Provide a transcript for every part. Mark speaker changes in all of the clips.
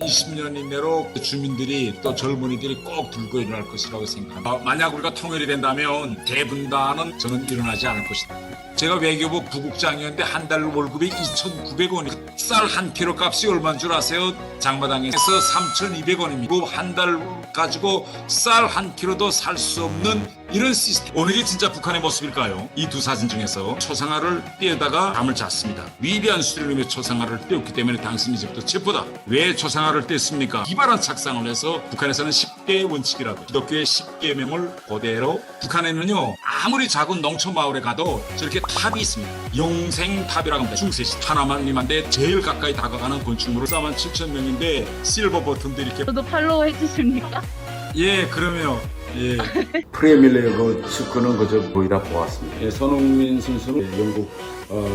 Speaker 1: 20년 이내로 주민들이 또 젊은이들이 꼭 들고 일어날 것이라고 생각합니다. 만약 우리가 통일이 된다면 대분단은 저는 일어나지 않을 것이다. 제가 외교부 부국장이었는데 한 달 월급이 2,900원이 쌀 한 킬로 값이 얼마인 줄 아세요? 장마당에서 3,200원입니다. 한 달 가지고 쌀 한 킬로도 살 수 없는 이런 시스템. 어느 게 진짜 북한의 모습일까요? 이 두 사진 중에서 초상화를 떼다가 잠을 잤습니다. 위대한 수련을 위해 초상화를 떼었기 때문에 당신이 이제부터 체포다. 왜 초상화를 뗐습니까? 기발한 착상을 해서 북한에서는 10개의 원칙이라고 기독교의 10계명을 그대로 북한에는요 아무리 작은 농촌 마을에 가도 저렇게 탑이 있습니다. 영생탑이라고 합니다. 중세시 하나님한테 제일 가까이 다가가는 건축물을 47,000명인데 실버 버튼도 이렇게
Speaker 2: 저도 팔로우 해주십니까?
Speaker 1: 예 그러면요 예.
Speaker 3: 프리미어 그 축구는 그저 거의 다 보았습니다. 예, 손흥민 선수는 영국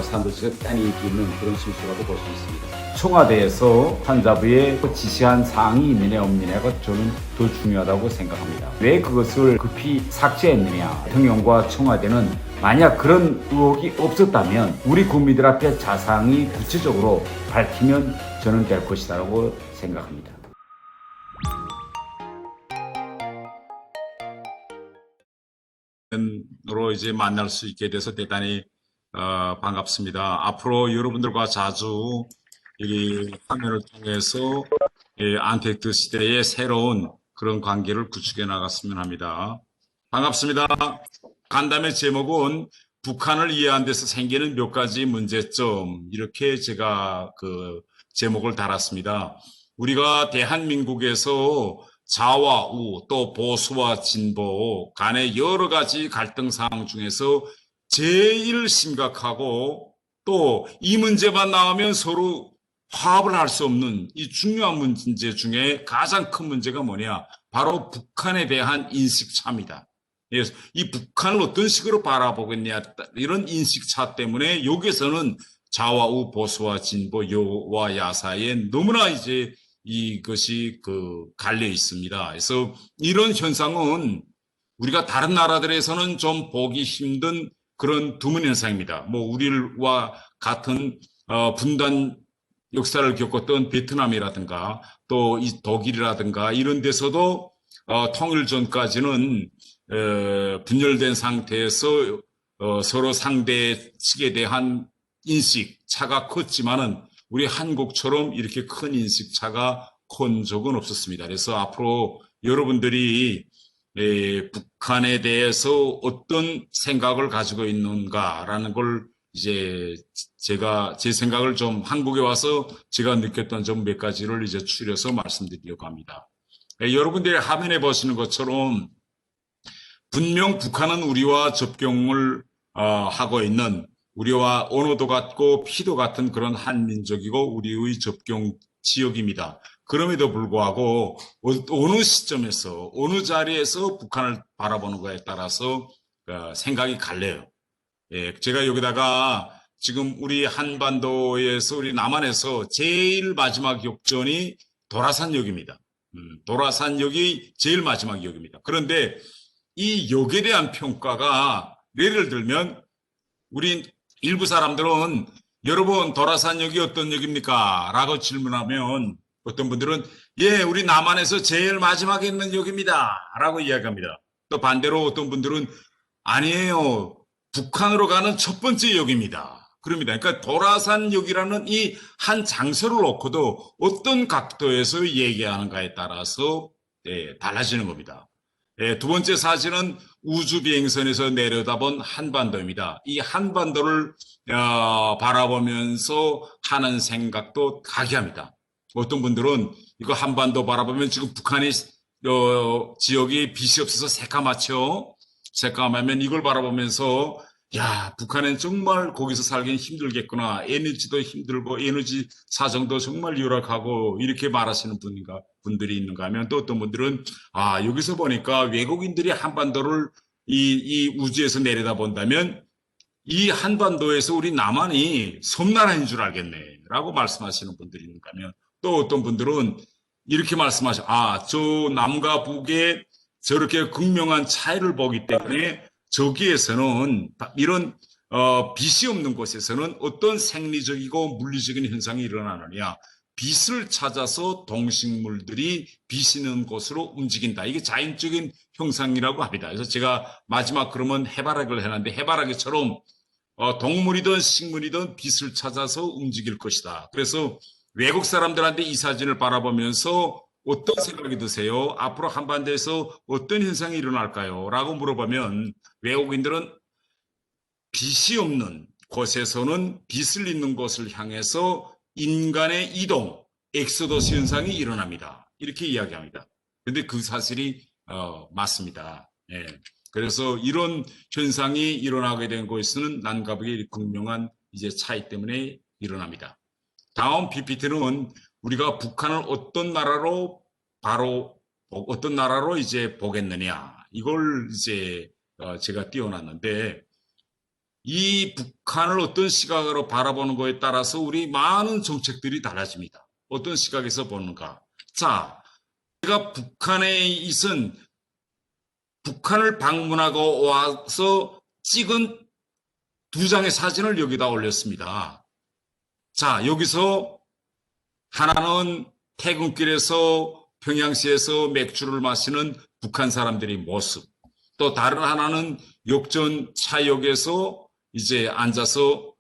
Speaker 3: 사람들에서 단 인기 있는 그런 선수라고 볼 수 있습니다. 청와대에서 환자부에 지시한 사항이 있느냐 없느냐가 저는 더 중요하다고 생각합니다. 왜 그것을 급히 삭제했느냐. 대통령과 청와대는 만약 그런 의혹이 없었다면 우리 국민들 앞에 자상히 구체적으로 밝히면 저는 될 것이라고 생각합니다.
Speaker 1: 으로 이제 만날 수 있게 돼서 대단히 반갑습니다. 앞으로 여러분들과 자주 이 화면을 통해서 안택트 시대의 새로운 그런 관계를 구축해 나갔으면 합니다. 반갑습니다. 간담회 제목은 북한을 이해하는 데서 생기는 몇 가지 문제점 이렇게 제가 그 제목을 달았습니다. 우리가 대한민국에서 좌와 우, 또 보수와 진보 간의 여러 가지 갈등 상황 중에서 제일 심각하고 또 이 문제만 나오면 서로 화합을 할 수 없는 이 중요한 문제 중에 가장 큰 문제가 뭐냐? 바로 북한에 대한 인식차입니다. 그래서 이 북한을 어떤 식으로 바라보겠냐 이런 인식차 때문에 여기서는 좌와 우, 보수와 진보, 여와 야 사이에 너무나 이제 이것이 갈려 있습니다. 그래서 이런 현상은 우리가 다른 나라들에서는 좀 보기 힘든 그런 드문 현상입니다. 뭐 우리와 같은 분단 역사를 겪었던 베트남이라든가 또 이 독일이라든가 이런 데서도 통일 전까지는 분열된 상태에서 서로 상대 측에 대한 인식 차가 컸지만은 우리 한국처럼 이렇게 큰 인식차가 큰 적은 없었습니다. 그래서 앞으로 여러분들이 북한에 대해서 어떤 생각을 가지고 있는가라는 걸 이제 제가 제 생각을 좀 한국에 와서 제가 느꼈던 점 몇 가지를 이제 추려서 말씀드리려고 합니다. 여러분들이 화면에 보시는 것처럼 분명 북한은 우리와 접경을 하고 있는 우리와 언어도 같고 피도 같은 그런 한민족이고 우리의 접경 지역입니다. 그럼에도 불구하고 어느 시점에서 어느 자리에서 북한을 바라보는 거에 따라서 생각이 갈려요. 예, 제가 여기다가 지금 우리 한반도에서 우리 남한에서 제일 마지막 역전이 도라산역입니다. 도라산역이 제일 마지막 역입니다. 그런데 이 역에 대한 평가가 예를 들면 우리 일부 사람들은 여러분 도라산역이 어떤 역입니까? 라고 질문하면 어떤 분들은 예 우리 남한에서 제일 마지막에 있는 역입니다 라고 이야기합니다. 또 반대로 어떤 분들은 아니에요 북한으로 가는 첫 번째 역입니다. 그럽니다. 그러니까 도라산역이라는 이 한 장소를 놓고도 어떤 각도에서 얘기하는가에 따라서 달라지는 겁니다. 두 번째 사진은 우주비행선에서 내려다본 한반도입니다. 이 한반도를 바라보면서 하는 생각도 각이합니다. 어떤 분들은 이거 한반도 바라보면 지금 북한이 지역이 빛이 없어서 새까맣죠. 새까맣으면 이걸 바라보면서 야 북한은 정말 거기서 살기는 힘들겠구나. 에너지도 힘들고 에너지 사정도 정말 열악하고 이렇게 말하시는 분들이 있는가 하면 또 어떤 분들은 여기서 보니까 외국인들이 한반도를 이 우주에서 내려다본다면 이 한반도에서 우리 남한이 섬나라인 줄 알겠네 라고 말씀하시는 분들이 있는가 하면 또 어떤 분들은 이렇게 말씀하셔 저 남과 북의 저렇게 극명한 차이를 보기 때문에 저기에서는 이런 빛이 없는 곳에서는 어떤 생리적이고 물리적인 현상이 일어나느냐 빛을 찾아서 동식물들이 빛 있는 곳으로 움직인다. 이게 자연적인 형상이라고 합니다. 그래서 제가 마지막 그러면 해바라기를 해놨는데 해바라기처럼 동물이든 식물이든 빛을 찾아서 움직일 것이다. 그래서 외국 사람들한테 이 사진을 바라보면서 어떤 생각이 드세요? 앞으로 한반도에서 어떤 현상이 일어날까요? 라고 물어보면 외국인들은 빛이 없는 곳에서는 빛을 있는 곳을 향해서 인간의 이동, 엑소더스 현상이 일어납니다. 이렇게 이야기합니다. 그런데 그 사실이 맞습니다. 예. 그래서 이런 현상이 일어나게 된 곳에서는 난과북의 극명한 이제 차이 때문에 일어납니다. 다음 PPT는 우리가 북한을 어떤 나라로 이제 보겠느냐 이걸 이제 제가 띄워놨는데 이 북한을 어떤 시각으로 바라보는 거에 따라서 우리 많은 정책들이 달라집니다. 어떤 시각에서 보는가? 자, 제가 북한을 방문하고 와서 찍은 2장의 사진을 여기다 올렸습니다. 자, 여기서 하나는 퇴근길에서 평양시에서 맥주를 마시는 북한 사람들의 모습, 또 다른 하나는 역전 차역에서 이제 앉아서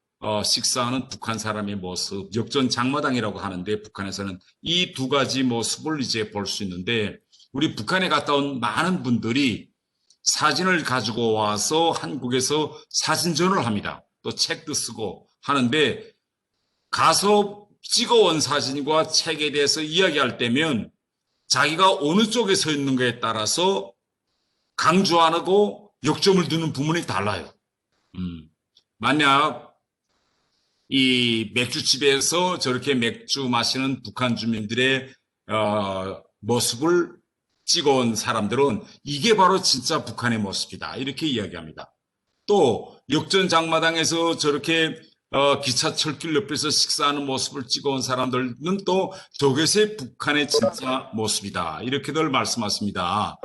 Speaker 1: 식사하는 북한 사람의 모습, 역전 장마당이라고 하는데 북한에서는 이 2가지 모습을 이제 볼 수 있는데 우리 북한에 갔다 온 많은 분들이 사진을 가지고 와서 한국에서 사진전을 합니다. 또 책도 쓰고 하는데 가서 찍어온 사진과 책에 대해서 이야기할 때면 자기가 어느 쪽에 서 있는 거에 따라서 강조 안 하고 역점을 두는 부분이 달라요. 만약 이 맥주집에서 저렇게 맥주 마시는 북한 주민들의 모습을 찍어온 사람들은 이게 바로 진짜 북한의 모습이다. 이렇게 이야기합니다. 또 역전 장마당에서 저렇게 기차 철길 옆에서 식사하는 모습을 찍어온 사람들은 또 저것이 북한의 진짜 모습이다. 이렇게들 말씀하십니다.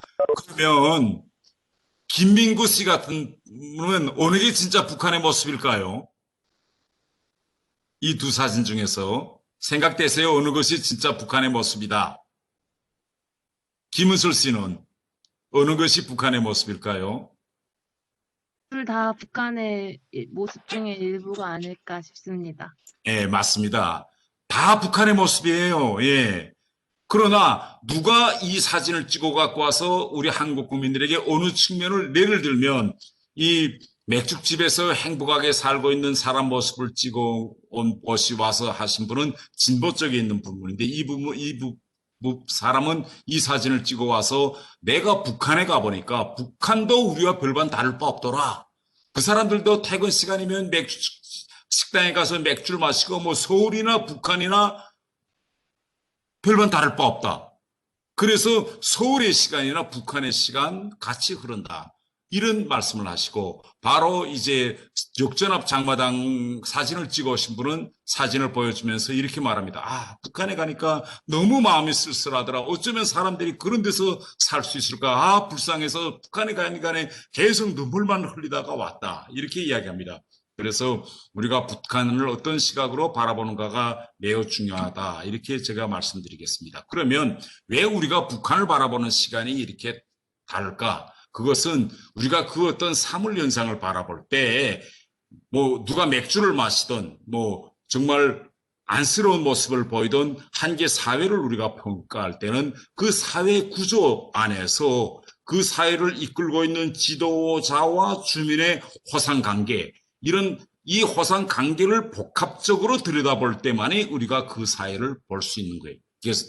Speaker 1: 그러면 김민구 씨 같은 분은 어느 게 진짜 북한의 모습일까요? 이 2 사진 중에서 생각되세요? 어느 것이 진짜 북한의 모습이다? 김은솔 씨는 어느 것이 북한의 모습일까요?
Speaker 2: 둘 다 북한의 모습 중에 일부가 아닐까 싶습니다.
Speaker 1: 예, 맞습니다. 다 북한의 모습이에요. 예. 그러나 누가 이 사진을 찍어 갖고 와서 우리 한국 국민들에게 어느 측면을 예를 들면 이 맥주집에서 행복하게 살고 있는 사람 모습을 찍어 온 것이 와서 하신 분은 진보 쪽에 있는 부분인데 사람은 이 사진을 찍어 와서 내가 북한에 가보니까 북한도 우리와 별반 다를 바 없더라. 그 사람들도 퇴근 시간이면 식당에 가서 맥주를 마시고 뭐 서울이나 북한이나 별반 다를 바 없다. 그래서 서울의 시간이나 북한의 시간 같이 흐른다. 이런 말씀을 하시고 바로 이제 역전 앞 장마당 사진을 찍어오신 분은 사진을 보여주면서 이렇게 말합니다. 아, 북한에 가니까 너무 마음이 쓸쓸하더라. 어쩌면 사람들이 그런 데서 살 수 있을까. 아, 불쌍해서 북한에 가니까 계속 눈물만 흘리다가 왔다. 이렇게 이야기합니다. 그래서 우리가 북한을 어떤 시각으로 바라보는가가 매우 중요하다. 이렇게 제가 말씀드리겠습니다. 그러면 왜 우리가 북한을 바라보는 시간이 이렇게 다를까? 그것은 우리가 그 어떤 사물 현상을 바라볼 때 뭐 누가 맥주를 마시던 뭐 정말 안쓰러운 모습을 보이던 한계 사회를 우리가 평가할 때는 그 사회 구조 안에서 그 사회를 이끌고 있는 지도자와 주민의 호상관계 이런 이 호상관계를 복합적으로 들여다볼 때만이 우리가 그 사회를 볼 수 있는 거예요. 그래서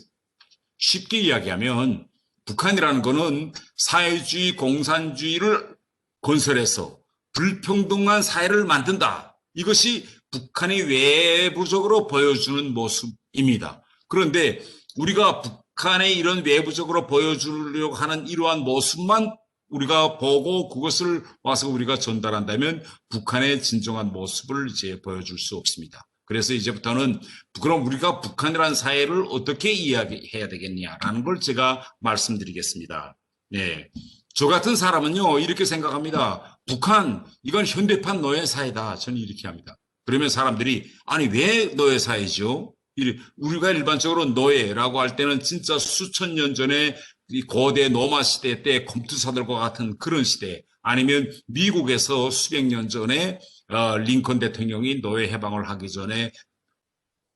Speaker 1: 쉽게 이야기하면 북한이라는 거는 사회주의, 공산주의를 건설해서 불평등한 사회를 만든다. 이것이 북한이 외부적으로 보여주는 모습입니다. 그런데 우리가 북한의 이런 외부적으로 보여주려고 하는 이러한 모습만 우리가 보고 그것을 와서 우리가 전달한다면 북한의 진정한 모습을 이제 보여줄 수 없습니다. 그래서 이제부터는 그럼 우리가 북한이라는 사회를 어떻게 이야기해야 되겠냐라는 걸 제가 말씀드리겠습니다. 네. 저 같은 사람은요, 이렇게 생각합니다. 북한, 이건 현대판 노예사회다. 저는 이렇게 합니다. 그러면 사람들이, 아니, 왜 노예사회죠? 우리가 일반적으로 노예라고 할 때는 진짜 수천 년 전에 이 고대 로마 시대 때 검투사들과 같은 그런 시대, 아니면 미국에서 수백 년 전에 링컨 대통령이 노예 해방을 하기 전에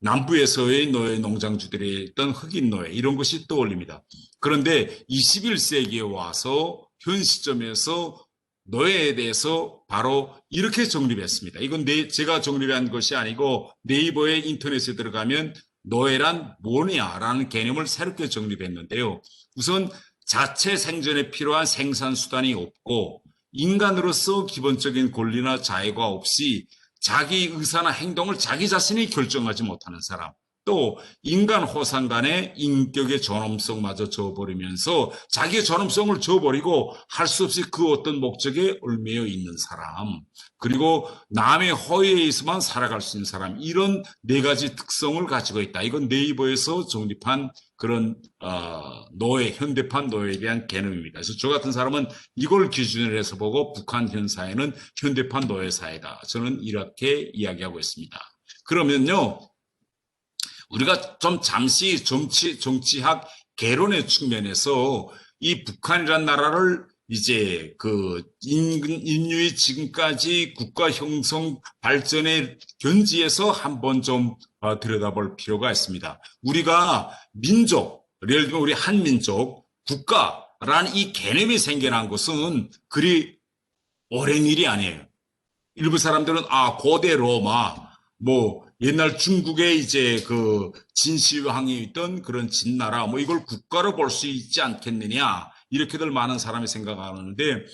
Speaker 1: 남부에서의 노예 농장주들이 있던 흑인 노예, 이런 것이 떠올립니다. 그런데 21세기에 와서 현 시점에서 노예에 대해서 바로 이렇게 정립했습니다. 이건 제가 정립한 것이 아니고 네이버에 인터넷에 들어가면 노예란 뭐냐라는 개념을 새롭게 정립했는데요. 우선 자체 생존에 필요한 생산수단이 없고 인간으로서 기본적인 권리나 자유가 없이 자기 의사나 행동을 자기 자신이 결정하지 못하는 사람, 또 인간 호상 간의 인격의 존엄성마저 저버리면서 자기의 존엄성을 저버리고 할 수 없이 그 어떤 목적에 얽매여 있는 사람, 그리고 남의 허위에 의해서만 살아갈 수 있는 사람, 이런 네 가지 특성을 가지고 있다. 이건 네이버에서 정립한 그런 노예, 현대판 노예에 대한 개념입니다. 그래서 저 같은 사람은 이걸 기준으로 해서 보고 북한 현 사회는 현대판 노예 사회다, 저는 이렇게 이야기하고 있습니다. 그러면요, 우리가 좀 잠시 정치학 개론의 측면에서 이 북한이라는 나라를 이제 그 인류의 지금까지 국가 형성 발전의 견지에서 한번 좀 들여다볼 필요가 있습니다. 우리가 민족, 예를 들면 우리 한민족, 국가라는 이 개념이 생겨난 것은 그리 오랜 일이 아니에요. 일부 사람들은 고대 로마, 뭐 옛날 중국에 이제 그 진시황이 있던 그런 진나라, 뭐 이걸 국가로 볼 수 있지 않겠느냐, 이렇게들 많은 사람이 생각하는데,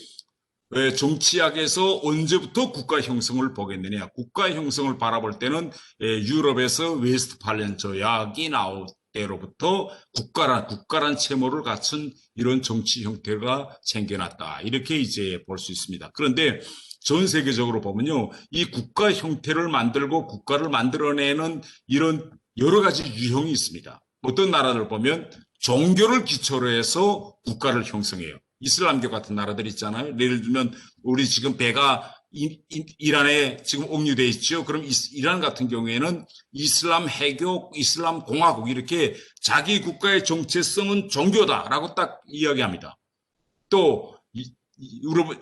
Speaker 1: 왜 정치학에서 언제부터 국가 형성을 보겠느냐? 국가 형성을 바라볼 때는 유럽에서 웨스트팔리안 조약이 나올 때로부터 국가란 채모를 갖춘 이런 정치 형태가 생겨났다, 이렇게 이제 볼 수 있습니다. 그런데 전 세계적으로 보면요, 이 국가 형태를 만들고 국가를 만들어내는 이런 여러 가지 유형이 있습니다. 어떤 나라를 보면 종교를 기초로 해서 국가를 형성해요. 이슬람교 같은 나라들 있잖아요. 예를 들면 우리 지금 배가 이란에 지금 억류돼 있죠. 그럼 이란 같은 경우에는 이슬람 해교, 이슬람 공화국, 이렇게 자기 국가의 정체성은 종교다라고 딱 이야기합니다. 또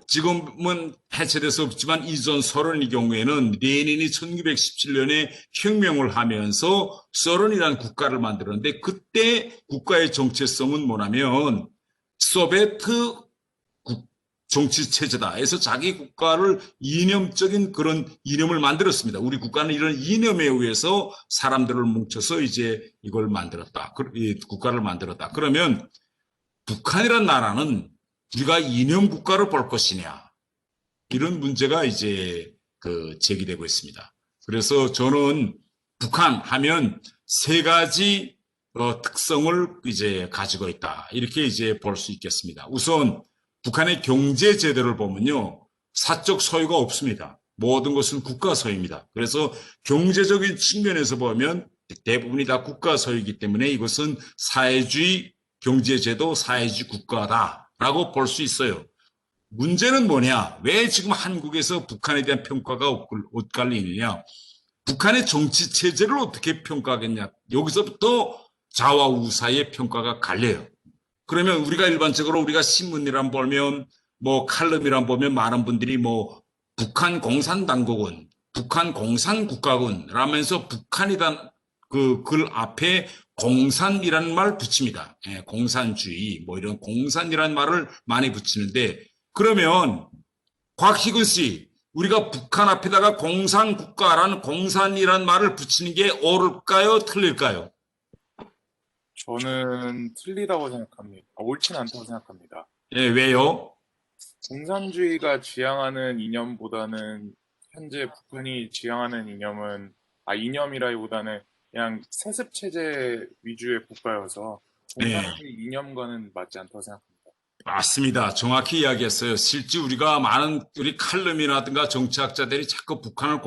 Speaker 1: 지금은 해체돼서 없지만 이전 소련의 경우에는 레닌이 1917년에 혁명을 하면서 소련이라는 국가를 만들었는데, 그때 국가의 정체성은 뭐냐면 소비에트 정치 체제다 해서 자기 국가를 이념적인 그런 이념을 만들었습니다. 우리 국가는 이런 이념에 의해서 사람들을 뭉쳐서 이제 이걸 만들었다, 이 국가를 만들었다. 그러면 북한이라는 나라는 우리가 이념 국가로 볼 것이냐, 이런 문제가 이제 제기되고 있습니다. 그래서 저는 북한 하면 세 가지 특성을 이제 가지고 있다, 이렇게 이제 볼 수 있겠습니다. 우선 북한의 경제 제도를 보면요, 사적 소유가 없습니다. 모든 것은 국가 소유입니다. 그래서 경제적인 측면에서 보면 대부분이 다 국가 소유이기 때문에 이것은 사회주의 경제 제도, 사회주의 국가다라고 볼 수 있어요. 문제는 뭐냐? 왜 지금 한국에서 북한에 대한 평가가 엇갈리느냐? 북한의 정치 체제를 어떻게 평가하겠냐? 여기서부터 좌와 우사의 평가가 갈려요. 그러면 우리가 일반적으로 우리가 신문이란 보면, 뭐 칼럼이란 보면 많은 분들이 뭐 북한 공산당국은, 북한 공산국가군 라면서 북한이란 그 글 앞에 공산이라는 말 붙입니다. 공산주의, 뭐 이런 공산이라는 말을 많이 붙이는데, 그러면 곽희근 씨, 우리가 북한 앞에다가 공산국가라는 공산이라는 말을 붙이는 게 옳을까요? 틀릴까요?
Speaker 4: 저는 틀리다고 생각합니다. 옳지는 않다고 생각합니다.
Speaker 1: 예, 왜요?
Speaker 4: 공산주의가 지향하는 이념보다는 현재 북한이 지향하는 이념은 이념이라기보다는 그냥 세습체제 위주의 국가여서 공산주의 이념과는 맞지 않다고 생각합니다.
Speaker 1: 맞습니다. 정확히 이야기했어요. 실제 우리가 많은 우리 칼럼이라든가 정치학자들이 자꾸 북한을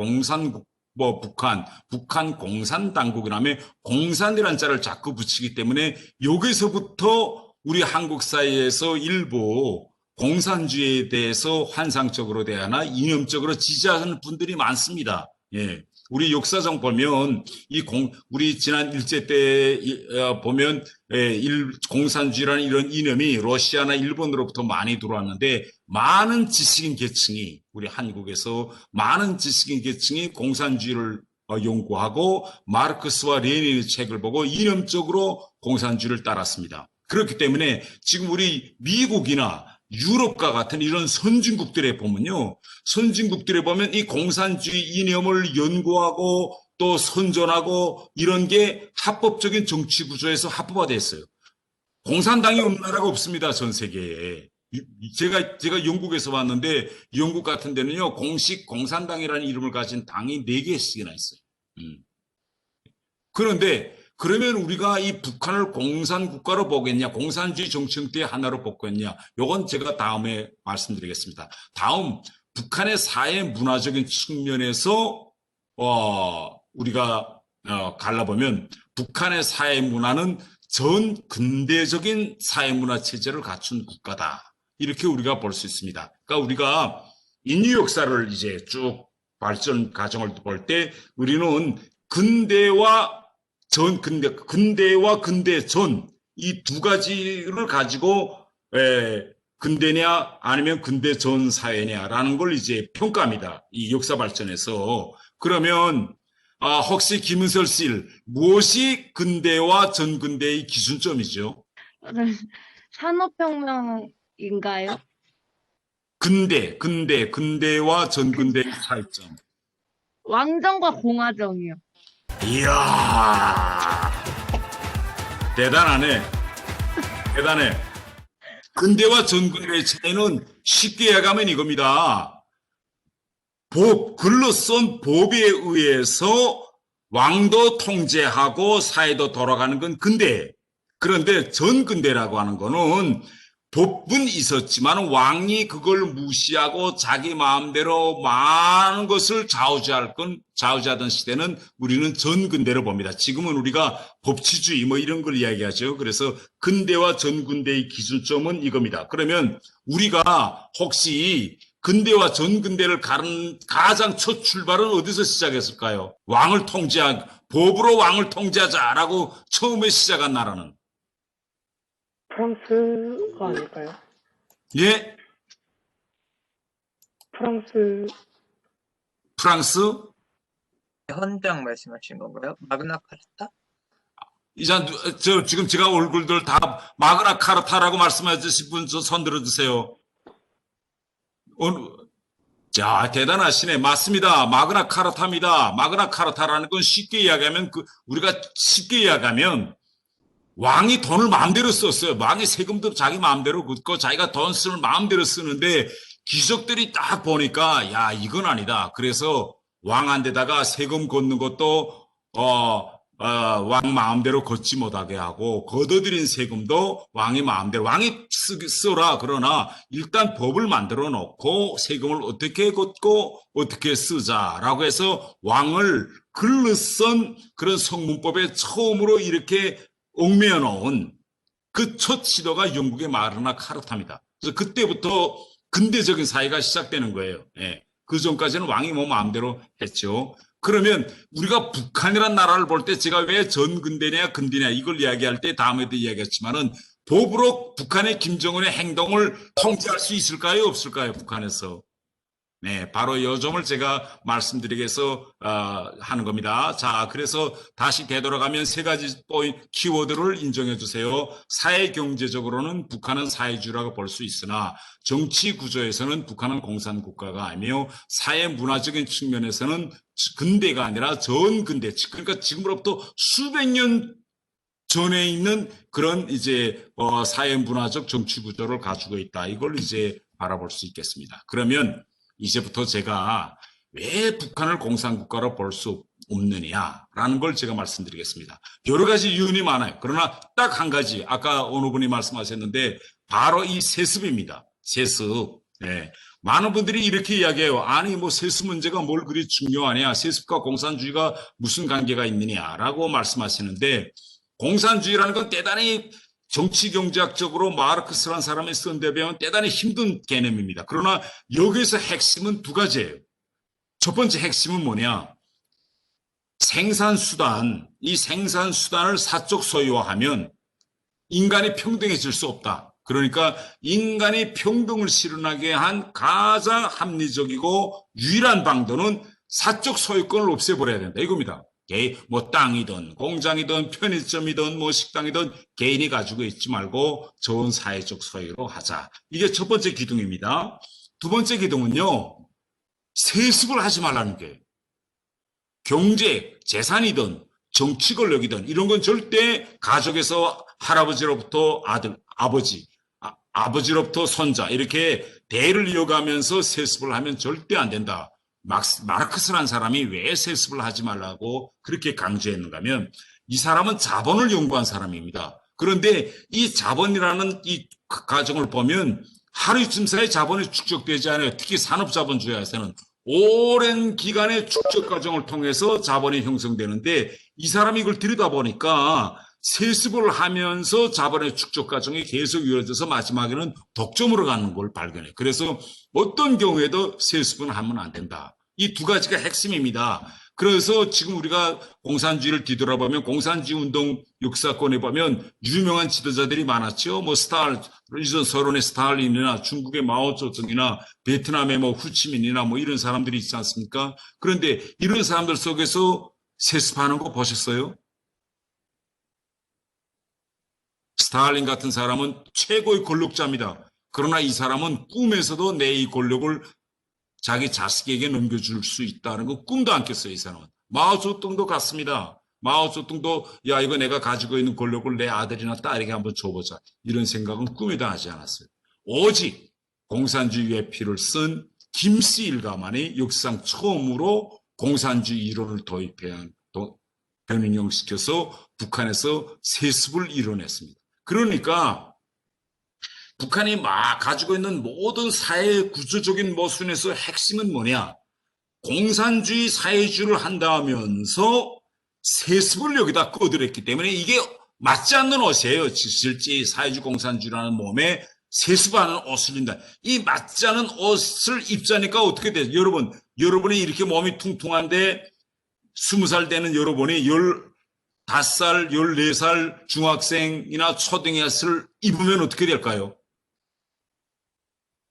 Speaker 1: 북한 공산당국이라며 공산이라는 자를 자꾸 붙이기 때문에 여기서부터 우리 한국 사회에서 일부 공산주의에 대해서 환상적으로 대하나 이념적으로 지지하는 분들이 많습니다. 예. 우리 역사상 보면 우리 지난 일제 때 보면 공산주의라는 이런 이념이 러시아나 일본으로부터 많이 들어왔는데 많은 지식인 계층이 우리 한국에서 많은 지식인 계층이 공산주의를 연구하고 마르크스와 레닌의 책을 보고 이념적으로 공산주의를 따랐습니다. 그렇기 때문에 지금 우리 미국이나 유럽과 같은 이런 선진국들에 보면요. 선진국들에 보면 이 공산주의 이념을 연구하고 또 선전하고 이런 게 합법적인 정치 구조에서 합법화되어 있어요. 공산당이 없는 나라가 없습니다. 전 세계에. 제가 영국에서 왔는데 영국 같은 데는요. 공식 공산당이라는 이름을 가진 당이 4개씩이나 있어요. 그런데 그러면 우리가 이 북한을 공산국가로 보겠냐, 공산주의 정치 형태의 하나로 보겠냐, 요건 제가 다음에 말씀드리겠습니다. 다음, 북한의 사회 문화적인 측면에서 우리가 갈라보면 북한의 사회 문화는 전 근대적인 사회 문화 체제를 갖춘 국가다. 이렇게 우리가 볼 수 있습니다. 그러니까 우리가 인류 역사를 이제 쭉 발전 과정을 볼 때 우리는 근대와 근대 전 이 두 가지를 가지고 근대냐 아니면 근대 전 사회냐라는 걸 이제 평가합니다. 이 역사 발전에서. 그러면 혹시 김은설 씨 무엇이 근대와 전 근대의 기준점이죠?
Speaker 2: 산업혁명인가요?
Speaker 1: 근대와 전 근대의 차이점.
Speaker 2: 왕정과 공화정이요.
Speaker 1: 이야, 대단하네. 근대와 전근대의 차이는 쉽게 이야기하면 이겁니다. 글로 쓴 법에 의해서 왕도 통제하고 사회도 돌아가는 건 근대. 그런데 전근대라고 하는 거는 법은 있었지만 왕이 그걸 무시하고 자기 마음대로 많은 것을 좌우지하던 시대는 우리는 전근대로 봅니다. 지금은 우리가 법치주의 뭐 이런 걸 이야기하죠. 그래서 근대와 전근대의 기준점은 이겁니다. 그러면 우리가 혹시 근대와 전근대를 가른 가장 첫 출발은 어디서 시작했을까요? 법으로 왕을 통제하자라고 처음에 시작한 나라는?
Speaker 5: 프랑스가 아닐까요?
Speaker 1: 예? 프랑스?
Speaker 6: 헌장 말씀하신 건가요? 마그나 카르타?
Speaker 1: 지금 제가 얼굴들 다 마그나 카르타라고 말씀해 주신 분 손 들어주세요. 자, 대단하시네. 맞습니다. 마그나 카르타입니다. 마그나 카르타라는 건 쉽게 이야기하면 우리가 쉽게 이야기하면 왕이 돈을 마음대로 썼어요. 왕이 세금도 자기 마음대로 걷고 자기가 돈 쓰는 마음대로 쓰는데 귀족들이 딱 보니까 야, 이건 아니다. 그래서 왕한테다가 세금 걷는 것도 왕 마음대로 걷지 못하게 하고 걷어들인 세금도 왕이 마음대로 왕이 써라. 그러나 일단 법을 만들어 놓고 세금을 어떻게 걷고 어떻게 쓰자라고 해서 왕을 글로 쓴 그런 성문법에 처음으로 이렇게 얽매여 놓은 그 첫 시도가 영국의 마그나 카르타입니다. 그래서 그때부터 근대적인 사회가 시작되는 거예요. 예. 그 전까지는 왕이 뭐 마음대로 했죠. 그러면 우리가 북한이라는 나라를 볼 때 제가 왜 전근대냐 근대냐 이걸 이야기할 때 다음에도 이야기했지만은 법으로 북한의 김정은의 행동을 통제할 수 있을까요? 없을까요? 북한에서. 네, 바로 이 점을 제가 말씀드리기 위해서 하는 겁니다. 자, 그래서 다시 되돌아가면 세 가지 키워드를 인정해 주세요. 사회경제적으로는 북한은 사회주의라고 볼 수 있으나 정치 구조에서는 북한은 공산국가가 아니며 사회문화적인 측면에서는 근대가 아니라 전근대, 그러니까 지금으로부터 수백 년 전에 있는 그런 이제 사회문화적 정치 구조를 가지고 있다. 이걸 이제 바라볼 수 있겠습니다. 그러면 이제부터 제가 왜 북한을 공산국가로 볼 수 없느냐라는 걸 제가 말씀드리겠습니다. 여러 가지 이유는 많아요. 그러나 딱 한 가지, 아까 어느 분이 말씀하셨는데 바로 이 세습입니다. 세습. 네. 많은 분들이 이렇게 이야기해요. 아니 뭐 세습 문제가 뭘 그리 중요하냐, 세습과 공산주의가 무슨 관계가 있느냐라고 말씀하시는데 공산주의라는 건 대단히 정치경제학적으로 마르크스라는 사람이 쓴 데 배우면 대단히 힘든 개념입니다. 그러나 여기서 핵심은 두 가지예요. 첫 번째 핵심은 뭐냐? 생산수단, 이 생산수단을 사적 소유화하면 인간이 평등해질 수 없다. 그러니까 인간이 평등을 실현하게 한 가장 합리적이고 유일한 방도는 사적 소유권을 없애버려야 된다. 이겁니다. 뭐 땅이든 공장이든 편의점이든 뭐 식당이든 개인이 가지고 있지 말고 좋은 사회적 소유로 하자. 이게 첫 번째 기둥입니다. 두 번째 기둥은요. 세습을 하지 말라는 게 경제, 재산이든 정치 권력이든 이런 건 절대 가족에서 할아버지로부터 아들, 아버지, 아버지로부터 손자 이렇게 대를 이어가면서 세습을 하면 절대 안 된다. 마르크스라는 사람이 왜 세습을 하지 말라고 그렇게 강조했는가 하면 이 사람은 자본을 연구한 사람입니다. 그런데 이 자본이라는 이 과정을 보면 하루 이틀 사이에 자본이 축적되지 않아요. 특히 산업자본주의에서는 오랜 기간의 축적 과정을 통해서 자본이 형성되는데 이 사람이 이걸 들여다보니까 세습을 하면서 자본의 축적 과정이 계속 이어져서 마지막에는 독점으로 가는 걸 발견해요. 그래서 어떤 경우에도 세습은 하면 안 된다. 이 두 가지가 핵심입니다. 그래서 지금 우리가 공산주의를 뒤돌아보면 공산주의 운동 역사권에 보면 유명한 지도자들이 많았죠. 뭐 이전 소련의 스탈린이나 중국의 마오쩌둥이나 베트남의 뭐 후치민이나 뭐 이런 사람들이 있지 않습니까? 그런데 이런 사람들 속에서 세습하는 거 보셨어요? 스탈린 같은 사람은 최고의 권력자입니다. 그러나 이 사람은 꿈에서도 내 이 권력을 자기 자식에게 넘겨줄 수 있다는 거 꿈도 안 꿨어요, 이 사람은. 마오쩌둥도 같습니다. 마오쩌둥도 야 이거 내가 가지고 있는 권력을 내 아들이나 딸에게 한번 줘보자. 이런 생각은 꿈에도 하지 않았어요. 오직 공산주의의 피를 쓴 김씨 일가만이 역사상 처음으로 공산주의 이론을 변형시켜서 북한에서 세습을 이뤄냈습니다. 그러니까 북한이 막 가지고 있는 모든 사회 구조적인 모순에서 핵심은 뭐냐? 공산주의 사회주의를 한다면서 세습을 여기다 꺼들였기 때문에 이게 맞지 않는 옷이에요. 실제 사회주의 공산주의라는 몸에 세습하는 옷을 입는다. 이 맞지 않은 옷을 입자니까 어떻게 돼요? 여러분이 이렇게 몸이 퉁퉁한데 20살 되는 여러분이 15살, 14살 중학생이나 초등학생을 입으면 어떻게 될까요?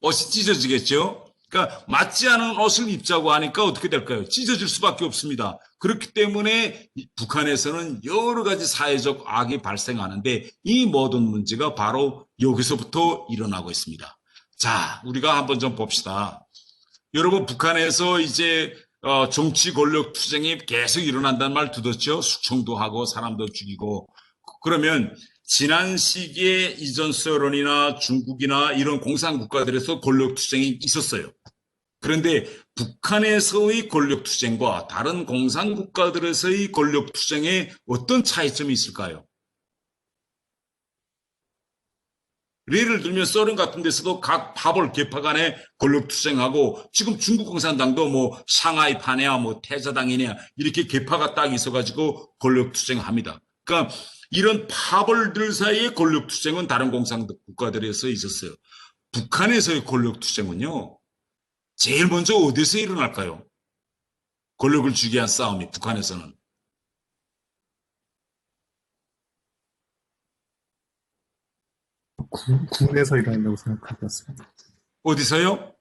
Speaker 1: 옷이 찢어지겠죠? 그러니까 맞지 않은 옷을 입자고 하니까 어떻게 될까요? 찢어질 수밖에 없습니다. 그렇기 때문에 북한에서는 여러 가지 사회적 악이 발생하는데 이 모든 문제가 바로 여기서부터 일어나고 있습니다. 자, 우리가 한번 좀 봅시다. 여러분 북한에서 이제 정치 권력 투쟁이 계속 일어난다는 말 듣었죠? 숙청도 하고 사람도 죽이고. 그러면 지난 시기에 이전 소련이나 중국이나 이런 공산국가들에서 권력 투쟁이 있었어요. 그런데 북한에서의 권력 투쟁과 다른 공산국가들에서의 권력 투쟁에 어떤 차이점이 있을까요? 예를 들면 소련 같은 데서도 각 파벌 계파 간에 권력 투쟁하고 지금 중국 공산당도 뭐 상하이 파냐 뭐 태자당이냐 이렇게 계파가 딱 있어가지고 권력 투쟁합니다. 그러니까 이런 파벌들 사이의 권력 투쟁은 다른 공산국가들에서 있었어요. 북한에서의 권력 투쟁은요. 제일 먼저 어디서 일어날까요? 권력을 주기 위한 싸움이 북한에서는.
Speaker 5: 군에서 일어난다고 생각하겠습니다.
Speaker 1: 어디서요?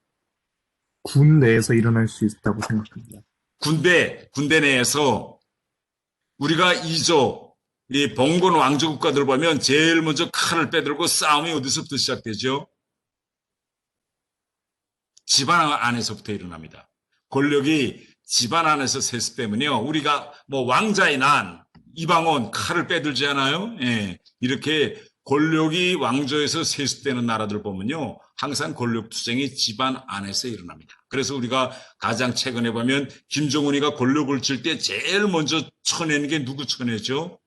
Speaker 5: 군 내에서 일어날 수 있다고 생각합니다.
Speaker 1: 군대 내에서 우리가 이 봉건 왕조 국가들 보면 제일 먼저 칼을 빼들고 싸움이 어디서부터 시작되죠? 집안 안에서부터 일어납니다. 권력이 집안 안에서 세습 때문에요. 우리가 뭐 왕자의 난, 이방원 칼을 빼들지 않아요? 예. 이렇게 권력이 왕조에서 세습되는 나라들 보면요. 항상 권력 투쟁이 집안 안에서 일어납니다. 그래서 우리가 가장 최근에 보면 김정은이가 권력을 쥘 때 제일 먼저 쳐내는 게 누구 쳐내죠?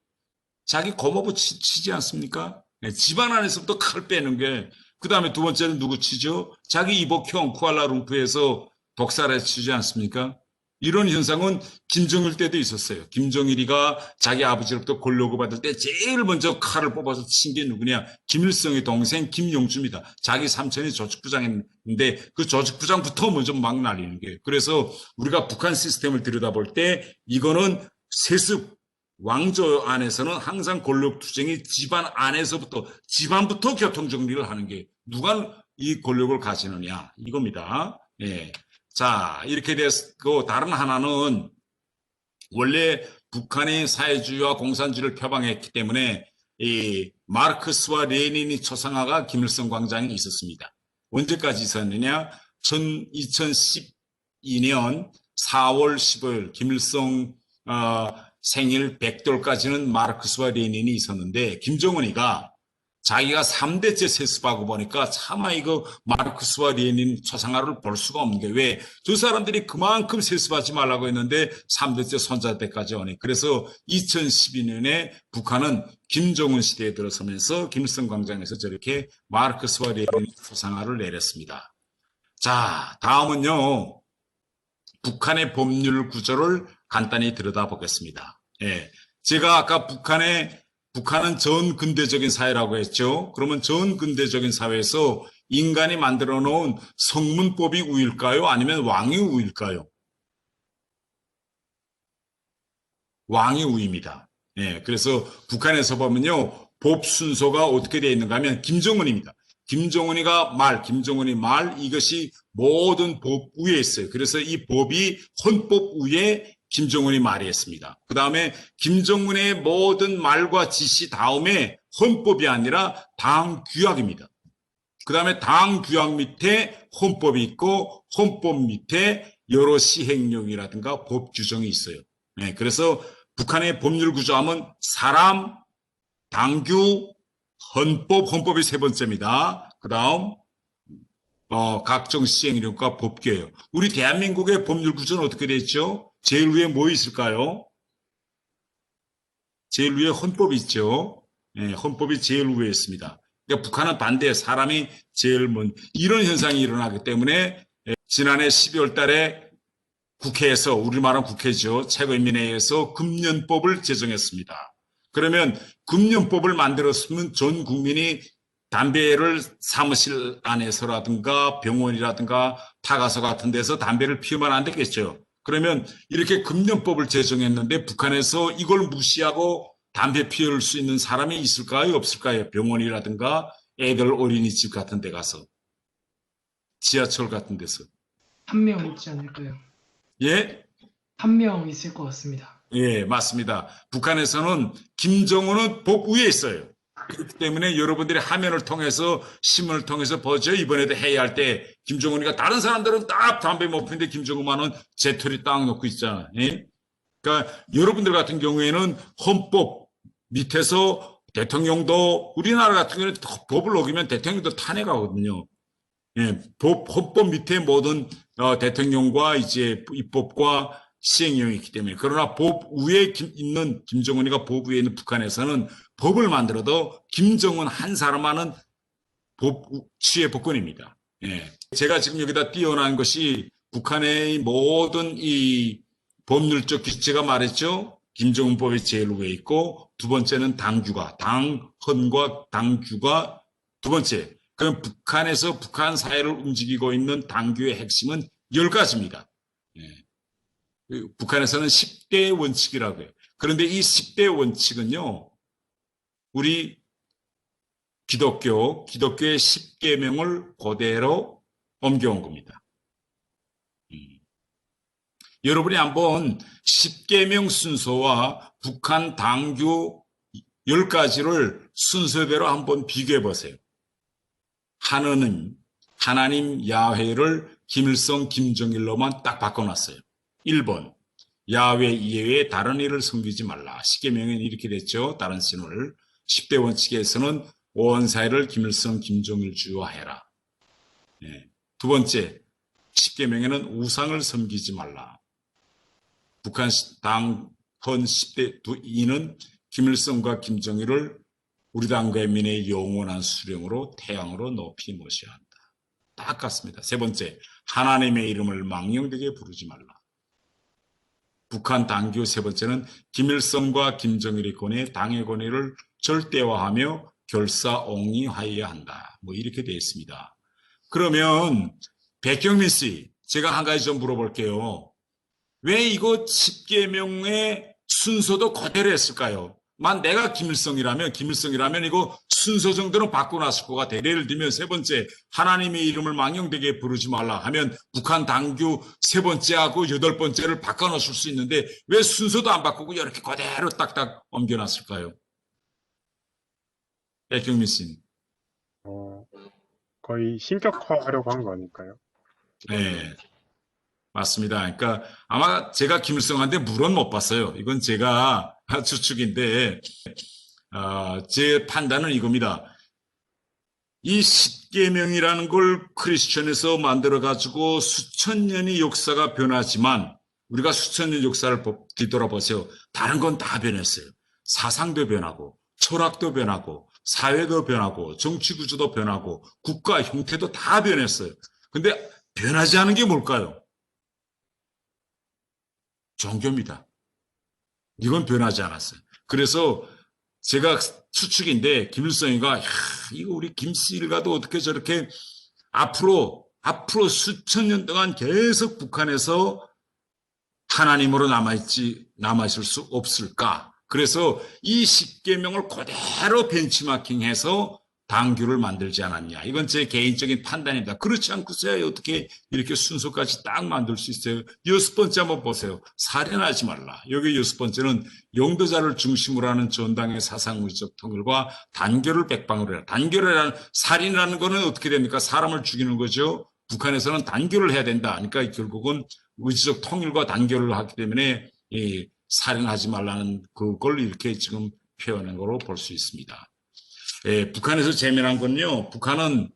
Speaker 1: 자기 고모부 치지 않습니까? 네, 집안 안에서부터 칼 빼는 게, 그 다음에 두 번째는 누구 치죠? 자기 이복형 쿠알라룸푸르에서 독살해 치지 않습니까? 이런 현상은 김정일 때도 있었어요. 김정일이가 자기 아버지로부터 권력을 받을 때 제일 먼저 칼을 뽑아서 친 게 누구냐? 김일성의 동생 김용주입니다. 자기 삼촌이 조직부장했는데 그 조직부장부터 먼저 막 날리는 거예요. 그래서 우리가 북한 시스템을 들여다볼 때 이거는 세습 왕조 안에서는 항상 권력 투쟁이 집안부터 교통 정리를 하는 게 누가 이 권력을 가지느냐 이겁니다. 예. 자, 이렇게 됐고 다른 하나는 원래 북한이 사회주의와 공산주의를 표방했기 때문에 이 마르크스와 레닌이 초상화가 김일성 광장에 있었습니다. 언제까지 있었느냐? 2012년 4월 15일 김일성 생일 100돌까지는 마르크스와 레닌이 있었는데 김정은이가 자기가 3대째 세습하고 보니까 차마 이거 마르크스와 레닌 초상화를 볼 수가 없는 게 왜? 저 사람들이 그만큼 세습하지 말라고 했는데 3대째 손자 때까지 오니. 그래서 2012년에 북한은 김정은 시대에 들어서면서 김일성 광장에서 저렇게 마르크스와 레닌 초상화를 내렸습니다. 자, 다음은요. 북한의 법률 구조를 간단히 들여다보겠습니다. 예. 제가 아까 북한은 전근대적인 사회라고 했죠. 그러면 전근대적인 사회에서 인간이 만들어 놓은 성문법이 우일까요? 아니면 왕이 우일까요? 왕이 우입니다. 예, 그래서 북한에서 보면요. 법 순서가 어떻게 되어 있는가 하면 김정은입니다. 김정은이 말, 이것이 모든 법 위에 있어요. 그래서 이 법이 헌법 위에 김정은이 말했습니다. 그 다음에 김정은의 모든 말과 지시 다음에 헌법이 아니라 당규약입니다. 그 다음에 당규약 밑에 헌법이 있고 헌법 밑에 여러 시행령이라든가 법 규정이 있어요. 네, 그래서 북한의 법률 구조하면 사람, 당규, 헌법이 세 번째입니다. 그 다음 각종 시행령과 법규예요. 우리 대한민국의 법률 구조는 어떻게 되어 있죠? 제일 위에 뭐 있을까요? 제일 위에 헌법이 있죠. 예, 헌법이 제일 위에 있습니다. 그러니까 북한은 반대에 사람이 제일 이런 현상이 일어나기 때문에 지난해 12월 달에 국회에서 우리말은 국회죠. 최고인민회의에서 금연법을 제정했습니다. 그러면 금연법을 만들었으면 전 국민이 담배를 사무실 안에서라든가 병원이라든가 타가서 같은 데서 담배를 피우면 안 되겠죠. 그러면 이렇게 금연법을 제정했는데 북한에서 이걸 무시하고 담배 피울 수 있는 사람이 있을까요? 없을까요? 병원이라든가 애들 어린이집 같은 데 가서 지하철 같은 데서.
Speaker 7: 한 명 있지 않을까요?
Speaker 1: 예?
Speaker 7: 한 명 있을 것 같습니다.
Speaker 1: 예, 맞습니다. 북한에서는 김정은은 법 위에 있어요. 그렇기 때문에 여러분들이 화면을 통해서 신문을 통해서 보죠. 이번에도 회의할 때 김정은이가 다른 사람들은 딱 담배 못 피는데 김정은만은 재털이 딱 놓고 있잖아요. 예? 그러니까 여러분들 같은 경우에는 헌법 밑에서 대통령도 우리나라 같은 경우는 법을 어기면 대통령도 탄핵하거든요. 예, 헌법 밑에 모든 대통령과 이제 입법과 시행령이 있기 때문에. 그러나 법 위에 있는 김정은이가 법 위에 있는 북한에서는 법을 만들어도 김정은 한 사람만은 취해 법권입니다. 예. 제가 지금 여기다 띄워놓은 것이 북한의 모든 이 법률적 제가 말했죠. 김정은법이 제일 위에 있고 두 번째는 당규가 당헌과 당규가 두 번째. 그럼 북한에서 북한 사회를 움직이고 있는 당규의 핵심은 10가지입니다. 예. 북한에서는 10대 원칙이라고 해요. 그런데 이 10대 원칙은요. 우리 기독교의 10계명을 그대로 옮겨온 겁니다. 여러분이 한번 10계명 순서와 북한 당규 10가지를 순서대로 한번 비교해 보세요. 하나님 야훼를 김일성, 김정일로만 딱 바꿔놨어요. 1번, 야훼 이외에 다른 이를 섬기지 말라. 10계명은 이렇게 됐죠. 다른 신을. 10대 원칙에서는 온 사회를 김일성, 김정일 주화해라. 네. 두 번째, 10계명에는 우상을 섬기지 말라. 북한 당헌 10대 2는 김일성과 김정일을 우리 당과 인민의 영원한 수령으로 태양으로 높이 모셔야 한다. 딱 같습니다. 세 번째, 하나님의 이름을 망령되게 부르지 말라. 북한 당규 세 번째는 김일성과 김정일의 권위, 당의 권위를 절대화하며 결사옹위하여야 한다. 뭐 이렇게 되어 있습니다. 그러면 백경민 씨, 제가 한 가지 좀 물어볼게요. 왜 이거 10계명의 순서도 그대로 했을까요? 만 내가 김일성이라면 이거 순서 정도는 바꿔놨을 것 같아요. 예를 들면 세 번째, 하나님의 이름을 망령되게 부르지 말라 하면 북한 당규 세 번째하고 여덟 번째를 바꿔놓을 수 있는데 왜 순서도 안 바꾸고 이렇게 그대로 딱딱 옮겨놨을까요? 백경민 씨.
Speaker 8: 거의 신격화하려고 한 거 아닐까요?
Speaker 1: 네. 맞습니다. 그러니까 아마 제가 김일성한테 물은 못 봤어요. 이건 제가 추측인데 제 판단은 이겁니다. 이 십계명이라는 걸 크리스천에서 만들어가지고 수천 년의 역사가 변하지만 우리가 수천 년 역사를 뒤돌아보세요. 다른 건 다 변했어요. 사상도 변하고 철학도 변하고 사회도 변하고 정치 구조도 변하고 국가 형태도 다 변했어요. 근데 변하지 않은 게 뭘까요? 종교입니다. 이건 변하지 않았어요. 그래서 제가 추측인데 김일성이가 이거 우리 김씨일가도 어떻게 저렇게 앞으로 수천 년 동안 계속 북한에서 하나님으로 남아있을 수 없을까? 그래서 이 십계명을 그대로 벤치마킹해서 당규를 만들지 않았냐. 이건 제 개인적인 판단입니다. 그렇지 않고서야 어떻게 이렇게 순서까지 딱 만들 수 있어요. 여섯 번째 한번 보세요. 살인하지 말라. 여기 여섯 번째는 영도자를 중심으로 하는 전당의 사상의적 통일과 단결을 백방으로 해라. 단결이라는 살인이라는 거는 어떻게 됩니까? 사람을 죽이는 거죠. 북한에서는 단결을 해야 된다. 그러니까 결국은 의지적 통일과 단결을 하기 때문에 이 살인하지 말라는 그걸 이렇게 지금 표현한 거로 볼 수 있습니다. 북한에서 재미난 건요, 북한은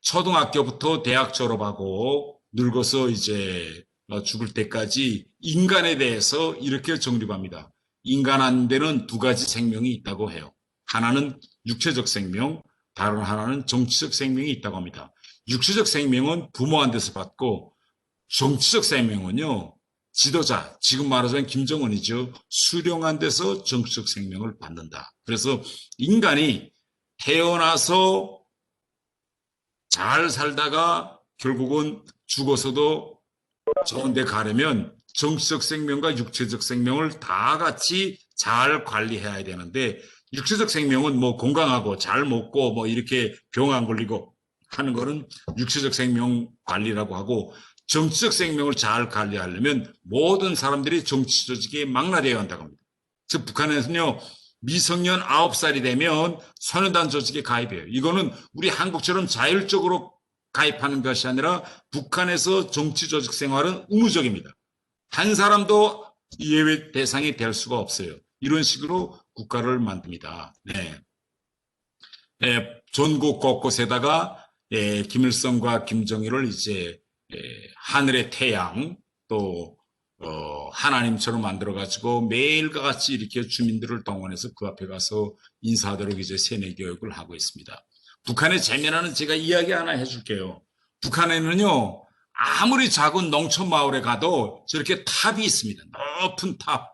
Speaker 1: 초등학교부터 대학 졸업하고 늙어서 이제 죽을 때까지 인간에 대해서 이렇게 정립합니다. 인간한테는 두 가지 생명이 있다고 해요. 하나는 육체적 생명, 다른 하나는 정치적 생명이 있다고 합니다. 육체적 생명은 부모한테서 받고 정치적 생명은요, 지도자, 지금 말하자면 김정은이죠. 수령한 데서 정치적 생명을 받는다. 그래서 인간이 태어나서 잘 살다가 결국은 죽어서도 좋은 데 가려면 정치적 생명과 육체적 생명을 다 같이 잘 관리해야 되는데 육체적 생명은 뭐 건강하고 잘 먹고 뭐 이렇게 병 안 걸리고 하는 거는 육체적 생명 관리라고 하고 정치적 생명을 잘 관리하려면 모든 사람들이 정치 조직에 망라되어야 한다고 합니다. 그래서 북한에서는요. 미성년 9살이 되면 소년단 조직에 가입해요. 이거는 우리 한국처럼 자율적으로 가입하는 것이 아니라 북한에서 정치 조직 생활은 의무적입니다. 한 사람도 예외 대상이 될 수가 없어요. 이런 식으로 국가를 만듭니다. 네. 전국 곳곳에다가 김일성과 김정일을 이제 하늘의 태양 또 하나님처럼 만들어가지고 매일과 같이 이렇게 주민들을 동원해서 그 앞에 가서 인사하도록 이제 세뇌 교육을 하고 있습니다. 북한의 재미나는 제가 이야기 하나 해줄게요. 북한에는요, 아무리 작은 농촌 마을에 가도 저렇게 탑이 있습니다. 높은 탑.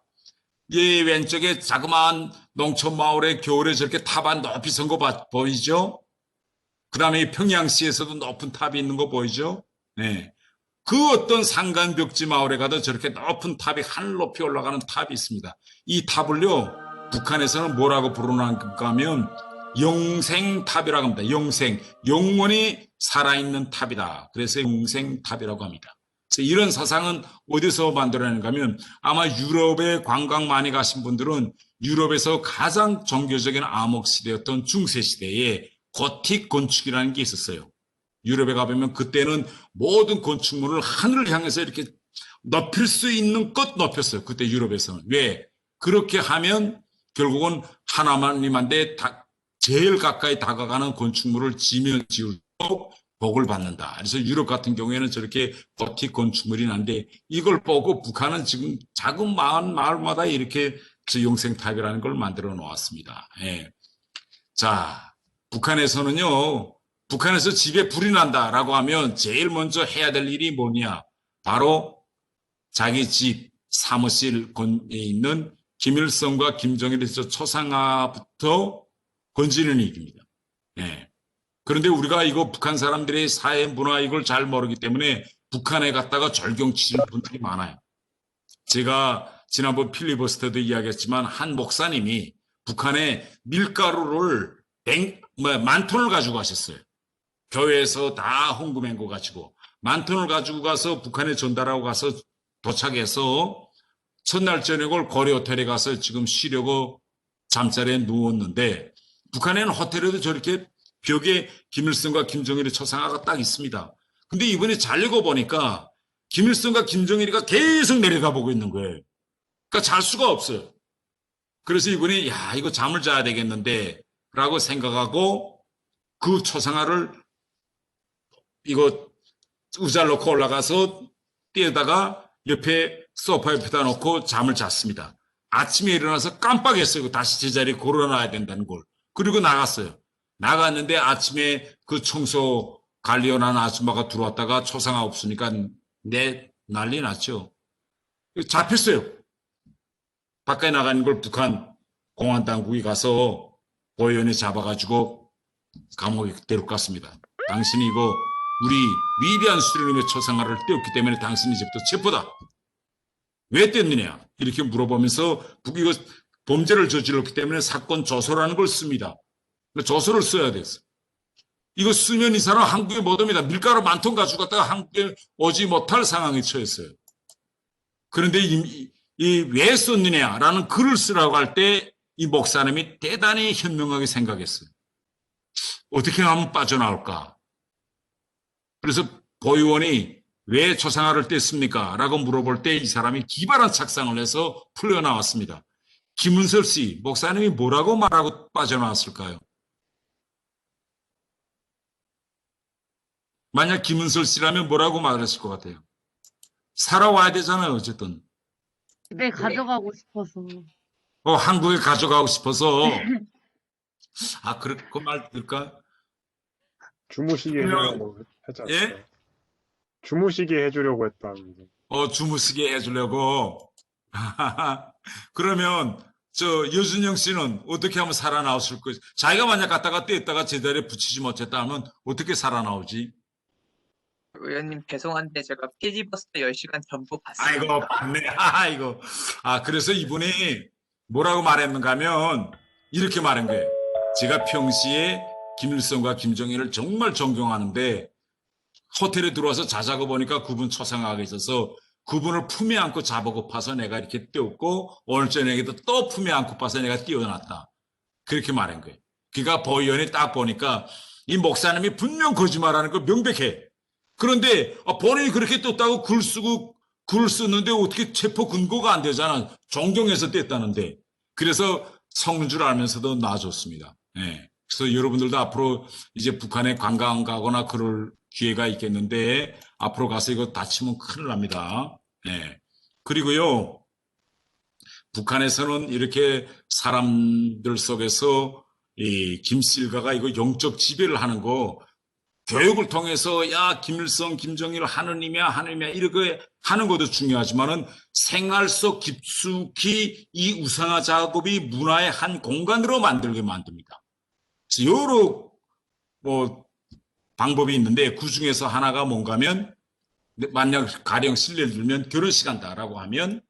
Speaker 1: 이 왼쪽에 자그마한 농촌 마을에 겨울에 저렇게 탑 한 높이 선 거 보이죠? 그 다음에 평양시에서도 높은 탑이 있는 거 보이죠? 네. 그 어떤 산간벽지 마을에 가도 저렇게 높은 탑이 하늘 높이 올라가는 탑이 있습니다. 이 탑을요, 북한에서는 뭐라고 부르는가 하면 영생탑이라고 합니다. 영생. 영원히 살아있는 탑이다. 그래서 영생탑이라고 합니다. 그래서 이런 사상은 어디서 만들어내는가 하면 아마 유럽에 관광 많이 가신 분들은 유럽에서 가장 종교적인 암흑시대였던 중세시대에 고틱 건축이라는 게 있었어요. 유럽에 가보면 그때는 모든 건축물을 하늘을 향해서 이렇게 높일 수 있는 것 높였어요. 그때 유럽에서는. 왜? 그렇게 하면 결국은 하나님한테 제일 가까이 다가가는 건축물을 지면 지을수록 복을 받는다. 그래서 유럽 같은 경우에는 저렇게 고틱 건축물이 난데 이걸 보고 북한은 지금 작은 마을마다 이렇게 영생탑이라는 걸 만들어 놓았습니다. 예. 자, 북한에서 집에 불이 난다라고 하면 제일 먼저 해야 될 일이 뭐냐? 바로 자기 집 사무실에 있는 김일성과 김정일의 초상화부터 건지는 일입니다. 예. 그런데 우리가 이거 북한 사람들의 사회 문화 이걸 잘 모르기 때문에 북한에 갔다가 절경치는 분들이 많아요. 제가 지난번 필리버스터도 이야기했지만 한 목사님이 북한에 밀가루를 10,000톤을 가지고 가셨어요. 교회에서 다 홍금한 거 가지고 10,000톤을 가지고 가서 북한에 전달하고 가서 도착해서 첫날 저녁을 고려 호텔에 가서 지금 쉬려고 잠자리에 누웠는데 북한에는 호텔에도 저렇게 벽에 김일성과 김정일의 초상화가 딱 있습니다. 근데 이번에 잘 읽어보니까 김일성과 김정일이가 계속 내려가 보고 있는 거예요. 그러니까 잘 수가 없어요. 그래서 이분이 야 이거 잠을 자야 되겠는데 라고 생각하고 그 초상화를 이거 의자를 놓고 올라가서 띄에다가 옆에 소파 옆에다 놓고 잠을 잤습니다. 아침에 일어나서 깜빡했어요. 다시 제자리에 걸어놔야 된다는 걸. 그리고 나갔어요. 나갔는데 아침에 그 청소 관리원한 아줌마가 들어왔다가 초상화 없으니까 난리 났죠. 잡혔어요. 밖에 나가는 걸 북한 공안 당국이 가서 보위원회 잡아가지고 감옥에 데려갔습니다. 당신이 이거 우리 위대한 수령님의 초상화를 떼었기 때문에 당신이 이제부터 체포다. 왜 뗐느냐? 이렇게 물어보면서 이거 범죄를 저질렀기 때문에 사건 조서라는 걸 씁니다. 조서를 써야 됐어. 이거 쓰면 이 사람 한국에 못 옵니다. 밀가루 10,000톤 가지고 갔다가 한국에 오지 못할 상황에 처했어요. 그런데 왜 썼느냐라는 글을 쓰라고 할 때 이 목사님이 대단히 현명하게 생각했어요. 어떻게 하면 빠져나올까? 그래서 보위원이 왜 초상화를 뗐습니까? 라고 물어볼 때 이 사람이 기발한 착상을 해서 풀려나왔습니다. 김은설 씨, 목사님이 뭐라고 말하고 빠져나왔을까요? 만약 김은설 씨라면 뭐라고 말했을 것 같아요? 살아와야 되잖아요, 어쨌든.
Speaker 2: 집에 가져가고 싶어서.
Speaker 1: 한국에 가져가고 싶어서. 그 말 들까?
Speaker 8: 주무시게 해주려고 하지 않았어요?
Speaker 1: 예?
Speaker 8: 주무시게 해주려고 했다는데.
Speaker 1: 주무시게 해주려고. 그러면, 여준영 씨는 어떻게 하면 살아나왔을 거예요? 자기가 만약 갔다가 떼었다가 제자리에 붙이지 못했다 하면 어떻게 살아나오지?
Speaker 6: 의원님 죄송한데 제가 필리버스터 10시간 전부 봤어요.
Speaker 1: 아이고, 맞네. 아이고. 그래서 이분이 뭐라고 말했는가 하면 이렇게 말한 거예요. 제가 평시에 김일성과 김정일을 정말 존경하는데 호텔에 들어와서 자자고 보니까 그분 초상화가 있어서 그분을 품에 안고 자보고파서 내가 이렇게 떼었고 오늘 저녁에도 또 품에 안고 파서 내가 띄워놨다. 그렇게 말한 거예요. 그러니까 보위원이 딱 보니까 이 목사님이 분명 거짓말하는 거 명백해. 그런데 본인이 그렇게 떴다고 글을 썼는데 어떻게 체포 근거가 안 되잖아. 존경해서 뗐다는데. 그래서 성는 줄 알면서도 놔줬습니다. 예. 그래서 여러분들도 앞으로 이제 북한에 관광 가거나 그럴 기회가 있겠는데 앞으로 가서 이거 다치면 큰일 납니다. 예. 그리고요. 북한에서는 이렇게 사람들 속에서 이 김씨 일가가 이거 영적 지배를 하는 거 교육을 통해서 야 김일성, 김정일 하느님이야 이렇게 하는 것도 중요하지만은 생활 속 깊숙이 이 우상화 작업이 문화의 한 공간으로 만들게 만듭니다. 여러 방법이 있는데 그 중에서 하나가 뭔가면 만약 가령 신뢰를 들면 결혼식 한다라고 하면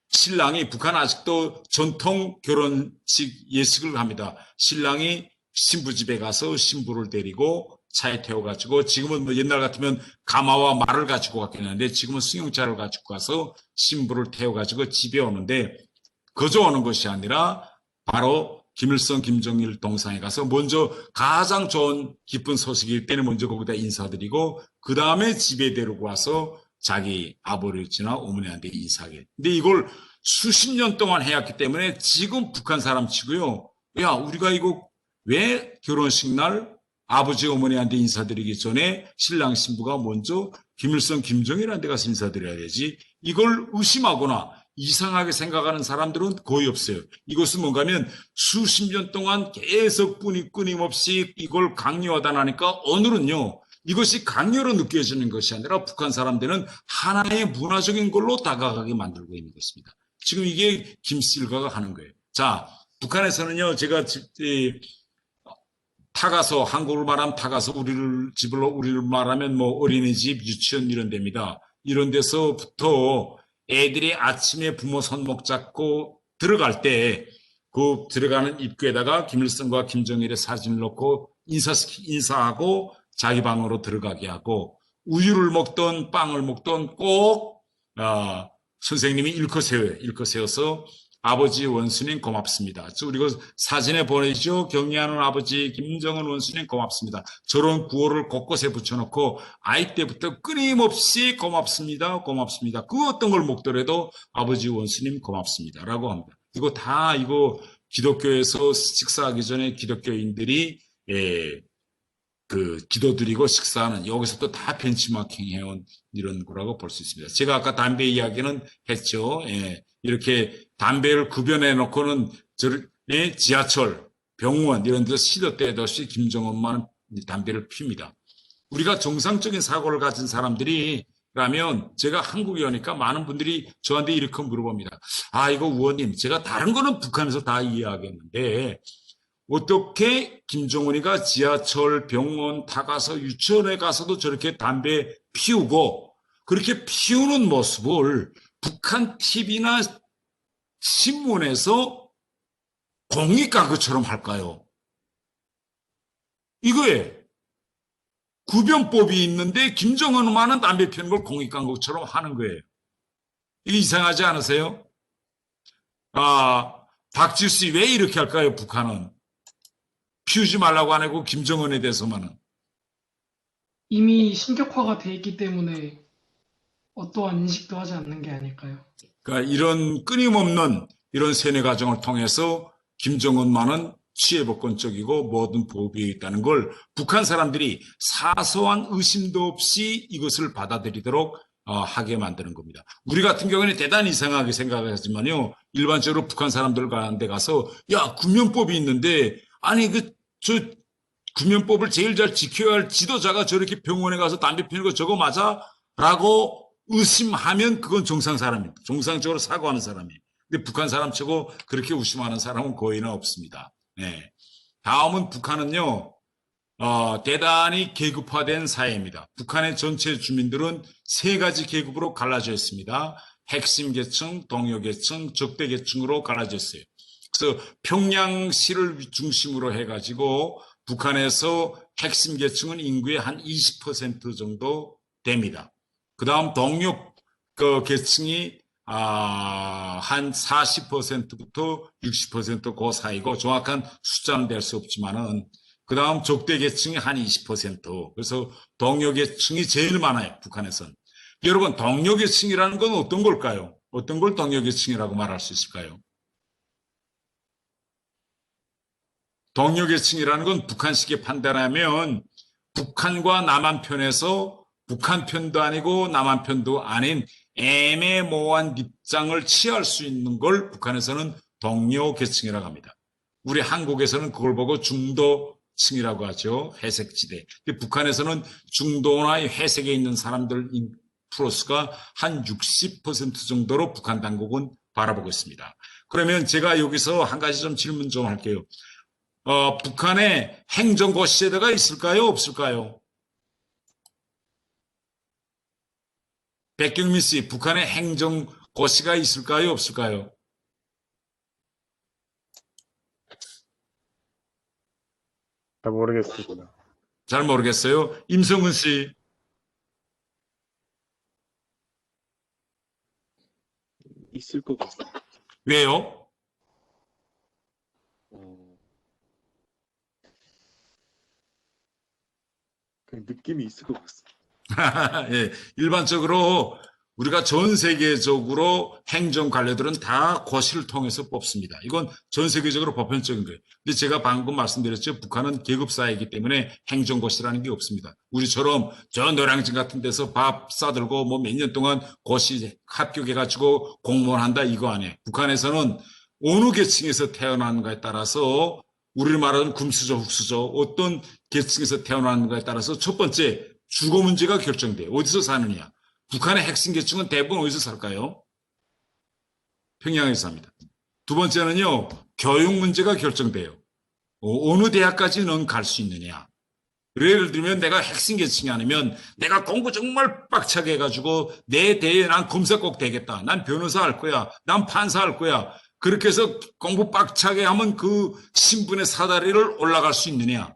Speaker 1: 신랑이 북한 아직도 전통 결혼식 예식을 합니다. 신랑이 신부 집에 가서 신부를 데리고 차에 태워가지고 지금은 옛날 같으면 가마와 말을 가지고 갔겠는데 지금은 승용차를 가지고 가서 신부를 태워가지고 집에 오는데 거저 오는 것이 아니라 바로 김일성, 김정일 동상에 가서 먼저 가장 좋은 기쁜 소식일 때는 먼저 거기다 인사드리고 그 다음에 집에 데리고 와서 자기 아버지나 어머니한테 인사하게. 근데 이걸 수십 년 동안 해왔기 때문에 지금 북한 사람 치고요. 야, 우리가 이거 왜 결혼식 날 아버지 어머니한테 인사드리기 전에 신랑 신부가 먼저 김일성, 김정일한테 가서 인사드려야 되지. 이걸 의심하거나 이상하게 생각하는 사람들은 거의 없어요. 이것은 뭔가 하면 수십 년 동안 계속 끊임없이 이걸 강요하다 나니까 오늘은요. 이것이 강요로 느껴지는 것이 아니라 북한 사람들은 하나의 문화적인 걸로 다가가게 만들고 있는 것입니다. 지금 이게 김씨 일가가 하는 거예요. 자, 북한에서는요. 제가 타가서 한국을 말하면 타가서 우리를 말하면 뭐 어린이집, 유치원 이런 데입니다. 이런 데서부터 애들이 아침에 부모 손목 잡고 들어갈 때 그 들어가는 입구에다가 김일성과 김정일의 사진을 놓고 인사하고 자기 방으로 들어가게 하고 우유를 먹던 빵을 먹던 꼭 선생님이 일컷세워서 아버지 원수님 고맙습니다. 우리가 사진에 보내죠. 경의하는 아버지 김정은 원수님 고맙습니다. 저런 구호를 곳곳에 붙여놓고 아이 때부터 끊임없이 고맙습니다. 고맙습니다. 그 어떤 걸 먹더라도 아버지 원수님 고맙습니다. 라고 합니다. 이거 기독교에서 식사하기 전에 기독교인들이 기도드리고 식사하는 여기서부터 다 벤치마킹 해온 이런 거라고 볼 수 있습니다. 제가 아까 담배 이야기는 했죠. 이렇게 담배를 구별해 놓고는 지하철, 병원 이런 데서 시도 때도 없이 김정은만 담배를 핍니다. 우리가 정상적인 사고를 가진 사람들이라면 제가 한국에 오니까 많은 분들이 저한테 이렇게 물어봅니다. 이거 의원님, 제가 다른 거는 북한에서 다 이해하겠는데 어떻게 김정은이가 지하철, 병원 다 가서 유치원에 가서도 저렇게 담배 피우고 그렇게 피우는 모습을 북한 TV나 신문에서 공익광고처럼 할까요? 이거에 구별법이 있는데 김정은만은 담배 피우는 걸 공익광고처럼 하는 거예요. 이게 이상하지 않으세요? 박지수 왜 이렇게 할까요? 북한은 피우지 말라고 안 하고 김정은에 대해서만은.
Speaker 7: 이미 신격화가 돼 있기 때문에 어떠한 인식도 하지 않는 게 아닐까요?
Speaker 1: 그러니까 이런 끊임없는 이런 세뇌 과정을 통해서 김정은만은 취해복권적이고 모든 보복이 있다는 걸 북한 사람들이 사소한 의심도 없이 이것을 받아들이도록 하게 만드는 겁니다. 우리 같은 경우는 대단히 이상하게 생각하지만요. 일반적으로 북한 사람들 가운데 가서 야, 군면법이 있는데 아니 저 군면법을 제일 잘 지켜야 할 지도자가 저렇게 병원에 가서 담배 피우는 거 저거 맞아? 라고 의심하면 그건 정상 사람입니다. 정상적으로 사고하는 사람이에요. 근데 북한 사람 치고 그렇게 의심하는 사람은 거의나 없습니다. 네. 다음은 북한은요, 대단히 계급화된 사회입니다. 북한의 전체 주민들은 세 가지 계급으로 갈라져 있습니다. 핵심 계층, 동료 계층, 적대 계층으로 갈라져 있어요. 그래서 평양시를 중심으로 해가지고 북한에서 핵심 계층은 인구의 한 20% 정도 됩니다. 그 다음 동료 계층이 한 40%부터 60% 그 사이고 정확한 숫자는 될 수 없지만은 그 다음 적대 계층이 한 20%. 그래서 동료 계층이 제일 많아요. 북한에서는. 여러분 동료 계층이라는 건 어떤 걸까요? 어떤 걸 동료 계층이라고 말할 수 있을까요? 동료 계층이라는 건 북한식에 판단하면 북한과 남한 편에서 북한 편도 아니고 남한 편도 아닌 애매모호한 입장을 취할 수 있는 걸 북한에서는 동료 계층이라고 합니다. 우리 한국에서는 그걸 보고 중도층이라고 하죠. 회색지대. 북한에서는 중도나 회색에 있는 사람들 플러스가 한 60% 정도로 북한 당국은 바라보고 있습니다. 그러면 제가 여기서 한 가지 좀 질문 좀 할게요. 북한에 행정고시제도가 있을까요? 없을까요? 백경민 씨, 북한에 행정고시가 있을까요? 없을까요?
Speaker 8: 잘 모르겠습니다.
Speaker 1: 잘 모르겠어요. 임성근 씨.
Speaker 9: 있을 것 같습니다.
Speaker 1: 왜요?
Speaker 9: 그냥 느낌이 있을 것 같습니다.
Speaker 1: 예, 일반적으로 우리가 전 세계적으로 행정 관료들은 다 고시를 통해서 뽑습니다. 이건 전 세계적으로 보편적인 거예요. 근데 제가 방금 말씀드렸죠. 북한은 계급사회이기 때문에 행정고시라는 게 없습니다. 우리처럼 저 노량진 같은 데서 밥 싸들고 뭐 몇 년 동안 고시 합격해가지고 공무원 한다 이거 아니에요. 북한에서는 어느 계층에서 태어나는가에 따라서 우리를 말하는 금수저, 흑수저 어떤 계층에서 태어나는가에 따라서 첫 번째 주거 문제가 결정돼요. 어디서 사느냐. 북한의 핵심 계층은 대부분 어디서 살까요? 평양에서 삽니다. 두 번째는요. 교육 문제가 결정돼요. 어느 대학까지 넌 갈 수 있느냐. 예를 들면 내가 핵심 계층이 아니면 내가 공부 정말 빡차게 해가지고 내 대에 난 검사 꼭 되겠다. 난 변호사 할 거야. 난 판사 할 거야. 그렇게 해서 공부 빡차게 하면 그 신분의 사다리를 올라갈 수 있느냐.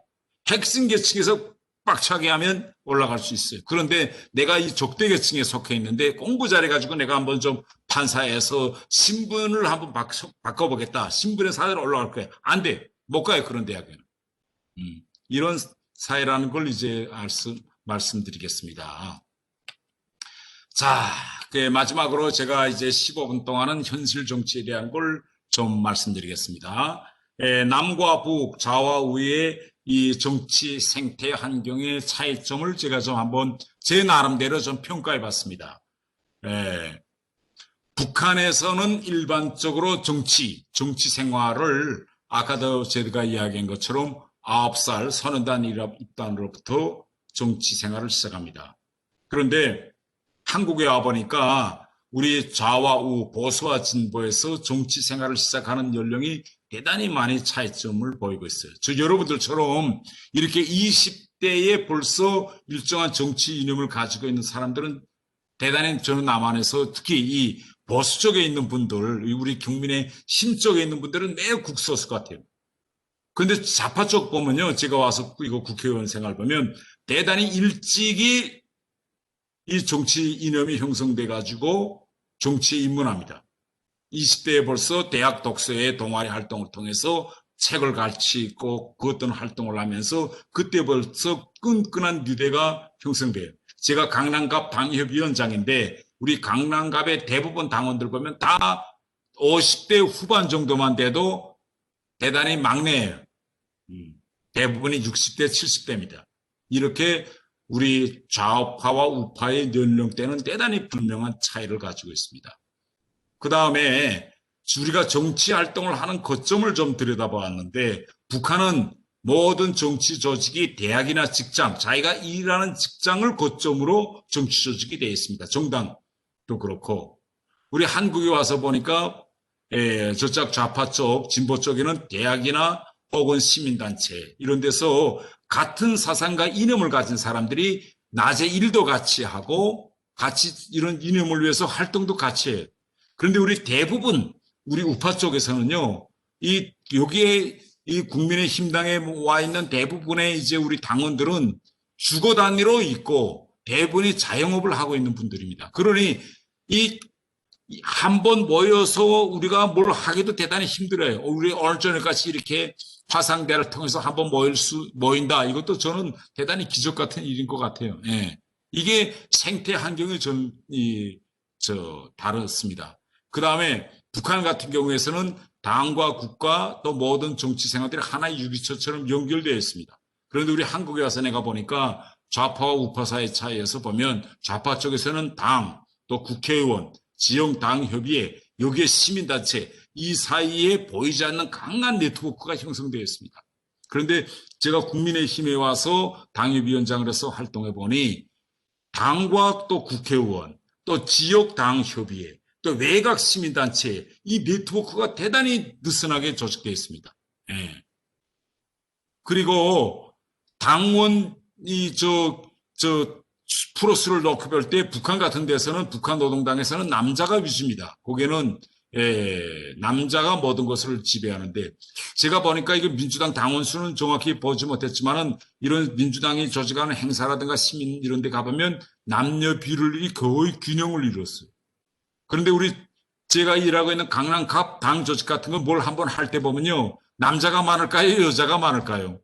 Speaker 1: 핵심 계층에서 빡차게 하면 올라갈 수 있어요. 그런데 내가 이 적대 계층에 속해 있는데 공부 잘해가지고 내가 한번 좀 판사에서 신분을 한번 바꿔보겠다. 신분의 사다리를 올라갈 거야. 안 돼. 못 가요. 그런 대학에는. 이런 사회라는 걸 이제 말씀드리겠습니다. 자, 마지막으로 제가 이제 15분 동안은 현실 정치에 대한 걸 좀 말씀드리겠습니다. 남과 북, 좌와 우의 이 정치 생태 환경의 차이점을 제가 좀 한번 제 나름대로 좀 평가해 봤습니다. 북한에서는 일반적으로 정치 생활을 아까도 제가 이야기한 것처럼 9살 선언단 입단으로부터 정치 생활을 시작합니다. 그런데 한국에 와보니까 우리 좌와 우, 보수와 진보에서 정치 생활을 시작하는 연령이 대단히 많이 차이점을 보이고 있어요. 저 여러분들처럼 이렇게 20대에 벌써 일정한 정치 이념을 가지고 있는 사람들은 대단히 저는 남한에서 특히 이 보수 쪽에 있는 분들, 우리 국민의 힘 쪽에 있는 분들은 매우 국소수 같아요. 근데 좌파 쪽 보면요. 제가 와서 이거 국회의원 생활 보면 대단히 일찍이 이 정치 이념이 형성돼 가지고 정치에 입문합니다. 20대에 벌써 대학 독서회 동아리 활동을 통해서 책을 같이 읽고 그 어떤 활동을 하면서 그때 벌써 끈끈한 유대가 형성돼요. 제가 강남갑 당협위원장인데 우리 강남갑의 대부분 당원들 보면 다 50대 후반 정도만 돼도 대단히 막내예요. 대부분이 60대, 70대입니다. 이렇게 우리 좌파와 우파의 연령대는 대단히 분명한 차이를 가지고 있습니다. 그 다음에 우리가 정치 활동을 하는 거점을 좀 들여다보았는데 북한은 모든 정치 조직이 대학이나 직장, 자기가 일하는 직장을 거점으로 정치 조직이 되어 있습니다. 정당도 그렇고 우리 한국에 와서 보니까 저쪽 좌파 쪽, 진보 쪽에는 대학이나 혹은 시민단체 이런 데서 같은 사상과 이념을 가진 사람들이 낮에 일도 같이 하고 같이 이런 이념을 위해서 활동도 같이 해요. 그런데 우리 대부분 우리 우파 쪽에서는요, 여기에 이 국민의힘당에 와 있는 대부분의 이제 우리 당원들은 주거 단위로 있고 대부분이 자영업을 하고 있는 분들입니다. 그러니 한 번 모여서 우리가 뭘 하기도 대단히 힘들어요. 우리 오늘 저녁같이 이렇게 화상대를 통해서 한번 모인다. 이것도 저는 대단히 기적 같은 일인 것 같아요. 예. 이게 생태 환경이 다릅니다. 그 다음에 북한 같은 경우에서는 당과 국가 또 모든 정치 생활들이 하나의 유기처처럼 연결되어 있습니다. 그런데 우리 한국에 와서 내가 보니까 좌파와 우파 사이의 차이에서 보면 좌파 쪽에서는 당, 또 국회의원, 지역당협의회, 여기에 시민단체 이 사이에 보이지 않는 강한 네트워크가 형성되어 있습니다. 그런데 제가 국민의힘에 와서 당협위원장으로서 활동해 보니 당과 또 국회의원, 또 지역당협의회, 또 외곽 시민단체 이 네트워크가 대단히 느슨하게 조직되어 있습니다. 예. 그리고 당원 프로스를 놓고 볼 때 북한 같은 데서는 북한 노동당에서는 남자가 위주입니다. 거기는 남자가 모든 것을 지배하는데 제가 보니까 이거 민주당 당원 수는 정확히 보지 못했지만은 이런 민주당이 조직하는 행사라든가 시민 이런 데 가보면 남녀 비율이 거의 균형을 이뤘어요. 그런데 제가 일하고 있는 강남갑 당 조직 같은 거 뭘 한번 할 때 보면요. 남자가 많을까요? 여자가 많을까요?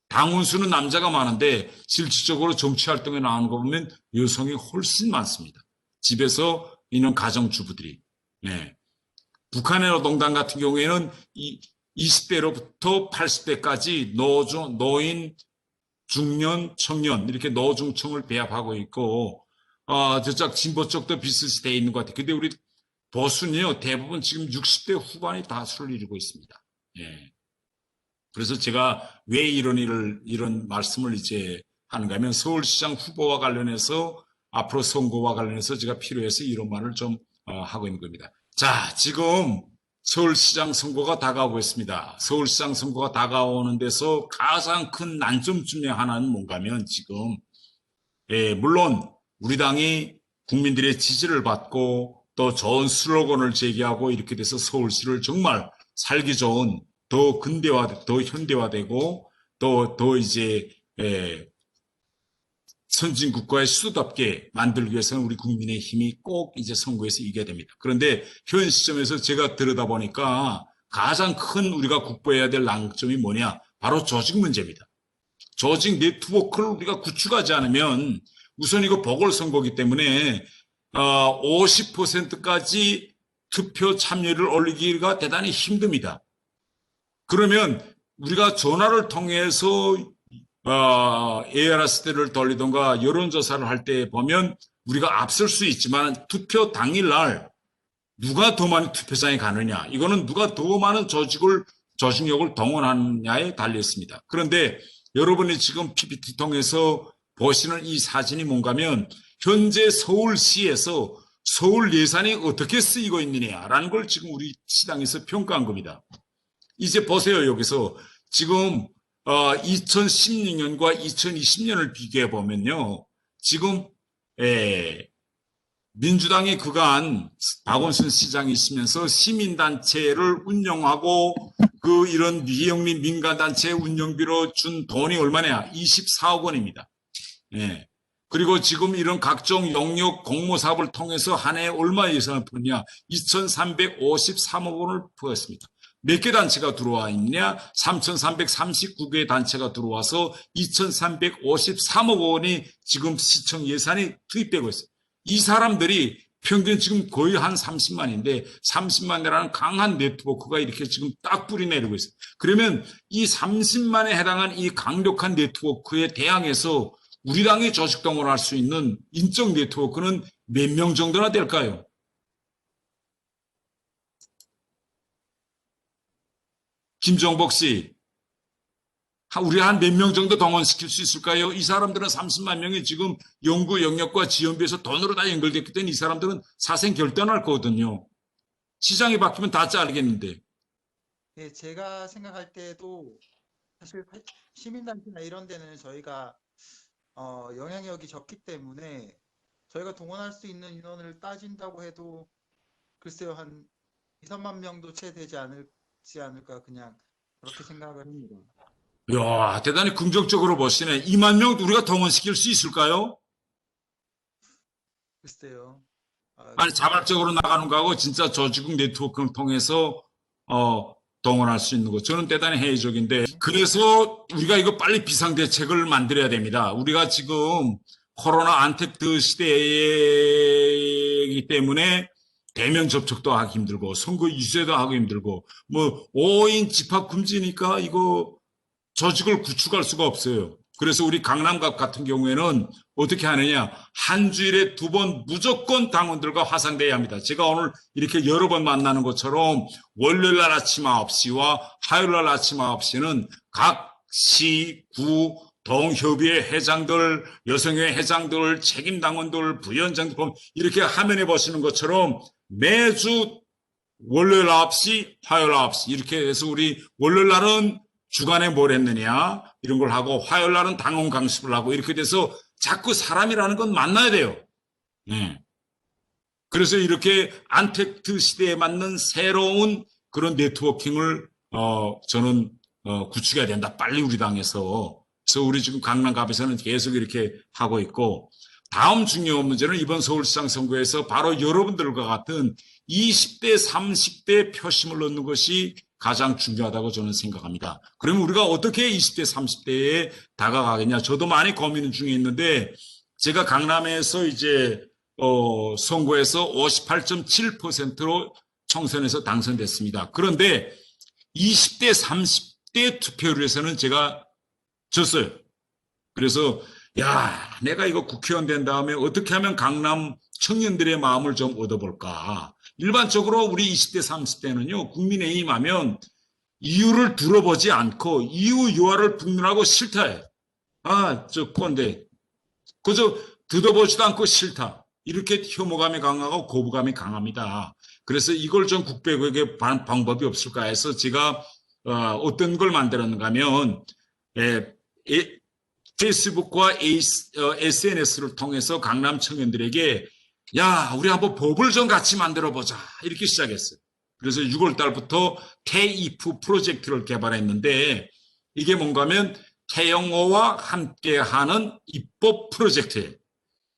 Speaker 1: 당원 수는 남자가 많은데 실질적으로 정치 활동에 나오는 거 보면 여성이 훨씬 많습니다. 집에서 있는 가정주부들이. 네. 북한의 노동당 같은 경우에는 20대로부터 80대까지 노인, 중년, 청년 이렇게 노중층을 배합하고 있고 저쪽 진보 쪽도 비슷이 되어 있는 것 같아요. 근데 우리 보수는요 대부분 지금 60대 후반이 다수를 이루고 있습니다. 예. 그래서 제가 왜 이런 말씀을 이제 하는가 하면 서울시장 후보와 관련해서 앞으로 선거와 관련해서 제가 필요해서 이런 말을 좀 하고 있는 겁니다. 자, 지금 서울시장 선거가 다가오고 있습니다. 서울시장 선거가 다가오는 데서 가장 큰 난점 중에 하나는 뭔가면 지금 물론 우리 당이 국민들의 지지를 받고 또 좋은 슬로건을 제기하고 이렇게 돼서 서울시를 정말 살기 좋은 더 근대화, 더 현대화되고 더 이제 선진국가의 수도답게 만들기 위해서는 우리 국민의 힘이 꼭 이제 선거에서 이겨야 됩니다. 그런데 현 시점에서 제가 들여다보니까 가장 큰 우리가 극복해야 될 난점이 뭐냐? 바로 조직 문제입니다. 조직 네트워크를 우리가 구축하지 않으면 우선 이거 보궐선거기 때문에 50%까지 투표 참여를 올리기가 대단히 힘듭니다. 그러면 우리가 전화를 통해서 ARS대를 돌리던가 여론조사를 할 때 보면 우리가 앞설 수 있지만 투표 당일날 누가 더 많은 투표장에 가느냐, 이거는 누가 더 많은 조직력을 동원하느냐에 달려 있습니다. 그런데 여러분이 지금 PPT 통해서 보시는 이 사진이 뭔가면 현재 서울시에서 서울 예산이 어떻게 쓰이고 있느냐라는 걸 지금 우리 시당에서 평가한 겁니다. 이제 보세요. 여기서 지금 2016년과 2020년을 비교해 보면요. 지금 민주당이 그간 박원순 시장이 있으면서 시민단체를 운영하고 이런 미영리 민간단체 운영비로 준 돈이 얼마냐? 24억 원입니다. 예. 그리고 지금 이런 각종 용역 공모 사업을 통해서 한 해에 얼마 예산을 풀었냐? 2,353억 원을 풀었습니다. 몇 개 단체가 들어와 있냐? 3,339개의 단체가 들어와서 2,353억 원이 지금 시청 예산이 투입되고 있어요. 이 사람들이 평균 지금 거의 한 30만인데 30만이라는 강한 네트워크가 이렇게 지금 딱 뿌리 내리고 있어요. 그러면 이 30만에 해당한 이 강력한 네트워크에 대항해서 우리 당이 조직 동원할 수 있는 인적 네트워크는 몇 명 정도나 될까요? 김종복 씨, 우리 한 몇 명 정도 동원시킬 수 있을까요? 이 사람들은 30만 명이 지금 연구 영역과 지원비에서 돈으로 다 연결됐기 때문에 이 사람들은 사생 결단할 거거든요. 시장이 바뀌면 다 잘리겠는데.
Speaker 10: 네, 제가 생각할 때도 사실 시민단체나 이런 데는 저희가 영향력이 적기 때문에 저희가 동원할 수 있는 인원을 따진다고 해도 글쎄요, 한 2, 3만 명도 채 되지 않을까 그냥 그렇게 생각을 합니다.
Speaker 1: 이야, 대단히 긍정적으로 보시네. 2만 명 우리가 동원시킬 수 있을까요?
Speaker 10: 글쎄요.
Speaker 1: 아니, 자발적으로 나가는 거하고 진짜 조직국 네트워크를 통해서 동원할 수 있는 거. 저는 대단히 회의적인데, 그래서 우리가 이거 빨리 비상대책을 만들어야 됩니다. 우리가 지금 코로나 안택트 시대이기 때문에 대면 접촉도 하기 힘들고 선거 유세도 하기 힘들고 5인 집합 금지니까 이거 조직을 구축할 수가 없어요. 그래서 우리 강남갑 같은 경우에는 어떻게 하느냐, 한 주일에 2번 무조건 당원들과 화상대회야 합니다. 제가 오늘 이렇게 여러 번 만나는 것처럼 월요일날 아침 9시와 화요일날 아침 9시는 각 시, 구, 동협의회 회장들, 여성회 회장들, 책임당원들, 부위원장들 이렇게 화면에 보시는 것처럼 매주 월요일 9시, 화요일 9시 이렇게 해서 우리 월요일 날은 주간에 뭘 했느냐 이런 걸 하고 화요일 날은 당원 강습을 하고 이렇게 돼서 자꾸 사람이라는 건 만나야 돼요. 그래서 이렇게 안택트 시대에 맞는 새로운 그런 네트워킹을 저는 구축해야 된다. 빨리 우리 당에서. 그래서 우리 지금 강남갑에서는 계속 이렇게 하고 있고, 다음 중요한 문제는 이번 서울시장 선거에서 바로 여러분들과 같은 20대, 30대 표심을 얻는 것이 가장 중요하다고 저는 생각합니다. 그러면 우리가 어떻게 20대, 30대에 다가가겠냐? 저도 많이 고민 중에 있는데, 제가 강남에서 이제 선거에서 58.7%로 총선에서 당선됐습니다. 그런데 20대, 30대 투표율에서는 제가 졌어요. 그래서 내가 이거 국회의원 된 다음에 어떻게 하면 강남 청년들의 마음을 좀 얻어볼까. 일반적으로 우리 20대, 30대는요, 국민의힘 하면 이유를 들어보지 않고 이유 유화를 북론하고 싫다해. 저 꼰대. 그저 듣어보지도 않고 싫다. 이렇게 혐오감이 강하고 거부감이 강합니다. 그래서 이걸 좀 국백에게 방법이 없을까 해서 제가 어떤 걸 만들었는가 하면 페이스북과 SNS를 통해서 강남 청년들에게 야, 우리 한번 법을 좀 같이 만들어보자 이렇게 시작했어요. 그래서 6월 달부터 태이프 프로젝트를 개발했는데 이게 뭔가 하면 태영호와 함께하는 입법 프로젝트예요.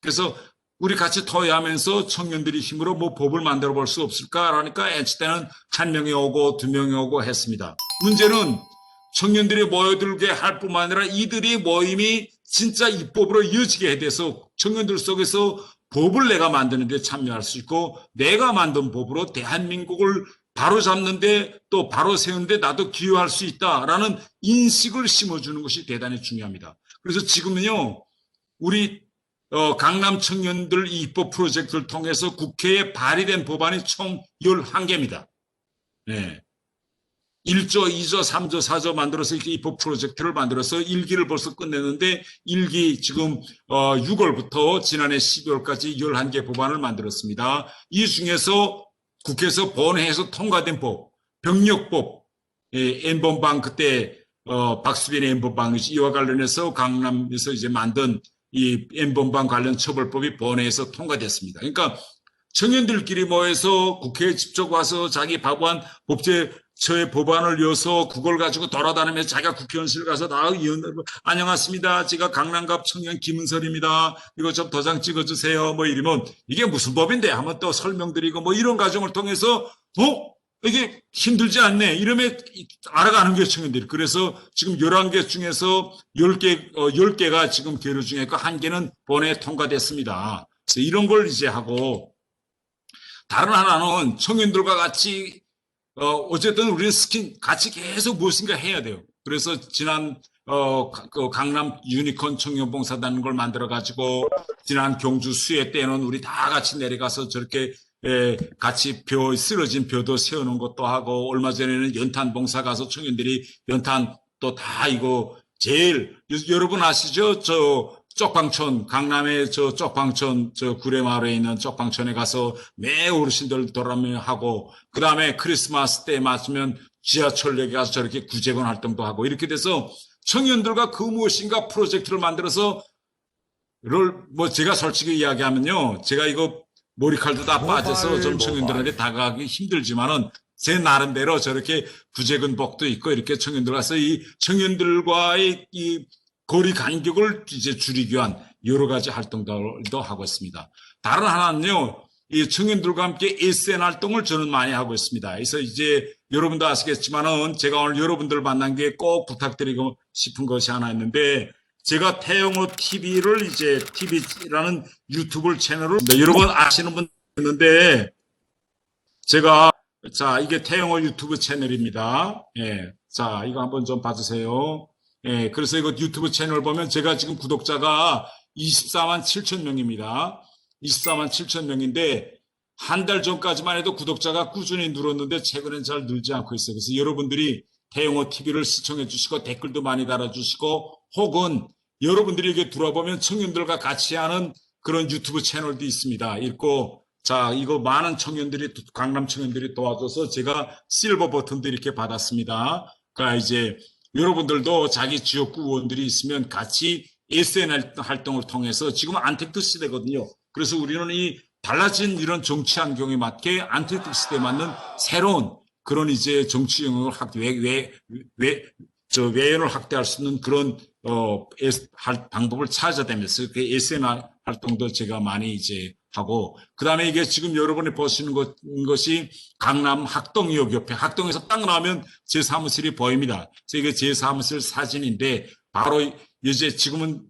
Speaker 1: 그래서 우리 같이 토의하면서 청년들이 힘으로 뭐 법을 만들어 볼 수 없을까? 그러니까 엔치 때는 1명이 오고 2명이 오고 했습니다. 문제는 청년들이 모여들게 할 뿐만 아니라 이들이 모임이 진짜 입법으로 이어지게 해야 돼서 청년들 속에서 법을 내가 만드는 데 참여할 수 있고 내가 만든 법으로 대한민국을 바로 잡는데 또 바로 세우는데 나도 기여할 수 있다라는 인식을 심어주는 것이 대단히 중요합니다. 그래서 지금은요, 우리 강남 청년들 입법 프로젝트를 통해서 국회에 발의된 법안이 총 11개입니다. 네. 1조, 2조, 3조, 4조 만들어서 이렇게 입법 프로젝트를 만들어서 1기를 벌써 끝냈는데 1기 지금 6월부터 지난해 12월까지 11개 법안을 만들었습니다. 이 중에서 국회에서 본회의에서 통과된 법, 병력법, N번방 그때 박수빈 N번방 이와 관련해서 강남에서 이제 만든 이 N번방 관련 처벌법이 본회의에서 통과됐습니다. 그러니까 청년들끼리 모여서 국회에 직접 와서 자기 바보한 법제처의 법안을 이어서 그걸 가지고 돌아다니면서 자기가 국회의원실 가서 안녕하십니다. 제가 강남갑 청년 김은설입니다. 이거 좀 도장 찍어주세요. 뭐 이러면 이게 무슨 법인데 하면 또 설명드리고 뭐 이런 과정을 통해서 이게 힘들지 않네. 이러면 알아가는 게 청년들이. 그래서 지금 11개 중에서 10개가 지금 계류 중에 있고 1개는 본회의에 통과됐습니다. 그래서 이런 걸 이제 하고 다른 하나는 청년들과 같이 어쨌든 우리는 같이 계속 무엇인가 해야 돼요. 그래서 지난 강남 유니콘 청년봉사단을 걸 만들어 가지고 지난 경주 수해 때는 우리 다 같이 내려가서 저렇게 같이 쓰러진 벼도 세우는 것도 하고 얼마 전에는 연탄 봉사 가서 청년들이 연탄 또 다 이거 제일 여러분 아시죠? 저 쪽방촌, 강남의 저 쪽방촌, 저 구례마을에 있는 쪽방촌에 가서 매 어르신들 돌아다니며 하고, 그 다음에 크리스마스 때 맞으면 지하철역에 가서 저렇게 구제군 활동도 하고, 이렇게 돼서 청년들과 그 무엇인가 프로젝트를 만들어서, 뭐 제가 솔직히 이야기하면요, 제가 이거 머리칼도 다 빠져서 좀 청년들한테 다가가기 힘들지만은, 제 나름대로 저렇게 구제군복도 있고, 이렇게 청년들 와서 이 청년들과의 이 거리 간격을 이제 줄이기 위한 여러 가지 활동들도 하고 있습니다. 다른 하나는요, 이 청년들과 함께 SN 활동을 저는 많이 하고 있습니다. 그래서 이제 여러분도 아시겠지만은 제가 오늘 여러분들 만난 게 꼭 부탁드리고 싶은 것이 하나 있는데, 제가 태영호 TV를 이제 TV라는 유튜브 채널을 여러분 아시는 분 있는데, 제가 자, 이게 태영호 유튜브 채널입니다. 예. 자, 이거 한번 좀 봐주세요. 예, 그래서 이거 유튜브 채널 보면 제가 지금 구독자가 24만 7천 명입니다. 24만 7천 명인데 한 달 전까지만 해도 구독자가 꾸준히 늘었는데 최근엔 잘 늘지 않고 있어요. 그래서 여러분들이 태영호 TV를 시청해 주시고 댓글도 많이 달아주시고 혹은 여러분들이 이게 들어보면 청년들과 같이 하는 그런 유튜브 채널도 있습니다. 읽고 자, 이거 많은 청년들이 강남 청년들이 도와줘서 제가 실버 버튼도 이렇게 받았습니다. 그러니까 이제 여러분들도 자기 지역구 의원들이 있으면 같이 SN 활동을 통해서 지금 안택트 시대거든요. 그래서 우리는 이 달라진 이런 정치 환경에 맞게 안택트 시대에 맞는 새로운 그런 이제 정치 영역을 외연을 확대할 수 있는 그런 방법을 찾아다니면서 그 SN 활동도 제가 많이 이제 하고 그다음에 이게 지금 여러분이 보시는 것이 강남 학동역 옆에 학동에서 딱 나오면 제 사무실이 보입니다. 그래서 이게 제 사무실 사진인데 바로 이제 지금은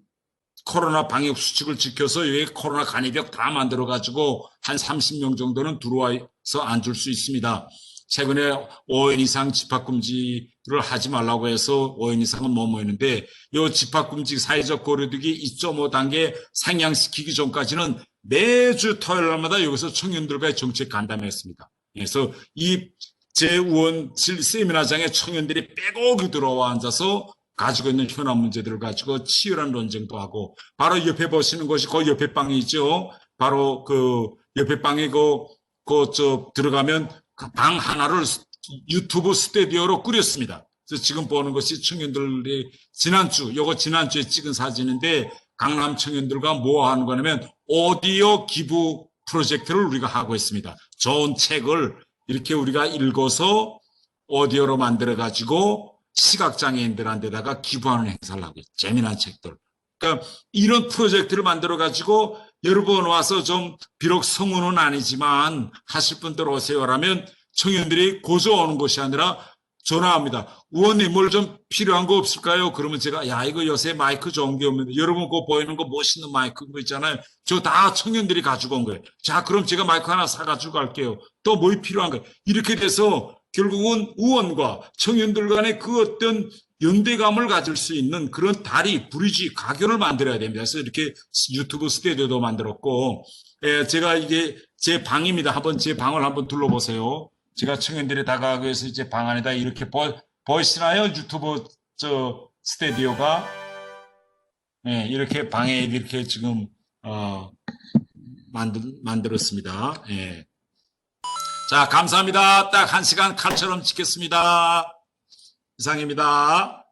Speaker 1: 코로나 방역 수칙을 지켜서 여기 코로나 간이벽 다 만들어 가지고 한 30명 정도는 들어와서 앉을 수 있습니다. 최근에 5인 이상 집합금지를 하지 말라고 해서 5인 이상은 못 모이는데 이 집합금지 사회적 거리두기 2.5단계 상향시키기 전까지는 매주 토요일 날마다 여기서 청년들과의 정책 간담회했습니다. 그래서 이 제 의원실 세미나장에 청년들이 빼곡히 들어와 앉아서 가지고 있는 현안 문제들을 가지고 치열한 논쟁도 하고 바로 옆에 보시는 것이 그 옆에 방이 있죠. 바로 그 옆에 방에 들어가면 그 방 하나를 유튜브 스튜디오로 꾸렸습니다. 그래서 지금 보는 것이 청년들이 지난주에 찍은 사진인데 강남 청년들과 뭐 하는 거냐면 오디오 기부 프로젝트를 우리가 하고 있습니다. 좋은 책을 이렇게 우리가 읽어서 오디오로 만들어가지고 시각장애인들한테다가 기부하는 행사를 하고 있어요. 재미난 책들. 그러니까 이런 프로젝트를 만들어가지고 여러분 와서 좀 비록 성우는 아니지만 하실 분들 오세요라면 청년들이 고저 오는 것이 아니라 전화합니다. 의원님 뭘 좀 필요한 거 없을까요? 그러면 제가 야 이거 요새 마이크 좋은 게 없는데 여러분 그거 보이는 거 멋있는 마이크 그거 있잖아요. 저 다 청년들이 가지고 온 거예요. 자 그럼 제가 마이크 하나 사가지고 갈게요. 또 뭐 필요한 거예요. 이렇게 돼서 결국은 의원과 청년들 간의 그 어떤 연대감을 가질 수 있는 그런 다리, 브리지, 가교를 만들어야 됩니다. 그래서 이렇게 유튜브 스튜디오도 만들었고, 제가 이게 제 방입니다. 한번 제 방을 한번 둘러보세요. 제가 청년들이 다가가기 위해서 이제 방 안에다 이렇게 보이시나요? 유튜브 스튜디오가. 네, 이렇게 방에 이렇게 지금, 만들었습니다. 예. 자, 감사합니다. 딱 1시간 칼처럼 지켰습니다. 이상입니다.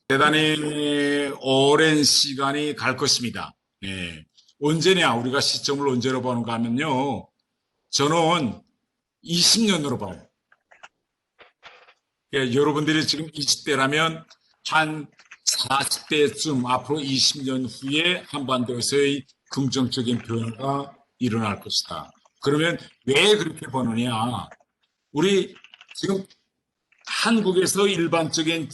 Speaker 1: 대단히 오랜 시간이 갈 것입니다. 예. 언제냐, 우리가 시점을 언제로 보는가 하면요. 저는 20년으로 봐요. 예, 여러분들이 지금 20대라면 한 40대쯤 앞으로 20년 후에 한반도에서의 긍정적인 변화가 일어날 것이다. 그러면 왜 그렇게 보느냐. 우리 지금 한국에서 일반적인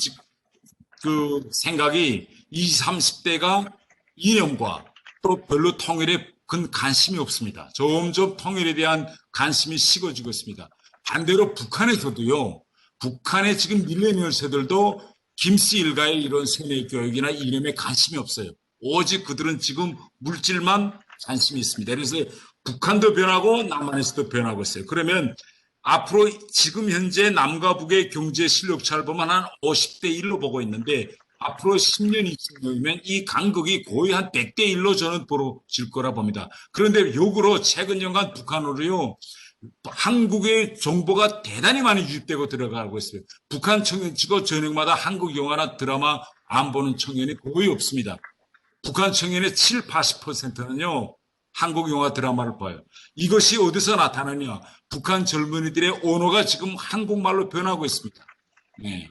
Speaker 1: 그 생각이 20, 30대가 이념과 또 별로 통일에 큰 관심이 없습니다. 점점 통일에 대한 관심이 식어지고 있습니다. 반대로 북한에서도요. 북한의 지금 밀레니얼 세들도 김씨 일가의 이런 세뇌 교육이나 이념에 관심이 없어요. 오직 그들은 지금 물질만 관심이 있습니다. 그래서 북한도 변하고 남한에서도 변하고 있어요. 그러면 앞으로 지금 현재 남과 북의 경제 실력 차를 보면 한 50대 1로 보고 있는데 앞으로 10년, 20년이면 이 간극이 거의 한 100대 1로 저는 벌어질 거라 봅니다. 그런데 역으로 최근 연간 북한으로요. 한국의 정보가 대단히 많이 유입되고 들어가고 있어요. 북한 청년 치고 저녁마다 한국 영화나 드라마 안 보는 청년이 거의 없습니다. 북한 청년의 7, 80%는요. 한국 영화 드라마를 봐요. 이것이 어디서 나타나냐. 북한 젊은이들의 언어가 지금 한국말로 변하고 있습니다. 네.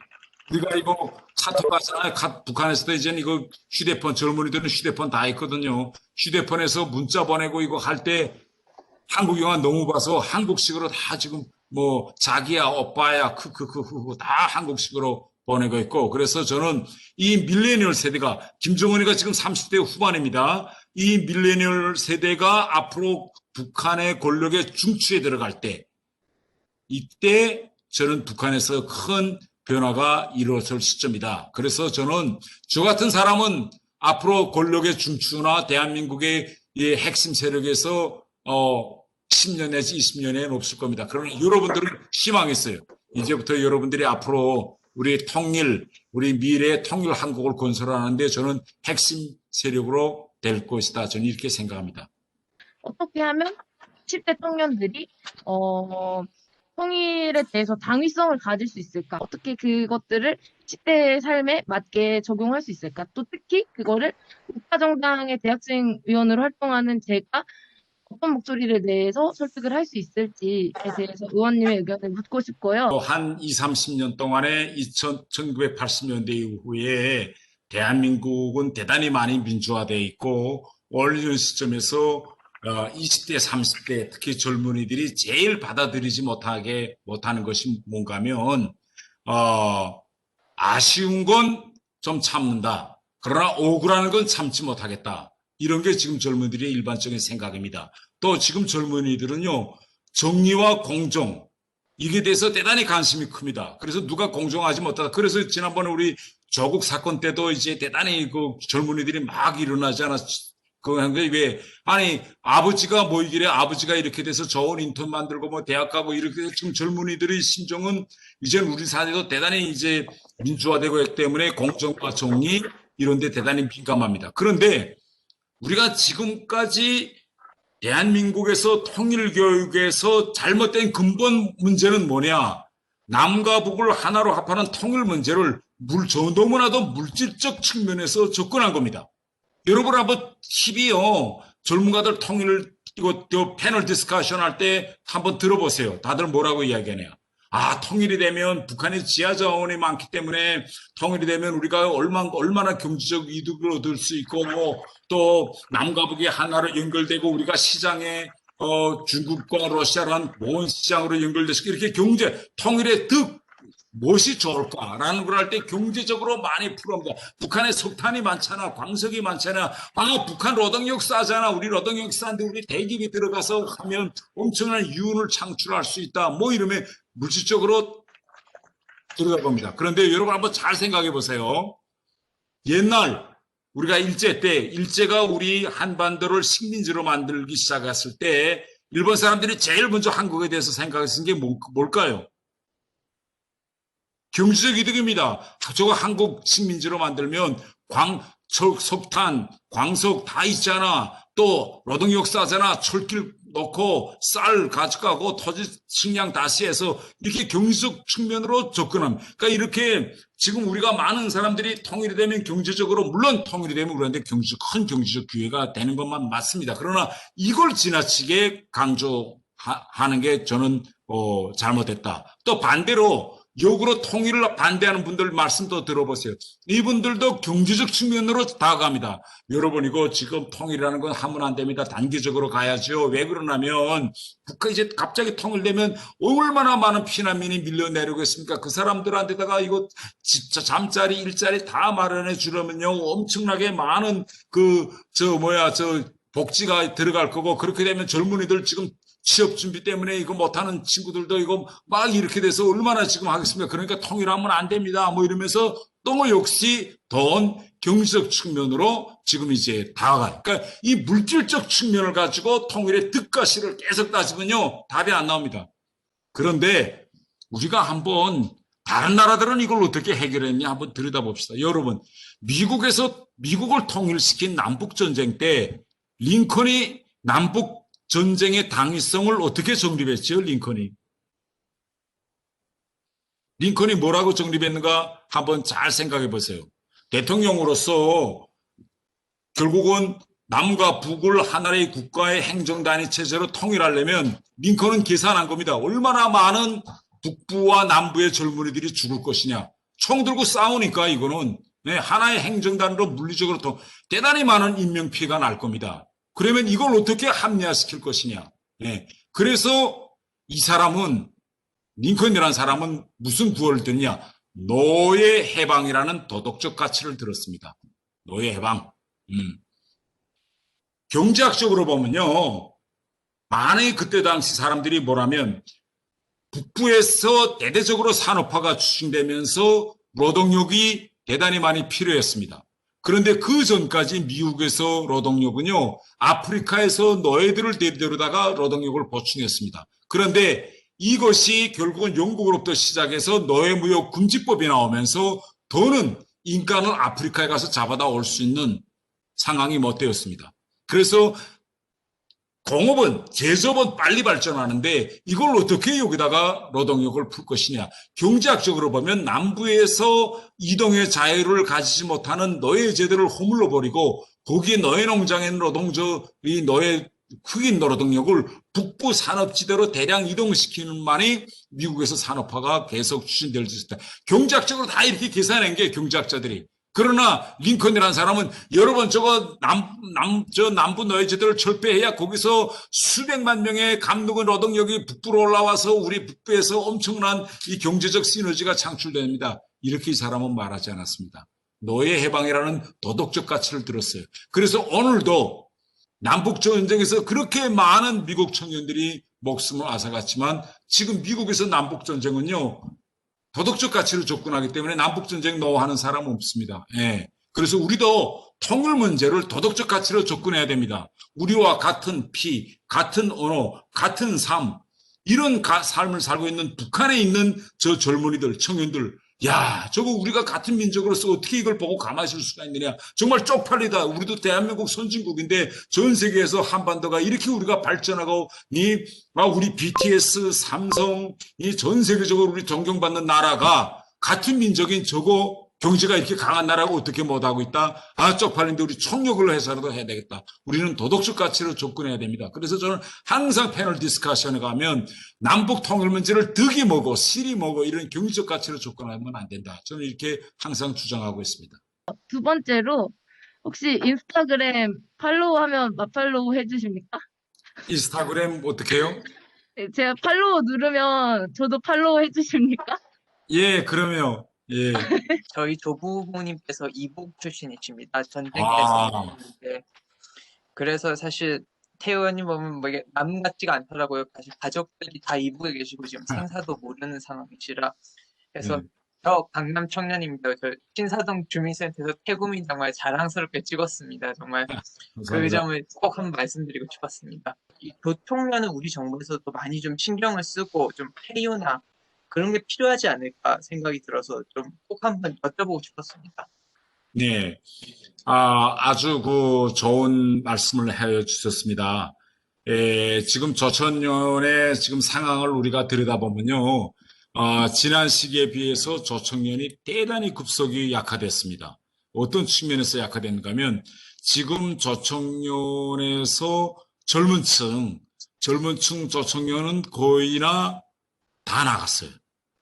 Speaker 1: 우리가 이거 카톡 하잖아요. 북한에서도 이제 이거 휴대폰, 젊은이들은 휴대폰 다 있거든요. 휴대폰에서 문자 보내고 이거 할 때 한국 영화 너무 봐서 한국식으로 다 지금 뭐 자기야, 오빠야, 크크크크 다 한국식으로 보내고 있고 그래서 저는 이 밀레니얼 세대가 김정은이가 지금 30대 후반입니다. 이 밀레니얼 세대가 앞으로 북한의 권력의 중추에 들어갈 때 이때 저는 북한에서 큰 변화가 이루어질 시점이다. 그래서 저는 저 같은 사람은 앞으로 권력의 중추나 대한민국의 이 핵심 세력에서 10년 내지 20년에는 없을 겁니다. 그러나 여러분들은 희망했어요. 이제부터 여러분들이 앞으로 우리 통일, 우리 미래의 통일 한국을 건설하는데 저는 핵심 세력으로 될 것이다. 저는 이렇게 생각합니다.
Speaker 2: 어떻게 하면 10대 청년들이 통일에 대해서 당위성을 가질 수 있을까? 어떻게 그것들을 10대의 삶에 맞게 적용할 수 있을까? 또 특히 그거를 국가정당의 대학생위원으로 활동하는 제가 어떤 목소리를 내서 설득을 할 수 있을지에 대해서 의원님의 의견을 묻고 싶고요.
Speaker 1: 한 20, 30년 동안에 1980년대 이후에 대한민국은 대단히 많이 민주화되어 있고 올리는 시점에서 20대, 30대 특히 젊은이들이 제일 받아들이지 못하는 것이 뭔가 하면 아쉬운 건 좀 참는다. 그러나 억울한 건 참지 못하겠다. 이런 게 지금 젊은이들의 일반적인 생각입니다. 또 지금 젊은이들은요. 정의와 공정 이게 대해서 대단히 관심이 큽니다. 그래서 누가 공정하지 못하다. 그래서 지난번에 우리 조국 사건 때도 이제 대단히 그 젊은이들이 막 일어나지 않았 그게 왜 아니 아버지가 모이길래 아버지가 이렇게 돼서 좋은 인턴 만들고 뭐 대학 가고 이렇게 지금 젊은이들의 심정은 이제 우리 사회도 대단히 이제 민주화되고 있기 때문에 공정과 정의 이런 데 대단히 민감합니다. 그런데 우리가 지금까지 대한민국에서 통일교육에서 잘못된 근본 문제는 뭐냐? 남과 북을 하나로 합하는 통일 문제를 너무나도 물질적 측면에서 접근한 겁니다. 여러분 한번 TV요 전문가들 통일을 이거 패널 디스커션 할 때 한번 들어보세요. 다들 뭐라고 이야기하냐? 아, 통일이 되면 북한의 지하 자원이 많기 때문에 통일이 되면 우리가 얼마나 경제적 이득을 얻을 수 있고 또 남과 북이 하나로 연결되고 우리가 시장에 중국과 러시아라는 모은 시장으로 연결돼서 이렇게 경제 통일의 득 무엇이 좋을까라는 걸 할 때 경제적으로 많이 풀어옵니다. 북한에 석탄이 많잖아, 광석이 많잖아. 아, 북한 노동력 싸잖아. 우리 노동력 싸는데 우리 대기업이 들어가서 하면 엄청난 이윤을 창출할 수 있다. 뭐 이러면 물질적으로 들어가 봅니다. 그런데 여러분 한번 잘 생각해 보세요. 옛날 우리가 일제가 우리 한반도를 식민지로 만들기 시작했을 때 일본 사람들이 제일 먼저 한국에 대해서 생각했던 게 뭘까요? 경제적 이득입니다. 저거 한국 식민지로 만들면 석탄, 광석 다 있잖아. 또 노동력 싸잖아. 철길 넣고 쌀 가져가고 토지 식량 다시 해서 이렇게 경제적 측면으로 접근합니다. 그러니까 이렇게 지금 우리가 많은 사람들이 통일이 되면 경제적으로 물론 통일이 되면 우리한테 큰 경제적 기회가 되는 것만 맞습니다. 그러나 이걸 지나치게 강조하는 게 저는 잘못됐다. 또 반대로 역으로 통일을 반대하는 분들 말씀도 들어보세요. 이분들도 경제적 측면으로 다가갑니다. 여러분 이거 지금 통일이라는 건 하면 안 됩니다. 단계적으로 가야죠. 왜 그러냐면 북한이 이제 갑자기 통일되면 얼마나 많은 피난민이 밀려 내려오겠습니까? 그 사람들한테다가 이거 진짜 잠자리 일자리 다 마련해 주려면요 엄청나게 많은 복지가 들어갈 거고 그렇게 되면 젊은이들 지금 취업 준비 때문에 이거 못하는 친구들도 이거 막 이렇게 돼서 얼마나 지금 하겠습니까? 그러니까 통일하면 안 됩니다. 뭐 이러면서 또 역시 더 경제적 측면으로 지금 이제 다가가요. 그러니까 이 물질적 측면을 가지고 통일의 득과 실을 계속 따지면요 답이 안 나옵니다. 그런데 우리가 한번 다른 나라들은 이걸 어떻게 해결했냐 한번 들여다봅시다. 여러분 미국을 통일시킨 남북전쟁 때 링컨이 남북 전쟁의 당위성을 어떻게 정립했죠? 링컨이 뭐라고 정립했는가 한번 잘 생각해 보세요. 대통령으로서 결국은 남과 북을 하나의 국가의 행정단위 체제로 통일하려면 링컨은 계산한 겁니다. 얼마나 많은 북부와 남부의 젊은이들이 죽을 것이냐. 총 들고 싸우니까 이거는 하나의 행정단위로 물리적으로 대단히 많은 인명피해가 날 겁니다. 그러면 이걸 어떻게 합리화시킬 것이냐. 그래서 이 사람은 링컨이라는 사람은 무슨 구호를 듣냐. 노예 해방이라는 도덕적 가치를 들었습니다. 노예 해방. 경제학적으로 보면요. 만약에 그때 당시 사람들이 뭐라면 북부에서 대대적으로 산업화가 추진되면서 노동력이 대단히 많이 필요했습니다. 그런데 그 전까지 미국에서 노동력은요, 아프리카에서 노예들을 데려다가 노동력을 보충했습니다. 그런데 이것이 결국은 영국으로부터 시작해서 노예무역 금지법이 나오면서 더는 인간을 아프리카에 가서 잡아다 올 수 있는 상황이 못 되었습니다. 그래서 공업은, 제조업은 빨리 발전하는데 이걸 어떻게 여기다가 노동력을 풀 것이냐. 경제학적으로 보면 남부에서 이동의 자유를 가지지 못하는 노예제도를 허물러 버리고 거기에 노예농장에 있는 흑인 노동력을 북부 산업지대로 대량 이동시키는 만이 미국에서 산업화가 계속 추진될 수 있다. 경제학적으로 다 이렇게 계산한 게 경제학자들이. 그러나 링컨이라는 사람은 여러 번 저거 남부 노예제도를 철폐해야 거기서 수백만 명의 감독의 노동력이 북부로 올라와서 우리 북부에서 엄청난 이 경제적 시너지가 창출됩니다. 이렇게 이 사람은 말하지 않았습니다. 노예 해방이라는 도덕적 가치를 들었어요. 그래서 오늘도 남북전쟁에서 그렇게 많은 미국 청년들이 목숨을 앗아갔지만 지금 미국에서 남북전쟁은요. 도덕적 가치로 접근하기 때문에 남북전쟁 노하는 사람은 없습니다. 그래서 우리도 통일 문제를 도덕적 가치로 접근해야 됩니다. 우리와 같은 피, 같은 언어, 같은 삶, 이런 삶을 살고 있는 북한에 있는 저 젊은이들, 청년들, 야, 저거 우리가 같은 민족으로서 어떻게 이걸 보고 가만히 있을 수가 있느냐. 정말 쪽팔리다. 우리도 대한민국 선진국인데 전 세계에서 한반도가 이렇게 우리가 발전하고, 우리 BTS, 삼성, 이 전 세계적으로 우리 존경받는 나라가 같은 민족인 저거 경제가 이렇게 강한 나라가 어떻게 못하고 있다? 아, 쪽팔린데 우리 총력을 해서라도 해야 되겠다. 우리는 도덕적 가치로 접근해야 됩니다. 그래서 저는 항상 패널 디스커션에 가면 남북 통일 문제를 득이 뭐고 실이 뭐고 이런 경제적 가치로 접근하면 안 된다. 저는 이렇게 항상 주장하고 있습니다.
Speaker 2: 두 번째로 혹시 인스타그램 팔로우하면 맞팔로우 해주십니까?
Speaker 1: 인스타그램 어떻게 해요?
Speaker 2: 네, 제가 팔로우 누르면 저도 팔로우 해주십니까?
Speaker 1: 예, 그러면 예.
Speaker 6: 저희 조부모님께서 이복 출신이십니다. 전쟁 때
Speaker 1: 아.
Speaker 6: 쓰셨는데 그래서 사실 태우 의원님 보면 뭐 이게 남 같지가 않더라고요. 사실 가족들이 다 이북에 계시고 지금 생사도 모르는 상황이시라 그래서 저 강남 청년입니다. 저 신사동 주민센터에서 태국민 정말 자랑스럽게 찍었습니다. 정말 그
Speaker 1: 감사합니다.
Speaker 6: 점을 꼭 한번 말씀드리고 싶었습니다. 이 교통면은 우리 정부에서도 많이 좀 신경을 쓰고 좀 폐유나 그런 게 필요하지 않을까 생각이 들어서 좀 꼭 한번 여쭤보고 싶었습니다.
Speaker 1: 네. 아주 좋은 말씀을 해 주셨습니다. 지금 저청년의 지금 상황을 우리가 들여다보면요. 지난 시기에 비해서 저청년이 대단히 급속히 약화됐습니다. 어떤 측면에서 약화됐는가 하면 지금 저청년에서 젊은 층 저청년은 거의나 다 나갔어요.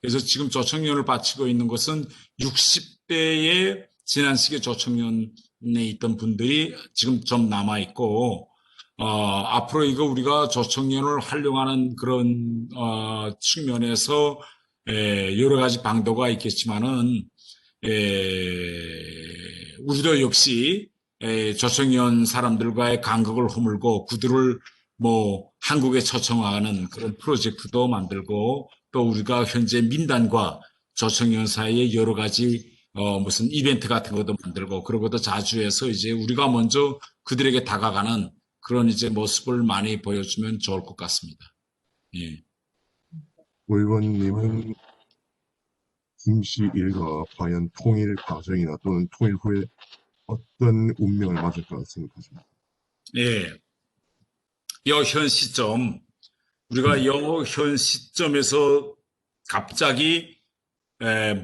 Speaker 1: 그래서 지금 저청년을 바치고 있는 것은 60대의 지난 시기에 저청년에 있던 분들이 지금 좀 남아있고, 앞으로 이거 우리가 저청년을 활용하는 그런, 측면에서, 여러 가지 방도가 있겠지만은, 우리도 역시, 저청년 사람들과의 간극을 허물고 그들을 한국에 초청하는 그런 프로젝트도 만들고 또 우리가 현재 민단과 저청년 사이에 여러 가지 무슨 이벤트 같은 것도 만들고 그러고도 자주 해서 이제 우리가 먼저 그들에게 다가가는 그런 이제 모습을 많이 보여주면 좋을 것 같습니다. 예.
Speaker 11: 의원님은 김씨 일가 과연 통일 과정이나 또는 통일 후에 어떤 운명을 맞을 거라 생각하십니까?
Speaker 1: 예. 현 시점, 우리가 현 시점에서 갑자기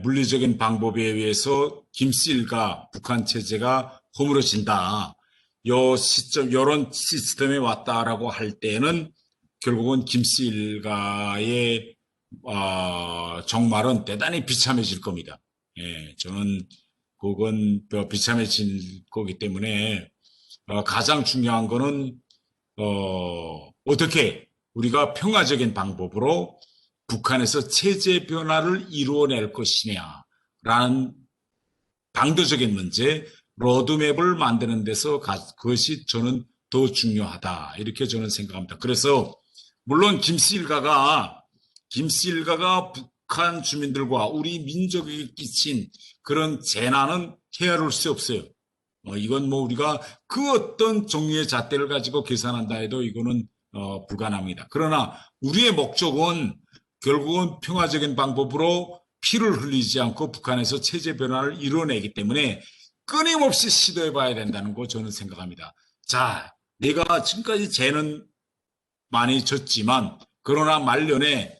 Speaker 1: 물리적인 방법에 의해서 김씨 일가 북한 체제가 허물어진다. 요런 시스템에 왔다라고 할 때는 결국은 김씨 일가의 정말은 대단히 비참해질 겁니다. 예, 저는 그건 비참해질 거기 때문에 가장 중요한 거는 어떻게 우리가 평화적인 방법으로 북한에서 체제 변화를 이루어낼 것이냐라는 방도적인 문제, 로드맵을 만드는 데서 그것이 저는 더 중요하다. 이렇게 저는 생각합니다. 그래서 물론 김씨 일가가 북한 주민들과 우리 민족에게 끼친 그런 재난은 헤아릴 수 없어요. 이건 우리가 그 어떤 종류의 잣대를 가지고 계산한다 해도 이거는 불가능합니다. 그러나 우리의 목적은 결국은 평화적인 방법으로 피를 흘리지 않고 북한에서 체제 변화를 이뤄내기 때문에 끊임없이 시도해 봐야 된다는 거 저는 생각합니다. 자, 내가 지금까지 죄는 많이 졌지만 그러나 말년에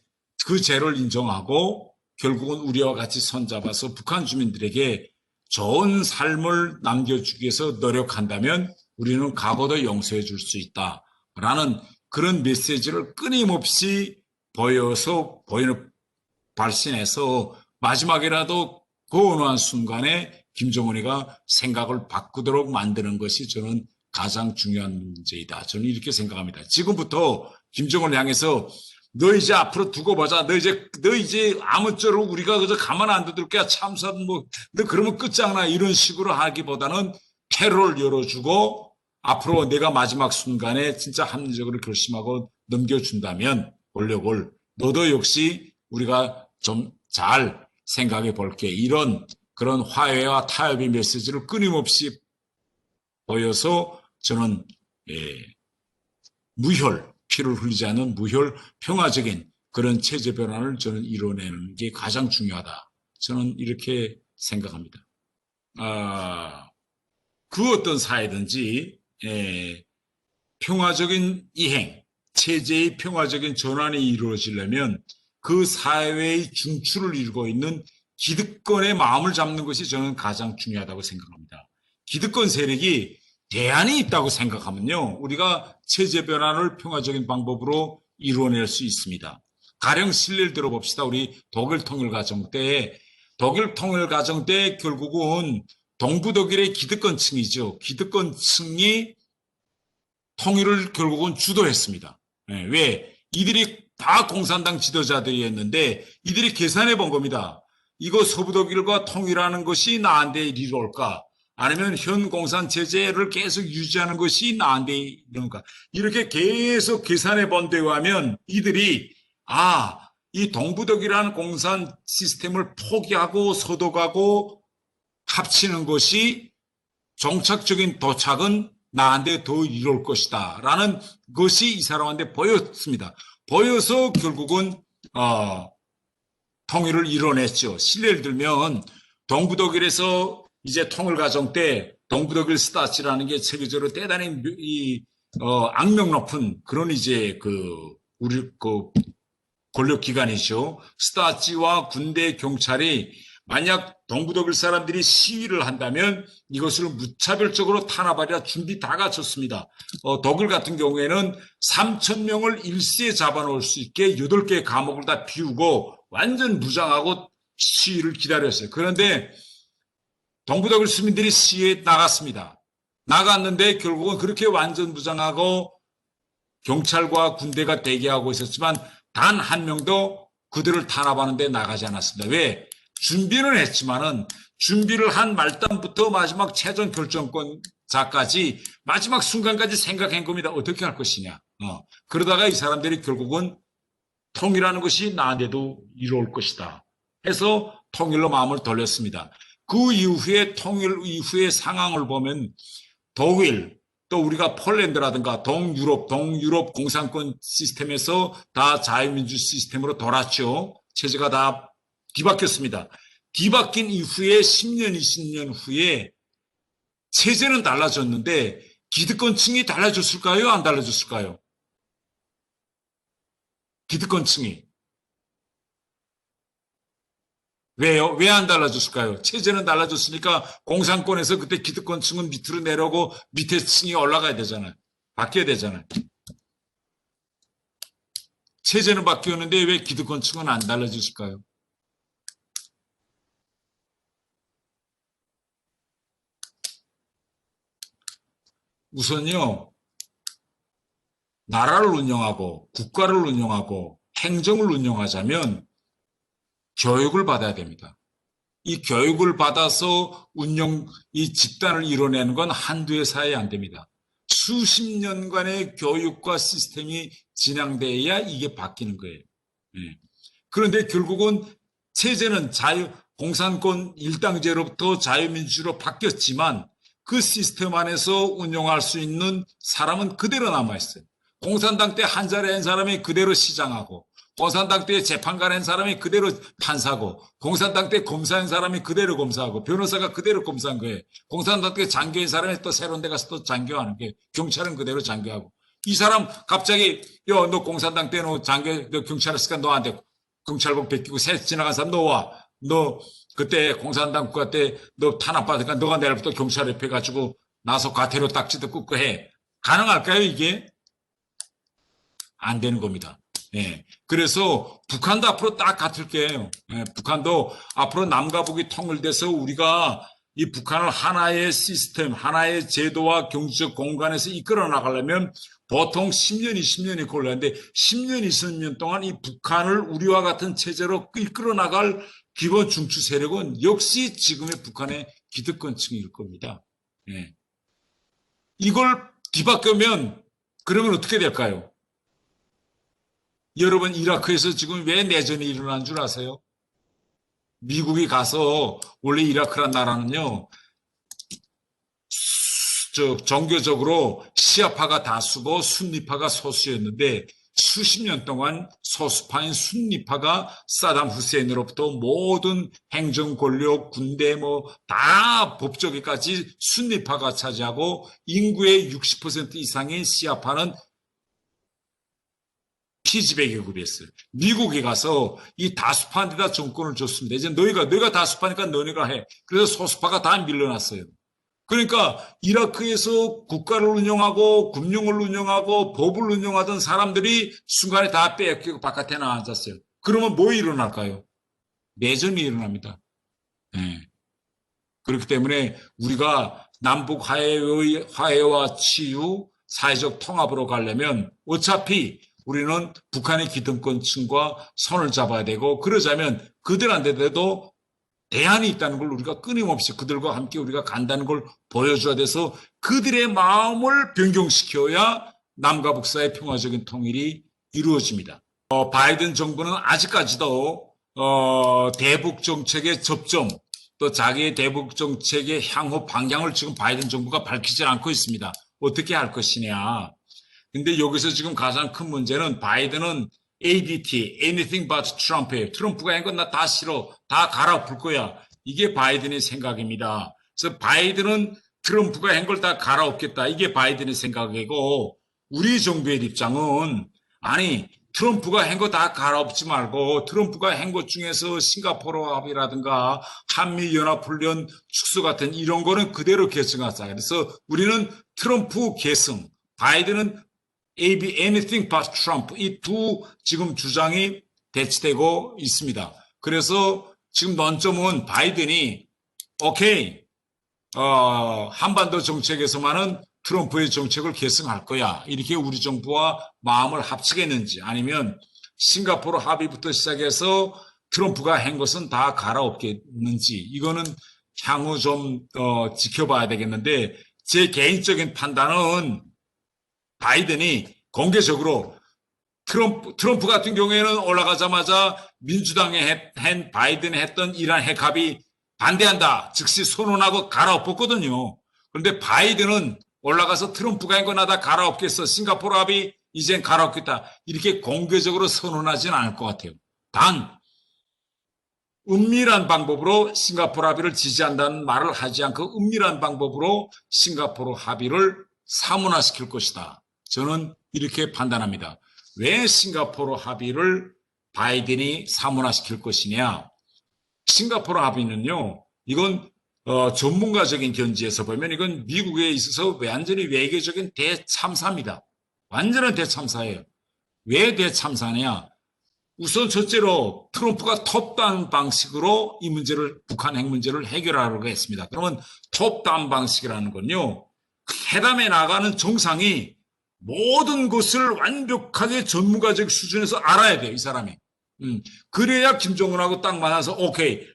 Speaker 1: 그 죄를 인정하고 결국은 우리와 같이 손잡아서 북한 주민들에게 좋은 삶을 남겨주기 위해서 노력한다면 우리는 과거도 용서해 줄 수 있다라는 그런 메시지를 끊임없이 발신해서 마지막이라도 그 어느 한 순간에 김정은이가 생각을 바꾸도록 만드는 것이 저는 가장 중요한 문제이다. 저는 이렇게 생각합니다. 지금부터 김정은을 향해서 너 이제 앞으로 두고 보자. 너 이제 아무쪼록 우리가 그저 가만 안 두들 거야. 참사든 너 그러면 끝장나. 이런 식으로 하기보다는 테러를 열어주고 앞으로 내가 마지막 순간에 진짜 합리적으로 결심하고 넘겨준다면 권력을 너도 역시 우리가 좀 잘 생각해 볼게. 이런 그런 화해와 타협의 메시지를 끊임없이 보여서 저는 피를 흘리지 않는 무혈 평화적인 그런 체제 변화를 저는 이뤄내는 게 가장 중요하다. 저는 이렇게 생각합니다. 그 어떤 사회든지 평화적인 이행, 체제의 평화적인 전환이 이루어지려면 그 사회의 중추를 이루고 있는 기득권의 마음을 잡는 것이 저는 가장 중요하다고 생각합니다. 기득권 세력이 대안이 있다고 생각하면요, 우리가 체제 변환을 평화적인 방법으로 이루어낼 수 있습니다. 가령 실례를 들어봅시다. 우리 독일 통일 과정 때 결국은 동부 독일의 기득권층이죠. 기득권층이 통일을 결국은 주도했습니다. 왜? 이들이 다 공산당 지도자들이었는데 이들이 계산해 본 겁니다. 이거 서부 독일과 통일하는 것이 나한테 이리올까? 아니면 현 공산 체제를 계속 유지하는 것이 나한테 이런가? 이렇게 계속 계산해 본 데 하면 이들이 이 동부 독일이라는 공산 시스템을 포기하고 서독하고 합치는 것이 정착적인 도착은 나한테 더 이룰 것이다 라는 것이 이 사람한테 보였습니다. 보여서 결국은 통일을 이뤄냈죠. 실례를 들면 동부 독일에서 이제 통일 과정 때 동부 독일 스타치라는 게 세계적으로 대단히 악명 높은 그런 이제 우리 권력 기관이죠. 스타치와 군대 경찰이 만약 동부 독일 사람들이 시위를 한다면 이것을 무차별적으로 탄압하리라 준비 다 갖췄습니다. 독일 같은 경우에는 3,000명을 일시에 잡아놓을 수 있게 8개의 감옥을 다 비우고 완전 무장하고 시위를 기다렸어요. 그런데 동부 독일 시민들이 시위에 나갔습니다. 나갔는데 결국은 그렇게 완전 무장하고 경찰과 군대가 대기하고 있었지만 단 한 명도 그들을 탄압하는 데 나가지 않았습니다. 왜? 준비는 했지만은 준비를 한 말단부터 마지막 최종 결정권자까지 마지막 순간까지 생각한 겁니다. 어떻게 할 것이냐. 그러다가 이 사람들이 결국은 통일하는 것이 나한테도 이루어올 것이다 해서 통일로 마음을 돌렸습니다. 그 이후에 통일 이후의 상황을 보면 독일 또 우리가 폴란드라든가 동유럽 공산권 시스템에서 다 자유민주 시스템으로 돌았죠. 체제가 다 뒤바뀌었습니다. 뒤바뀐 이후에 10년, 20년 후에 체제는 달라졌는데 기득권층이 달라졌을까요? 안 달라졌을까요? 기득권층이. 왜요? 왜 안 달라졌을까요? 체제는 달라졌으니까 공산권에서 그때 기득권층은 밑으로 내려오고 밑에 층이 올라가야 되잖아요. 바뀌어야 되잖아요. 체제는 바뀌었는데 왜 기득권층은 안 달라졌을까요? 우선요, 나라를 운영하고 국가를 운영하고 행정을 운영하자면 교육을 받아야 됩니다. 이 교육을 받아서 이 집단을 이뤄내는 건 한두 해 사이에 안 됩니다. 수십 년간의 교육과 시스템이 진행돼야 이게 바뀌는 거예요. 그런데 결국은 체제는 공산권 일당제로부터 자유민주주의로 바뀌었지만 그 시스템 안에서 운영할 수 있는 사람은 그대로 남아있어요. 공산당 때 한 자리에 한 사람이 그대로 시장하고, 공산당 때 재판관 한 사람이 그대로 판사고, 공산당 때 검사한 사람이 그대로 검사하고, 변호사가 그대로 검사한 거예요. 공산당 때 장교인 사람이 또 새로운 데 가서 또 장교하는 게, 경찰은 그대로 장교하고. 이 사람 갑자기 너 공산당 때 너 경찰 했으니까 너 안 돼. 경찰복 벗기고 새 지나간 사람 너 와. 너 그때 공산당 국가 때 너 탄압받으니까 너가 내일부터 경찰 옆에 가지고 나서 과태료 딱지도 끄고 해. 가능할까요 이게? 안 되는 겁니다. 그래서 북한도 앞으로 딱 같을 게요. 북한도 앞으로 남과 북이 통일돼서 우리가 이 북한을 하나의 시스템, 하나의 제도와 경제적 공간에서 이끌어 나가려면 보통 10년, 20년이 걸리는데 10년, 20년 동안 이 북한을 우리와 같은 체제로 이끌어 나갈 기본 중추 세력은 역시 지금의 북한의 기득권층일 겁니다. 이걸 뒤바뀌면 그러면 어떻게 될까요? 여러분 이라크에서 지금 왜 내전이 일어난 줄 아세요? 미국이 가서 원래 이라크란 나라는요, 종교적으로 시아파가 다수고 순니파가 소수였는데 수십 년 동안 소수파인 순니파가 사담 후세인으로부터 모든 행정 권력, 군대 다 법조계까지 순니파가 차지하고 인구의 60% 이상인 시아파는 피지배계급이었어요. 미국에 가서 이 다수파한테다 정권을 줬습니다. 이제 너희가 다수파니까 너네가 해. 그래서 소수파가 다 밀려났어요. 그러니까 이라크에서 국가를 운영하고 금융을 운영하고 법을 운영하던 사람들이 순간에 다 뺏기고 바깥에 나앉았어요. 그러면 뭐 일어날까요? 내전이 일어납니다. 네. 그렇기 때문에 우리가 남북 화해와 치유, 사회적 통합으로 가려면 어차피 우리는 북한의 기득권층과 손을 잡아야 되고, 그러자면 그들한테도 대안이 있다는 걸 우리가 끊임없이 그들과 함께 우리가 간다는 걸 보여줘야 돼서 그들의 마음을 변경시켜야 남과 북사의 평화적인 통일이 이루어집니다. 바이든 정부는 아직까지도 대북 정책의 접점, 또 자기의 대북 정책의 향후 방향을 지금 바이든 정부가 밝히지 않고 있습니다. 어떻게 할 것이냐. 근데 여기서 지금 가장 큰 문제는 바이든은 ABT, Anything But Trump이에요. 트럼프가 한 건 나 다 싫어. 다 갈아엎을 거야. 이게 바이든의 생각입니다. 그래서 바이든은 트럼프가 한 걸 다 갈아엎겠다. 이게 바이든의 생각이고, 우리 정부의 입장은 아니 트럼프가 한 거 다 갈아엎지 말고 트럼프가 한 것 중에서 싱가포르 합의라든가 한미연합훈련 축소 같은 이런 거는 그대로 계승하자. 그래서 우리는 트럼프 계승, 바이든은 Anything But Trump, 이 두 지금 주장이 대치되고 있습니다. 그래서 지금 논점은 바이든이 오케이, 한반도 정책에서만은 트럼프의 정책을 계승할 거야. 이렇게 우리 정부와 마음을 합치겠는지, 아니면 싱가포르 합의부터 시작해서 트럼프가 한 것은 다 갈아엎겠는지, 이거는 향후 좀 지켜봐야 되겠는데, 제 개인적인 판단은 바이든이 공개적으로 트럼프 같은 경우에는 올라가자마자 민주당이 바이든이 했던 이란 핵합의 반대한다. 즉시 선언하고 갈아엎었거든요. 그런데 바이든은 올라가서 트럼프가 한 거 나다 갈아엎겠어. 싱가포르 합의 이젠 갈아엎겠다. 이렇게 공개적으로 선언하지는 않을 것 같아요. 단 은밀한 방법으로 싱가포르 합의를 지지한다는 말을 하지 않고 은밀한 방법으로 싱가포르 합의를 사문화시킬 것이다. 저는 이렇게 판단합니다. 왜 싱가포르 합의를 바이든이 사문화시킬 것이냐. 싱가포르 합의는요, 이건 전문가적인 견지에서 보면 이건 미국에 있어서 완전히 외교적인 대참사입니다. 완전한 대참사예요. 왜 대참사냐. 우선 첫째로 트럼프가 톱다운 방식으로 이 문제를, 북한 핵 문제를 해결하려고 했습니다. 그러면 톱다운 방식이라는 건요, 회담에 나가는 정상이 모든 것을 완벽하게 전문가적 수준에서 알아야 돼요, 이 사람이. 그래야 김정은하고 딱 만나서 오케이,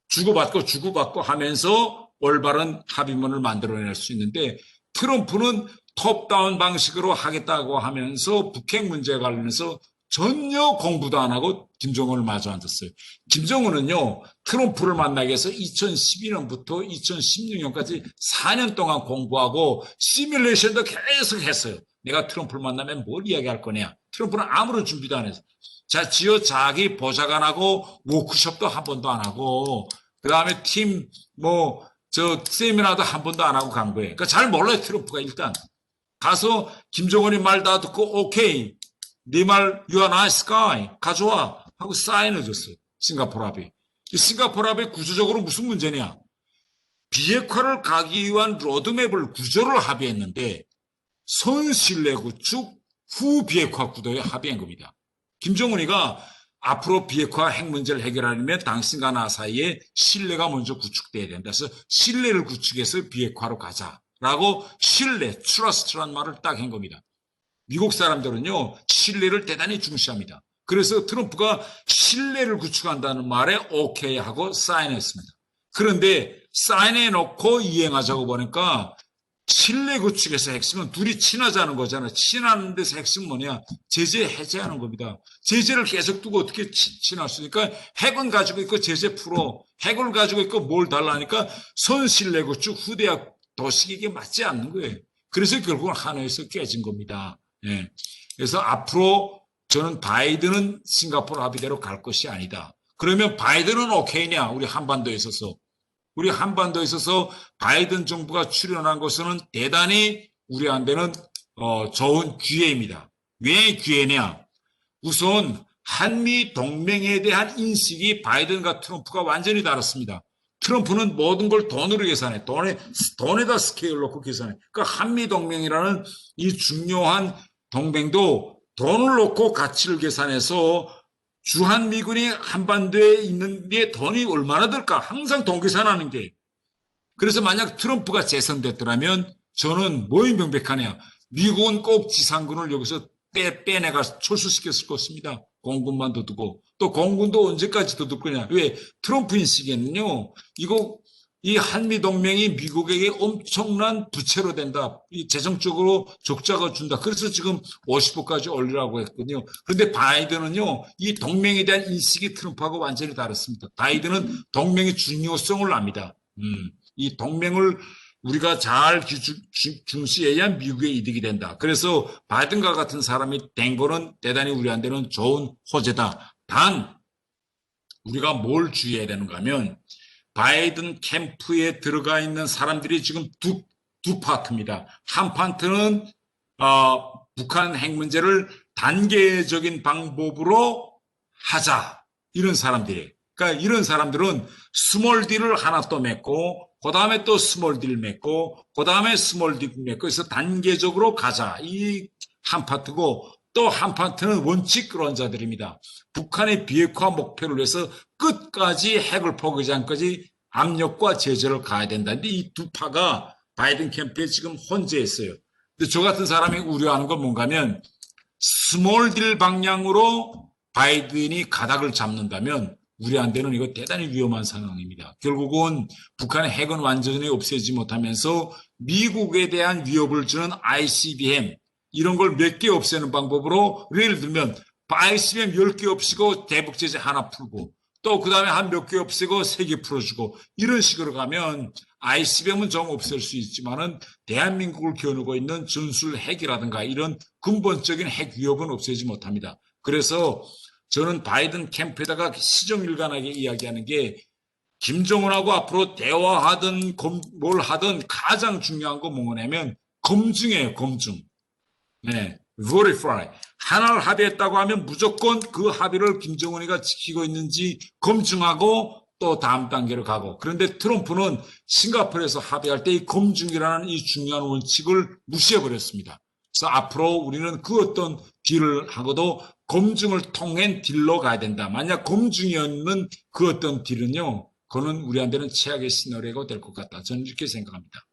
Speaker 1: 주고받고 하면서 올바른 합의문을 만들어낼 수 있는데, 트럼프는 톱다운 방식으로 하겠다고 하면서 북핵 문제에 관련해서 전혀 공부도 안 하고 김정은을 마주 앉았어요. 김정은은요, 트럼프를 만나기 위해서 2012년부터 2016년까지 4년 동안 공부하고 시뮬레이션도 계속 했어요. 내가 트럼프를 만나면 뭘 이야기할 거냐. 트럼프는 아무런 준비도 안 했어요. 자기 보좌관하고 워크숍도 한 번도 안 하고, 그 다음에 세미나도 한 번도 안 하고 간 거예요. 그러니까 잘 몰라요, 트럼프가 일단. 가서 김정은이 말 다 듣고, 오케이, 네 말, you are nice guy, 가져와. 하고 사인해줬어요. 싱가포르 합의. 이 싱가포르 합의 구조적으로 무슨 문제냐. 비핵화를 가기 위한 로드맵을 구조를 합의했는데, 선신뢰 구축 후 비핵화 구도에 합의한 겁니다. 김정은이가 앞으로 비핵화 핵 문제를 해결하려면 당신과 나 사이에 신뢰가 먼저 구축돼야 된다. 그래서 신뢰를 구축해서 비핵화로 가자라고 신뢰, 트러스트라는 말을 딱 한 겁니다. 미국 사람들은요, 신뢰를 대단히 중시합니다. 그래서 트럼프가 신뢰를 구축한다는 말에 오케이 하고 사인했습니다. 그런데 사인해놓고 이행하자고 보니까 신뢰 구축에서 핵심은 둘이 친하자는 거잖아요. 친하는 데서 핵심은 뭐냐? 제재 해제하는 겁니다. 제재를 계속 두고 어떻게 친할 수 있으니까 핵은 가지고 있고 제재 풀어. 핵을 가지고 있고 뭘 달라니까 선신뢰 구축 후대학 도식 이게 맞지 않는 거예요. 그래서 결국은 하노이에서 깨진 겁니다. 예. 그래서 앞으로 저는 바이든은 싱가포르 합의대로 갈 것이 아니다. 그러면 바이든은 오케이냐? 우리 한반도에 있어서. 우리 한반도에 있어서 바이든 정부가 출연한 것은 대단히 우리한테는 좋은 기회입니다. 왜 기회냐? 우선 한미 동맹에 대한 인식이 바이든과 트럼프가 완전히 다릅니다. 트럼프는 모든 걸 돈으로 계산해. 돈에다 스케일 놓고 계산해. 그러니까 한미 동맹이라는 이 중요한 동맹도 돈을 놓고 가치를 계산해서 주한미군이 한반도에 있는 게 돈이 얼마나 들까? 항상 돈 계산하는 게. 그래서 만약 트럼프가 재선됐더라면 저는 뭐이 명백하냐. 미국은 꼭 지상군을 여기서 빼내가 철수시켰을 것입니다. 공군만 더 두고. 또 공군도 언제까지 더 둘 거냐. 왜? 트럼프 인식에는요. 이 한미동맹이 미국에게 엄청난 부채로 된다. 이 재정적으로 적자가 준다. 그래서 지금 50%까지 올리라고 했거든요. 그런데 바이든은요. 이 동맹에 대한 인식이 트럼프하고 완전히 다릅니다. 바이든은 동맹의 중요성을 압니다. 이 동맹을 우리가 잘 중시해야 미국의 이득이 된다. 그래서 바이든과 같은 사람이 된 거는 대단히 우리한테는 좋은 호재다. 단 우리가 뭘 주의해야 되는가 하면 바이든 캠프에 들어가 있는 사람들이 지금 두 파트입니다. 한 파트는 북한 핵 문제를 단계적인 방법으로 하자. 이런 사람들이. 그러니까 이런 사람들은 스몰 딜을 하나 또 맺고 그 다음에 또 스몰 딜 맺고 그 다음에 스몰 딜 맺고 해서 단계적으로 가자. 이 한 파트고 또 한 파트는 원칙론자들입니다. 북한의 비핵화 목표를 위해서 끝까지 핵을 포기하지 않기까지 압력과 제재를 가야 된다. 근데 이 두 파가 바이든 캠프에 지금 혼재했어요. 근데 저 같은 사람이 우려하는 건 뭔가 하면 스몰 딜 방향으로 바이든이 가닥을 잡는다면 우리한테는 이거 대단히 위험한 상황입니다. 결국은 북한의 핵은 완전히 없애지 못하면서 미국에 대한 위협을 주는 ICBM 이런 걸 몇 개 없애는 방법으로 예를 들면 ICBM 10개 없애고 대북 제재 하나 풀고 또 그 다음에 한 몇 개 없애고 3개 풀어주고 이런 식으로 가면 ICBM은 좀 없앨 수 있지만은 대한민국을 겨누고 있는 전술 핵이라든가 이런 근본적인 핵 위협은 없애지 못합니다. 그래서 저는 바이든 캠프에다가 시정일관하게 이야기하는 게 김정은하고 앞으로 대화하든 뭘 하든 가장 중요한 거 뭐냐면 검증이에요. 검증. 네, verify. 하나를 합의했다고 하면 무조건 그 합의를 김정은이가 지키고 있는지 검증하고 또 다음 단계로 가고. 그런데 트럼프는 싱가포르에서 합의할 때 이 검증이라는 이 중요한 원칙을 무시해버렸습니다. 그래서 앞으로 우리는 그 어떤 딜을 하고도 검증을 통한 딜로 가야 된다. 만약 검증이 없는 그 어떤 딜은요, 그거는 우리한테는 최악의 시나리오가 될 것 같다. 저는 이렇게 생각합니다.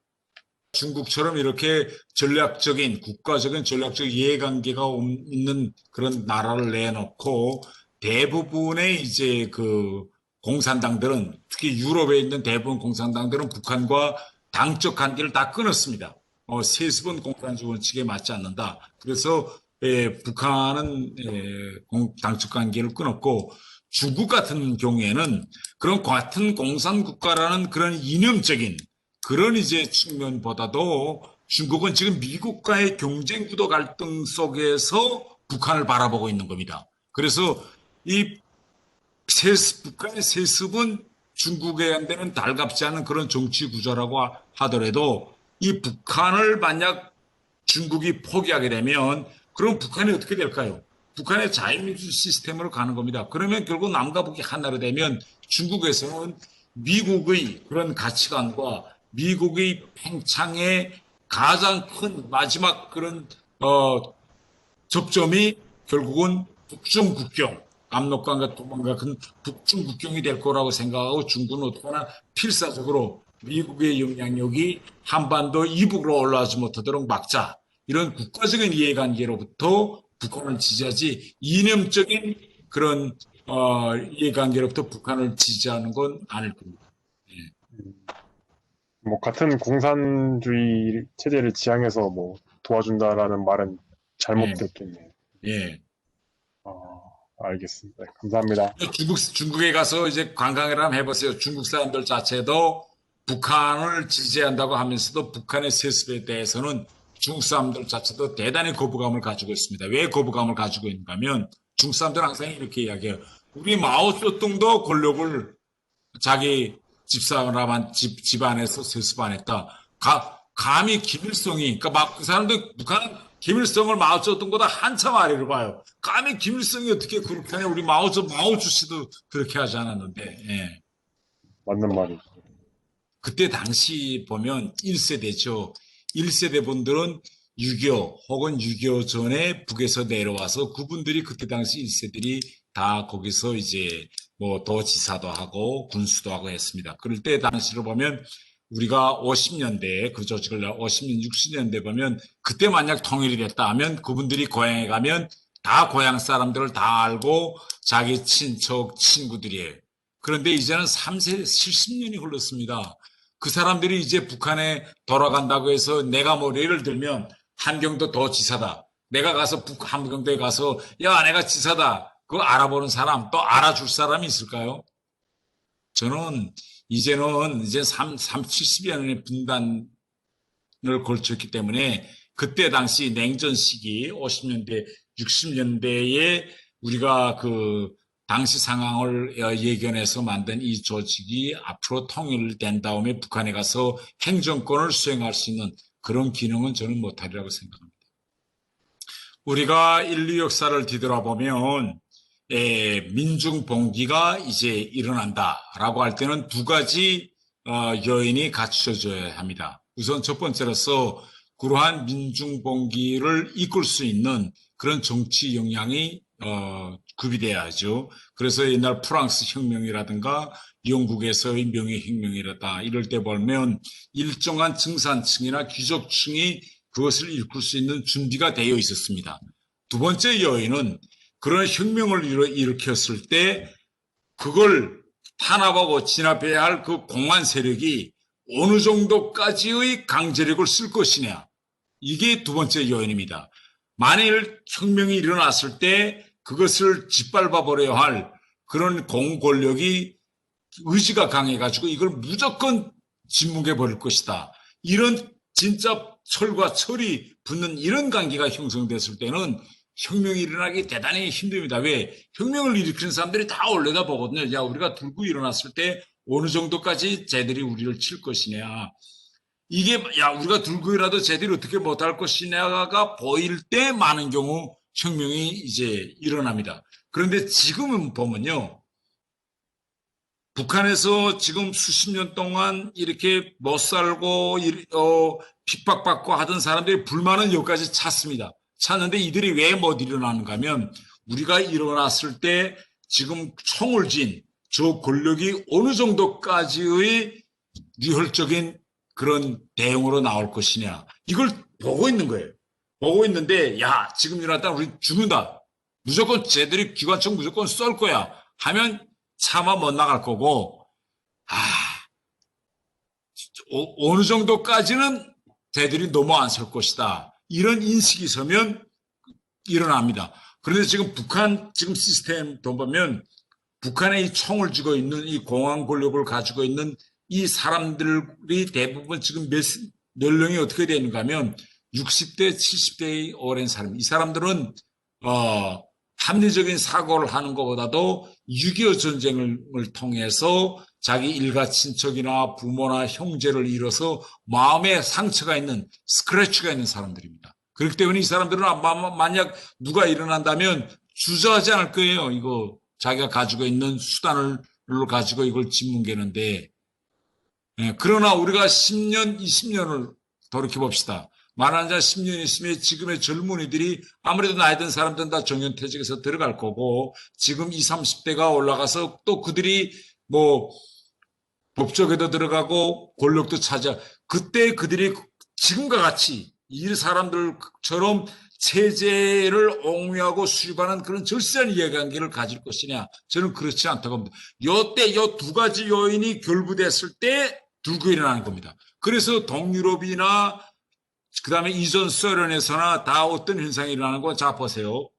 Speaker 1: 중국처럼 이렇게 전략적인, 국가적인 전략적 이해관계가 있는 그런 나라를 내놓고 대부분의 이제 그 공산당들은 특히 유럽에 있는 대부분 공산당들은 북한과 당적 관계를 다 끊었습니다. 세습은 공산주의 원칙에 맞지 않는다. 그래서 북한은 당적 관계를 끊었고 중국 같은 경우에는 그런 같은 공산국가라는 그런 이념적인 그런 이제 측면보다도 중국은 지금 미국과의 경쟁 구도 갈등 속에서 북한을 바라보고 있는 겁니다. 그래서 이 북한의 세습은 중국에 한테는 달갑지 않은 그런 정치 구조라고 하더라도 이 북한을 만약 중국이 포기하게 되면 그럼 북한이 어떻게 될까요? 북한의 자유민주 시스템으로 가는 겁니다. 그러면 결국 남과 북이 하나로 되면 중국에서는 미국의 그런 가치관과 미국의 팽창의 가장 큰 마지막 그런 접점이 결국은 북중 국경, 압록강과 도만과 같은 북중 국경이 될 거라고 생각하고 중국은 어떻거나 필사적으로 미국의 영향력이 한반도 이북으로 올라가지 못하도록 막자. 이런 국가적인 이해관계로부터 북한을 지지하지 이념적인 그런 이해관계로부터 북한을 지지하는 건 아닐 겁니다.
Speaker 8: 뭐 같은 공산주의 체제를 지향해서 뭐 도와준다라는 말은 잘못됐겠네요.
Speaker 1: 예.
Speaker 8: 알겠습니다. 감사합니다.
Speaker 1: 중국에 가서 이제 관광을 한번 해보세요. 중국 사람들 자체도 북한을 지지한다고 하면서도 북한의 세습에 대해서는 중국 사람들 자체도 대단히 거부감을 가지고 있습니다. 왜 거부감을 가지고 있는가 하면 중국 사람들은 항상 이렇게 이야기해요. 우리 마오쩌둥도 권력을 자기 집안에서 세습안했다. 감히 김일성이, 그러니까 막 그 사람들 북한은 김일성을 마오쩌둥보다 한참 아래로 봐요. 감히 김일성이 어떻게 그렇게 하냐. 우리 마오 주씨도 그렇게 하지 않았는데. 예.
Speaker 8: 맞는 말이죠.
Speaker 1: 그때 당시 보면 1세대죠. 1세대 분들은 6.25 혹은 6.25 전에 북에서 내려와서 그분들이 그때 당시 1세들이 다 거기서 이제 뭐 도지사도 하고 군수도 하고 했습니다. 그럴 때 당시로 보면 우리가 50년대 그 조직을 50년, 60년대 보면 그때 만약 통일이 됐다 하면 그분들이 고향에 가면 다 고향 사람들을 다 알고 자기 친척, 친구들이에요. 그런데 이제는 70년이 흘렀습니다. 그 사람들이 이제 북한에 돌아간다고 해서 내가 뭐 예를 들면 함경도 도지사다. 내가 가서 함경도에 가서 야 내가 지사다. 그거 알아보는 사람 또 알아줄 사람이 있을까요? 저는 이제는 이제 70여 년의 분단을 걸쳤기 때문에 그때 당시 냉전 시기 50년대, 60년대에 우리가 그 당시 상황을 예견해서 만든 이 조직이 앞으로 통일된 다음에 북한에 가서 행정권을 수행할 수 있는 그런 기능은 저는 못하리라고 생각합니다. 우리가 인류 역사를 뒤돌아보면 민중봉기가 이제 일어난다라고 할 때는 두 가지 요인이 갖춰져야 합니다. 우선 첫 번째로서 그러한 민중봉기를 이끌 수 있는 그런 정치 역량이 구비돼야죠. 그래서 옛날 프랑스 혁명이라든가 영국에서의 명예혁명이라다 이럴 때 보면 일정한 증산층이나 귀족층이 그것을 이끌 수 있는 준비가 되어 있었습니다. 두 번째 요인은 그런 혁명을 일으켰을 때 그걸 탄압하고 진압해야 할 그 공안 세력이 어느 정도까지의 강제력을 쓸 것이냐. 이게 두 번째 요인입니다. 만일 혁명이 일어났을 때 그것을 짓밟아 버려야 할 그런 공권력이 의지가 강해가지고 이걸 무조건 짓뭉개 버릴 것이다. 이런 진짜 철과 철이 붙는 이런 관계가 형성됐을 때는 혁명이 일어나기 대단히 힘듭니다. 왜? 혁명을 일으키는 사람들이 다 올려다 보거든요. 야, 우리가 들고 일어났을 때 어느 정도까지 쟤들이 우리를 칠 것이냐. 이게, 야, 우리가 들고 일어나도 쟤들이 어떻게 못할 것이냐가 보일 때 많은 경우 혁명이 이제 일어납니다. 그런데 지금은 보면요. 북한에서 지금 수십 년 동안 이렇게 못 살고, 핍박받고 하던 사람들이 불만은 여기까지 찼습니다. 찾는데 이들이 왜 못 일어나는가 하면 우리가 일어났을 때 지금 총을 쥔 저 권력이 어느 정도까지의 유혈적인 그런 대응으로 나올 것이냐. 이걸 보고 있는 거예요. 보고 있는데 야 지금 일어났다 우리 죽는다. 무조건 쟤들이 기관총 무조건 쏠 거야 하면 차마 못 나갈 거고 어느 정도까지는 쟤들이 너무 안 설 것이다. 이런 인식이 서면 일어납니다. 그런데 지금 북한 지금 시스템 보면 북한에 이 총을 쥐고 있는 이 공안 권력을 가지고 있는 이 사람들이 대부분 지금 연령이 어떻게 되는가 하면 60대, 70대의 오랜 사람. 이 사람들은 합리적인 사고를 하는 것보다도 6.25 전쟁을 통해서 자기 일가 친척이나 부모나 형제를 잃어서 마음에 상처가 있는 스크래치가 있는 사람들입니다. 그렇기 때문에 이 사람들은 만약 누가 일어난다면 주저하지 않을 거예요. 이거 자기가 가지고 있는 수단을 가지고 이걸 짓뭉개는데 그러나 우리가 10년, 20년을 돌이켜봅시다. 말하자면 10년 있으면 지금의 젊은이들이 아무래도 나이 든 사람들은 다 정년퇴직에서 들어갈 거고 지금 20, 30대가 올라가서 또 그들이 뭐 법조계도 들어가고 권력도 차지하 그때 그들이 지금과 같이 이 사람들처럼 체제를 옹호하고 수립하는 그런 절실한 이해관계를 가질 것이냐 저는 그렇지 않다고 봅니다. 요때 요 두 가지 요인이 결부됐을 때 들고 일어나는 겁니다. 그래서 동유럽이나 그 다음에 이전 소련에서나 다 어떤 현상이 일어나는 거 자 보세요.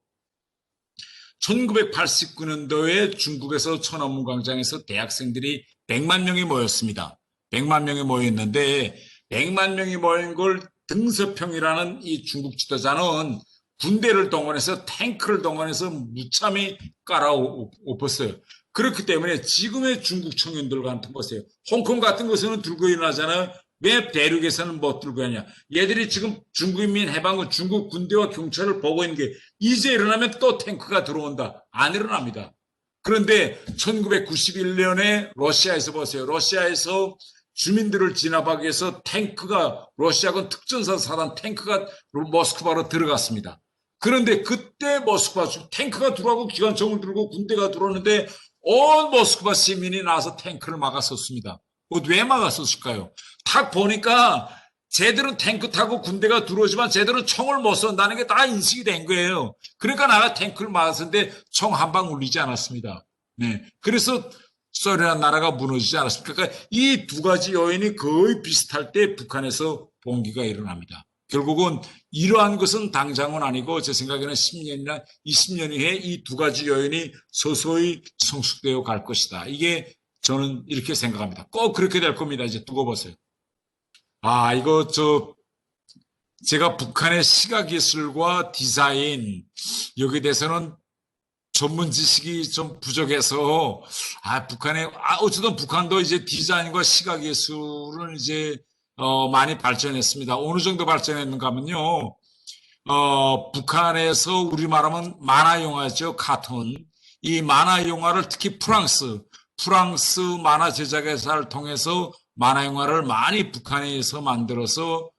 Speaker 1: 1989년도에 중국에서 천안문광장에서 대학생들이 100만 명이 모였습니다. 100만 명이 모였는데 100만 명이 모인 걸 등서평이라는 이 중국 지도자는 군대를 동원해서 탱크를 동원해서 무참히 깔아엎었어요. 그렇기 때문에 지금의 중국 청년들 같은 보세요. 홍콩 같은 것은 들고 일어나잖아요. 왜 대륙에서는 못 들고 하냐. 얘들이 지금 중국인민 해방군 중국 군대와 경찰을 보고 있는 게 이제 일어나면 또 탱크가 들어온다. 안 일어납니다. 그런데 1991년에 러시아에서 보세요. 러시아에서 주민들을 진압하기 위해서 탱크가 러시아군 특전사 사단 탱크가 모스크바로 들어갔습니다. 그런데 그때 모스크바 탱크가 들어가고 기관총을 들고 군대가 들어오는데 온 모스크바 시민이 나와서 탱크를 막았었습니다. 왜 막았었을까요? 딱 보니까 쟤들은 탱크 타고 군대가 들어오지만 쟤들은 총을 못 쏜다는 게 다 인식이 된 거예요. 그러니까 나가 탱크를 막았는데 총 한 방 울리지 않았습니다. 네. 그래서 소련이라는 나라가 무너지지 않았습니까? 그러니까 이 두 가지 요인이 거의 비슷할 때 북한에서 봉기가 일어납니다. 결국은 이러한 것은 당장은 아니고 제 생각에는 10년이나 20년 후에 이 두 가지 요인이 서서히 성숙되어 갈 것이다. 이게 저는 이렇게 생각합니다. 꼭 그렇게 될 겁니다. 이제 두고 보세요. 이거 제가 북한의 시각예술과 디자인 여기에 대해서는 전문 지식이 좀 부족해서 어쨌든 북한도 이제 디자인과 시각예술은 이제 많이 발전했습니다. 어느 정도 발전했는가 하면요. 북한에서 우리 말하면 만화 영화죠. 카툰. 이 만화 영화를 특히 프랑스 만화 제작 회사를 통해서 만화 영화를 많이 북한에서 만들어서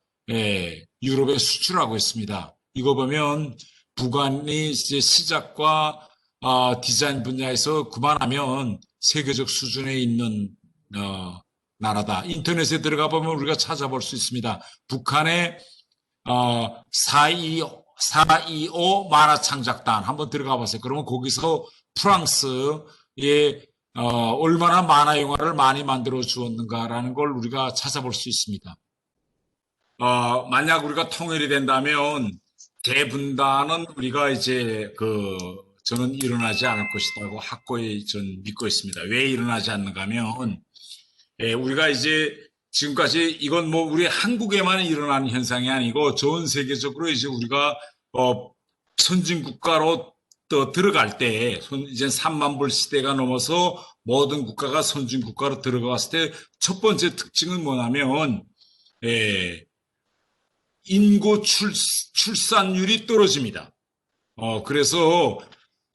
Speaker 1: 유럽에 수출하고 있습니다. 이거 보면 북한이 이제 시작과 디자인 분야에서 그만하면 세계적 수준에 있는 나라다. 인터넷에 들어가 보면 우리가 찾아볼 수 있습니다. 북한의 425 만화 창작단 한번 들어가 보세요. 그러면 거기서 프랑스의 얼마나 만화 영화를 많이 만들어 주었는가라는 걸 우리가 찾아볼 수 있습니다. 만약 우리가 통일이 된다면 대분단은 우리가 이제 저는 일어나지 않을 것이라고 확고히 전 믿고 있습니다. 왜 일어나지 않는가 하면 우리가 이제 지금까지 이건 뭐 우리 한국에만 일어나는 현상이 아니고 전 세계적으로 이제 우리가 선진 국가로 또 들어갈 때 이제 3만 불 시대가 넘어서 모든 국가가 선진 국가로 들어갔을 때 첫 번째 특징은 뭐냐면 인구 출산율이 떨어집니다. 그래서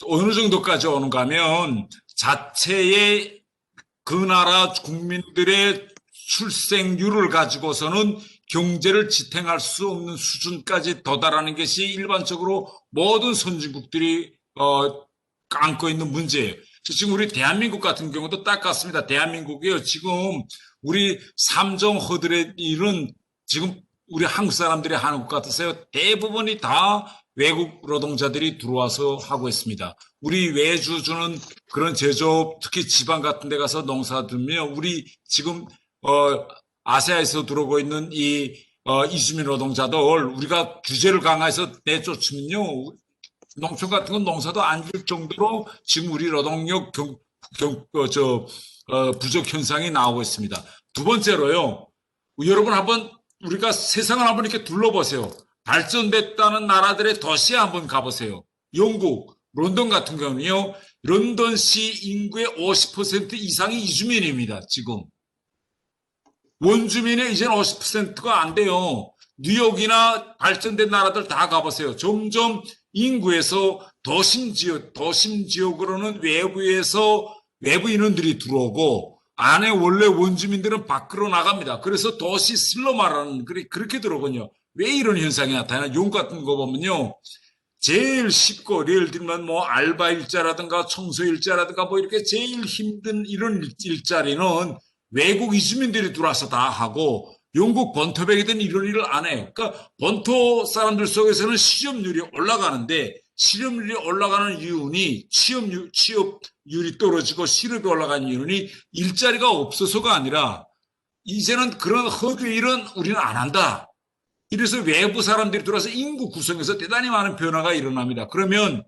Speaker 1: 어느 정도까지 오는가 하면 자체의 그 나라 국민들의 출생률을 가지고서는 경제를 지탱할 수 없는 수준까지 도달하는 것이 일반적으로 모든 선진국들이 안고 있는 문제예요. 지금 우리 대한민국 같은 경우도 딱 같습니다. 대한민국이요. 지금 우리 삼종 허들의 일은 지금 우리 한국 사람들이 하는 것 같으세요? 대부분이 다 외국 노동자들이 들어와서 하고 있습니다. 우리 외주 주는 그런 제조업, 특히 지방 같은 데 가서 농사 들면 우리 지금 아시아에서 들어오고 있는 이 이주민 노동자들 우리가 규제를 강화해서 내쫓으면요. 농촌 같은 건 농사도 안 질 정도로 지금 우리 노동력 부족 현상이 나오고 있습니다. 두 번째로요. 여러분 한번 우리가 세상을 한번 이렇게 둘러보세요. 발전됐다는 나라들의 도시에 한번 가보세요. 영국, 런던 같은 경우는요. 런던시 인구의 50% 이상이 이주민입니다. 지금. 원주민의 이제는 50%가 안 돼요. 뉴욕이나 발전된 나라들 다 가보세요. 점점 인구에서 도심 지역으로는 외부 인원들이 들어오고 안에 원래 원주민들은 밖으로 나갑니다. 그래서 도시 슬럼화라는 그렇게 들어오거든요. 왜 이런 현상이 나타나냐? 영국 같은 거 보면요. 제일 쉽고 예를 들면 뭐 알바 일자라든가 청소 일자라든가 뭐 이렇게 제일 힘든 이런 일자리는 외국 이주민들이 들어와서 다 하고 영국 본토백이든 이런 일을 안 해. 그러니까 본토 사람들 속에서는 실업률이 올라가는데 실업률이 올라가는 이유는 취업률이 떨어지고 실업이 올라가는 이유는 일자리가 없어서가 아니라 이제는 그런 허드 일은 우리는 안 한다. 이래서 외부 사람들이 들어와서 인구 구성에서 대단히 많은 변화가 일어납니다. 그러면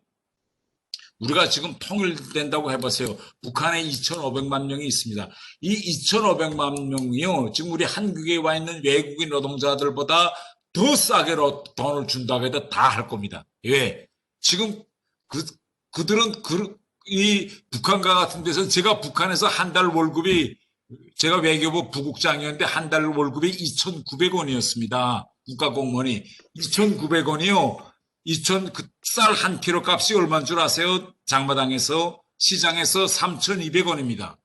Speaker 1: 우리가 지금 통일된다고 해보세요. 북한에 2,500만 명이 있습니다. 이 2,500만 명이요. 지금 우리 한국에 와 있는 외국인 노동자들보다 더 싸게 돈을 준다고 해도 다 할 겁니다. 왜? 지금 그들은 이 북한과 같은 데서 제가 북한에서 한 달 월급이 제가 외교부 부국장이었는데 한 달 월급이 2,900원이었습니다. 국가공무원이 2,900원이요. 쌀 한 킬로 값이 얼마인 줄 아세요? 장마당에서 시장에서 3,200원입니다.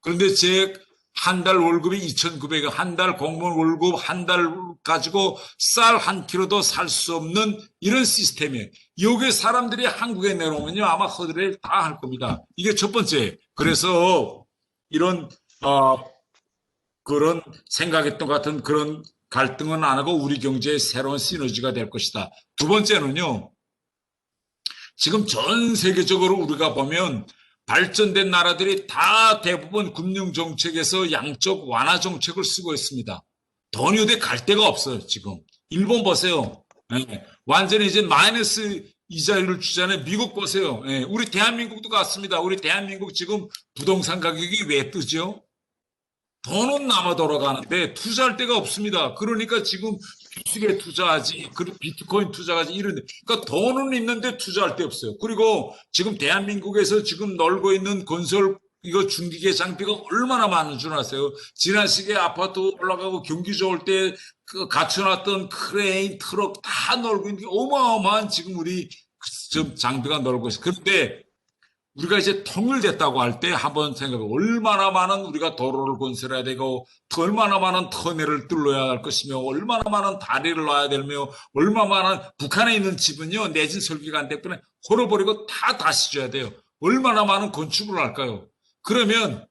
Speaker 1: 그런데 제 한 달 월급이 2,900원, 한 달 공무원 월급 한 달 가지고 쌀 한 킬로도 살 수 없는 이런 시스템이에요. 여기에 사람들이 한국에 내려오면요 아마 허드렛 다 할 겁니다. 이게 첫 번째. 그래서 이런 그런 생각했던 것 같은 그런 갈등은 안 하고 우리 경제의 새로운 시너지가 될 것이다. 두 번째는요. 지금 전 세계적으로 우리가 보면 발전된 나라들이 다 대부분 금융정책에서 양적 완화 정책을 쓰고 있습니다. 돈 어디 갈 데가 없어요, 지금. 일본 보세요. 네. 완전히 이제 마이너스 이자율을 주잖아요. 미국 보세요. 네. 우리 대한민국도 같습니다. 우리 대한민국 지금 부동산 가격이 왜 뜨죠? 돈은 남아 돌아가는데 투자할 데가 없습니다. 그러니까 지금 주식에 투자하지, 그리고 비트코인 투자하지 이런데, 그러니까 돈은 있는데 투자할 데 없어요. 그리고 지금 대한민국에서 지금 놀고 있는 건설 이거 중기계 장비가 얼마나 많은 줄 아세요? 지난 시기에 아파트 올라가고 경기 좋을 때 그 갖춰놨던 크레인, 트럭 다 놀고 있는 게 어마어마한 지금 우리 좀 장비가 놀고 있어요. 그런데 우리가 이제 통일됐다고 할 때 한번 생각해 얼마나 많은 우리가 도로를 건설해야 되고 얼마나 많은 터널을 뚫어야 할 것이며 얼마나 많은 다리를 놔야 되며 얼마나 많은 북한에 있는 집은요 내진 설계가 안 됐거나 헐어버리고 다 다시 줘야 돼요. 얼마나 많은 건축을 할까요? 그러면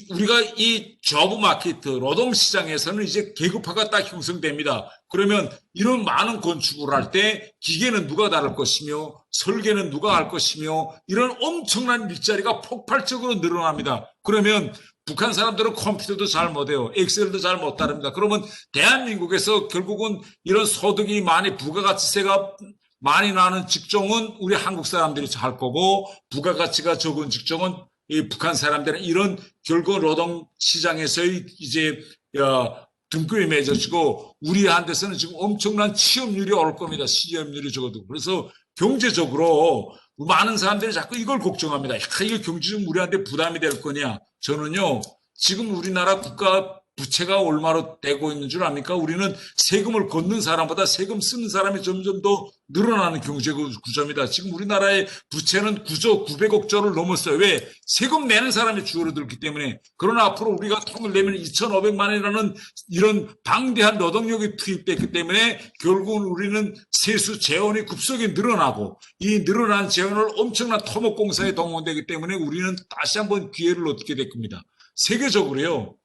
Speaker 1: 우리가 이 조브 마케트 노동시장에서는 이제 계급화가 딱 형성됩니다. 그러면 이런 많은 건축을 할 때 기계는 누가 다룰 것이며 설계는 누가 할 것이며 이런 엄청난 일자리가 폭발적으로 늘어납니다. 그러면 북한 사람들은 컴퓨터도 잘 못해요. 엑셀도 잘 못 다룹니다. 그러면 대한민국에서 결국은 이런 소득이 많이 부가가치세가 많이 나는 직종은 우리 한국 사람들이 할 거고 부가가치가 적은 직종은 이 북한 사람들은 이런 결국 노동 시장에서의 이제 등급이 맺어지고 우리한테서는 지금 엄청난 취업률이 올 겁니다. 취업률이 적어도. 그래서 경제적으로 많은 사람들이 자꾸 이걸 걱정합니다. 이거 경제적으로 우리한테 부담이 될 거냐. 저는요. 지금 우리나라 국가 부채가 얼마로 되고 있는 줄 압니까? 우리는 세금을 걷는 사람보다 세금 쓰는 사람이 점점 더 늘어나는 경제 구조입니다. 지금 우리나라의 부채는 9조 900억 조를 넘었어요. 왜? 세금 내는 사람이 줄어들기 때문에. 그러나 앞으로 우리가 통일되면 2,500만이라는 이런 방대한 노동력이 투입됐기 때문에 결국은 우리는 세수 재원이 급속히 늘어나고 이 늘어난 재원을 엄청난 토목공사에 동원되기 때문에 우리는 다시 한번 기회를 얻게 될 겁니다. 세계적으로요.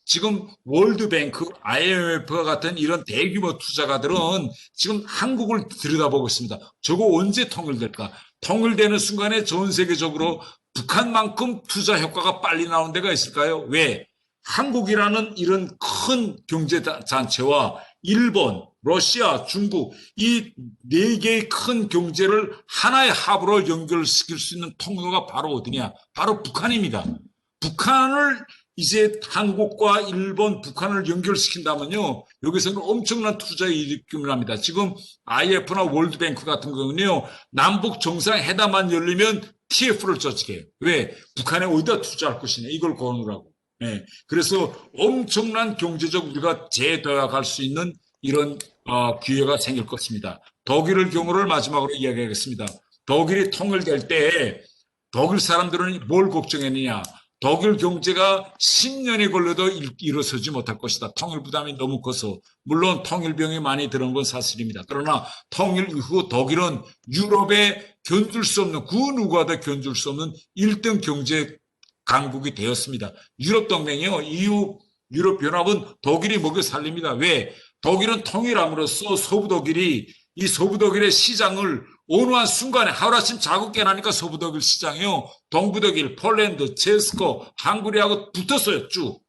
Speaker 1: 지금 월드뱅크, IMF와 같은 이런 대규모 투자가들은 지금 한국을 들여다보고 있습니다. 저거 언제 통일될까? 통일되는 순간에 전 세계적으로 북한만큼 투자 효과가 빨리 나온 데가 있을까요? 왜? 한국이라는 이런 큰 경제단체와 일본, 러시아, 중국 이 네 개의 큰 경제를 하나의 합으로 연결시킬 수 있는 통로가 바로 어디냐? 바로 북한입니다. 북한을 이제 한국과 일본, 북한을 연결시킨다면요. 여기서는 엄청난 투자의 일으킴을 합니다. 지금 IMF나 월드뱅크 같은 경우는요. 남북 정상회담만 열리면 TF를 쫓게 해요. 왜? 북한에 어디다 투자할 것이냐. 이걸 거느라고. 네. 그래서 엄청난 경제적 우리가 재도약할 수 있는 이런 기회가 생길 것입니다. 독일의 경우를 마지막으로 이야기하겠습니다. 독일이 통일될 때 독일 사람들은 뭘 걱정했느냐. 독일 경제가 10년이 걸려도 일어서지 못할 것이다. 통일 부담이 너무 커서. 물론 통일병이 많이 들어온 건 사실입니다. 그러나 통일 이후 독일은 유럽에 견줄 수 없는, 그 누구와도 견줄 수 없는 1등 경제 강국이 되었습니다. 유럽 동맹이요. EU, 유럽연합은 독일이 먹여 살립니다. 왜? 독일은 통일함으로써 서부 독일의 시장을 어느 한 순간에 하루아침 자고 깨나니까 서부 독일 시장이요. 동부 독일, 폴란드, 체스코, 헝가리하고 붙었어요. 쭉.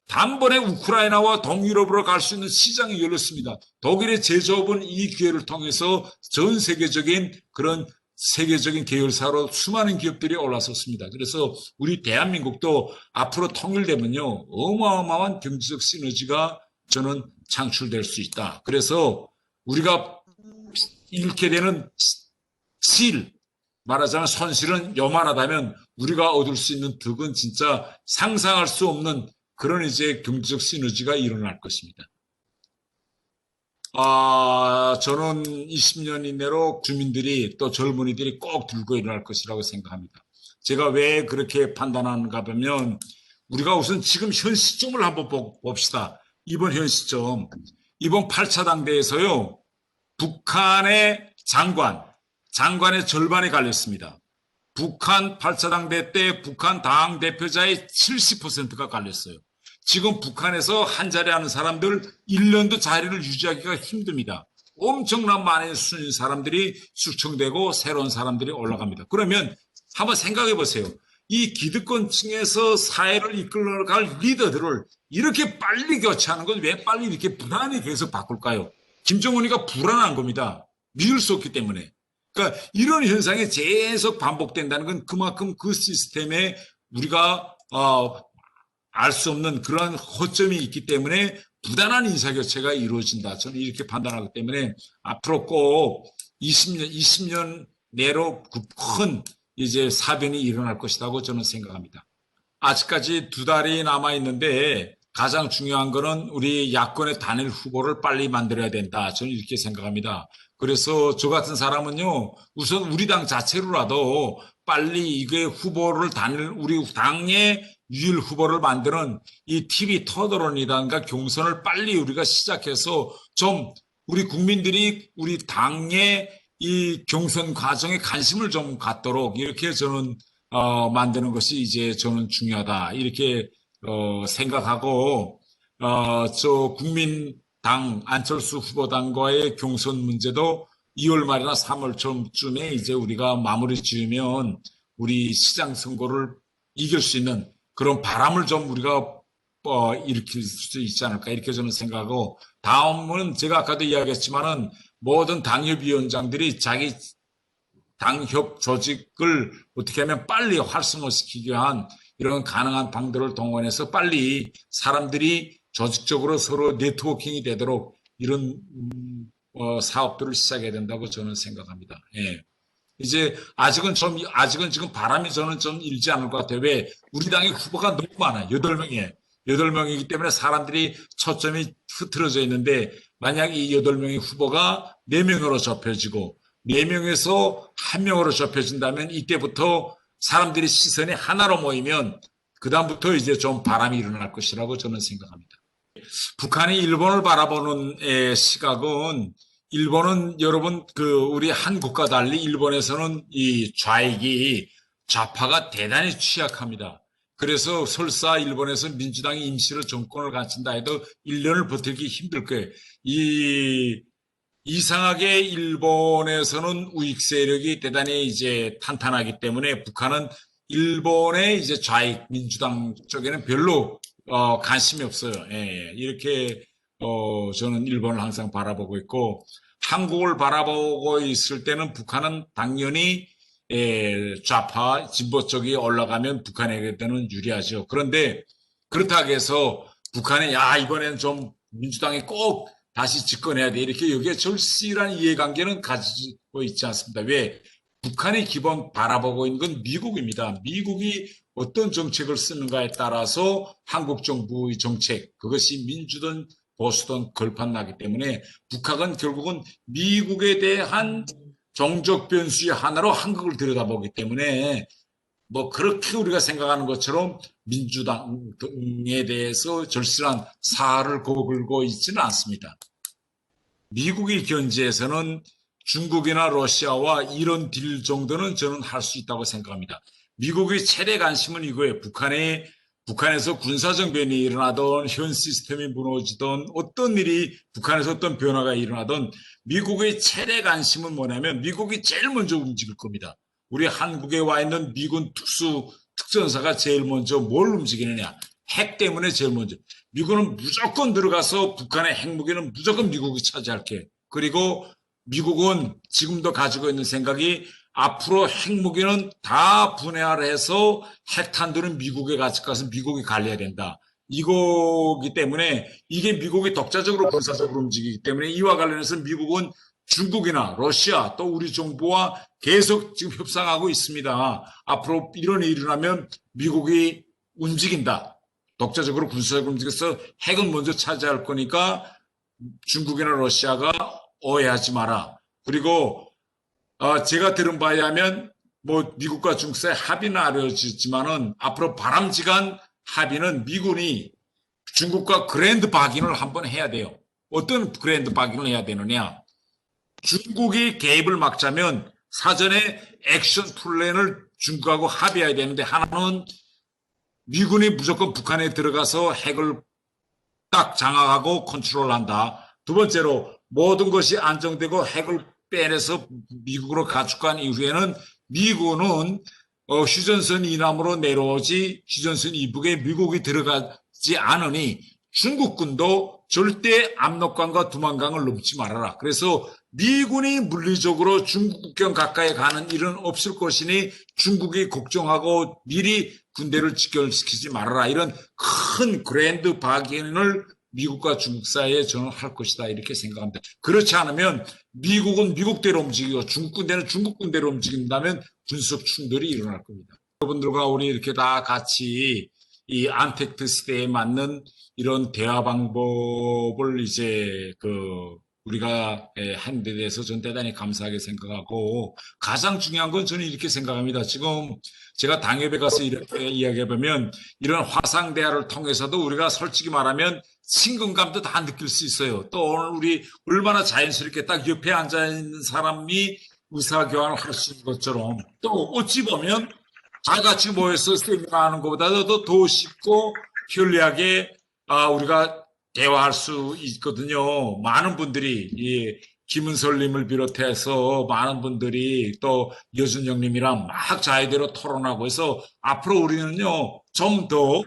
Speaker 1: 단번에 우크라이나와 동유럽으로 갈 수 있는 시장이 열렸습니다. 독일의 제조업은 이 기회를 통해서 전 세계적인 그런 세계적인 계열사로 수많은 기업들이 올라섰습니다. 그래서 우리 대한민국도 앞으로 통일되면요. 어마어마한 경제적 시너지가 저는 창출될 수 있다. 그래서 우리가 잃게 되는 말하자면 손실은 요만하다면 우리가 얻을 수 있는 득은 진짜 상상할 수 없는 그런 이제 경제적 시너지가 일어날 것입니다. 저는 20년 이내로 주민들이 또 젊은이들이 꼭 들고 일어날 것이라고 생각합니다. 제가 왜 그렇게 판단하는가 하면 우리가 우선 지금 현 시점을 한번 봅시다. 이번 현 시점, 이번 8차 당대에서요, 북한의 장관의 절반이 갈렸습니다. 북한 8차 당대 때 북한 당 대표자의 70%가 갈렸어요. 지금 북한에서 한 자리 하는 사람들 1년도 자리를 유지하기가 힘듭니다. 엄청난 많은 수준 사람들이 숙청되고 새로운 사람들이 올라갑니다. 그러면 한번 생각해 보세요. 이 기득권층에서 사회를 이끌어갈 리더들을 이렇게 빨리 교체하는 건 왜 빨리 이렇게 불안이 계속 바꿀까요? 김정은이가 불안한 겁니다. 믿을 수 없기 때문에. 그러니까 이런 현상이 계속 반복된다는 건 그만큼 그 시스템에 우리가 알 수 없는 그런 허점이 있기 때문에 부단한 인사교체가 이루어진다. 저는 이렇게 판단하기 때문에 앞으로 꼭 20년 내로 큰 이제 사변이 일어날 것이라고 저는 생각합니다. 아직까지 2달이 남아 있는데 가장 중요한 거는 우리 야권의 단일 후보를 빨리 만들어야 된다. 저는 이렇게 생각합니다. 그래서 저 같은 사람은요, 우선 우리 당 자체로라도 빨리 이게 후보를 우리 당의 유일 후보를 만드는 이 TV 토론이라든가 경선을 빨리 우리가 시작해서 좀 우리 국민들이 우리 당의 이 경선 과정에 관심을 좀 갖도록 이렇게 저는 만드는 것이 이제 저는 중요하다. 이렇게 생각하고 저 국민당 안철수 후보당과의 경선 문제도 2월 말이나 3월 초쯤에 이제 우리가 마무리 지으면 우리 시장 선거를 이길 수 있는 그런 바람을 좀 우리가 일으킬 수 있지 않을까 이렇게 저는 생각하고 다음은 제가 아까도 이야기했지만은 모든 당협위원장들이 자기 당협 조직을 어떻게 하면 빨리 활성화시키기 위한 이런 가능한 방들을 동원해서 빨리 사람들이 조직적으로 서로 네트워킹이 되도록 이런 사업들을 시작해야 된다고 저는 생각합니다. 예. 이제 아직은 지금 바람이 저는 좀 일지 않을 것 같아요. 왜? 우리 당의 후보가 너무 많아요. 8명이기 때문에 사람들이 초점이 흐트러져 있는데 만약 이 8명의 후보가 4명으로 좁혀지고 4명에서 1명으로 좁혀진다면 이때부터 사람들이 시선이 하나로 모이면 그다음부터 이제 좀 바람이 일어날 것이라고 저는 생각합니다. 북한이 일본을 바라보는 시각은 일본은 여러분 우리 한국과 달리 일본에서는 이 좌파가 대단히 취약합니다. 그래서 설사 일본에서 민주당이 임시로 정권을 갖춘다 해도 1년을 버티기 힘들 거예요. 이상하게 일본에서는 우익 세력이 대단히 이제 탄탄하기 때문에 북한은 일본의 이제 좌익 민주당 쪽에는 별로 관심이 없어요. 예, 이렇게 저는 일본을 항상 바라보고 있고 한국을 바라보고 있을 때는 북한은 당연히 좌파 진보 쪽이 올라가면 북한에게는 유리하죠. 그런데 그렇다고 해서 북한이 이번엔 좀 민주당이 꼭 다시 집권해야 돼 이렇게 여기에 절실한 이해관계는 가지고 있지 않습니다. 왜? 북한이 기본 바라보고 있는 건 미국입니다. 미국이 어떤 정책을 쓰는가에 따라서 한국 정부의 정책 그것이 민주든 보수든 걸판나기 때문에 북한은 결국은 미국에 대한 정적 변수의 하나로 한국을 들여다보기 때문에 뭐 그렇게 우리가 생각하는 것처럼 민주당에 대해서 절실한 사활을 거글고 있지는 않습니다. 미국의 견지에서는 중국이나 러시아와 이런 딜 정도는 저는 할 수 있다고 생각합니다. 미국의 최대 관심은 이거예요. 북한에서 군사정변이 일어나던 현 시스템이 무너지던 어떤 일이 북한에서 어떤 변화가 일어나던 미국의 최대 관심은 뭐냐면 미국이 제일 먼저 움직일 겁니다. 우리 한국에 와 있는 미군 특전사가 제일 먼저 뭘 움직이느냐. 핵 때문에 제일 먼저. 미국은 무조건 들어가서 북한의 핵무기는 무조건 미국이 차지할게. 그리고 미국은 지금도 가지고 있는 생각이 앞으로 핵무기는 다 분해를 해서 핵탄두는 미국에 가서 미국이 관리해야 된다. 이거기 때문에 이게 미국이 독자적으로 군사적으로 움직이기 때문에 이와 관련해서 미국은 중국이나 러시아 또 우리 정부와 계속 지금 협상하고 있습니다. 앞으로 이런 일이 일어나면 미국이 움직인다. 독자적으로 군사적으로 움직여서 핵은 먼저 차지할 거니까 중국이나 러시아가 오해하지 마라. 그리고 제가 들은 바에 하면 뭐 미국과 중국 사이 합의는 이루어지지만은 앞으로 바람직한 합의는 미군이 중국과 그랜드 바긴을 한번 해야 돼요. 어떤 그랜드 바긴을 해야 되느냐? 중국이 개입을 막자면 사전에 액션 플랜을 중국하고 합의해야 되는데 하나는 미군이 무조건 북한에 들어가서 핵을 딱 장악하고 컨트롤한다. 두 번째로 모든 것이 안정되고 핵을 빼내서 미국으로 가축한 이후에는 미군은 휴전선 이남으로 내려오지 휴전선 이북에 미국이 들어가지 않으니 중국군도 절대 압록강과 두만강을 넘지 말아라. 그래서 미군이 물리적으로 중국 국경 가까이 가는 일은 없을 것이니 중국이 걱정하고 미리 군대를 직결시키지 말아라. 이런 큰 그랜드 바겐을 미국과 중국 사이에 저는 할 것이다 이렇게 생각합니다. 그렇지 않으면 미국은 미국대로 움직이고 중국 군대는 중국 군대로 움직인다면 군사적 충돌이 일어날 겁니다. 여러분들과 우리 이렇게 다 같이 이 안택트 시대에 맞는 이런 대화 방법을 이제 우리가 한 데 대해서 전 대단히 감사하게 생각하고 가장 중요한 건 저는 이렇게 생각합니다. 지금 제가 당협에 가서 이렇게 이야기해보면 이런 화상 대화를 통해서도 우리가 솔직히 말하면 친근감도 다 느낄 수 있어요. 또 오늘 우리 얼마나 자연스럽게 딱 옆에 앉아있는 사람이 의사교환을 할 수 있는 것처럼 또 어찌 보면 다 같이 모여서 세미나하는 것보다도 더 쉽고 편리하게 우리가 대화할 수 있거든요. 많은 분들이 김은설님을 비롯해서 많은 분들이 또 여준영님이랑 막 자유대로 토론하고 해서 앞으로 우리는요 좀 더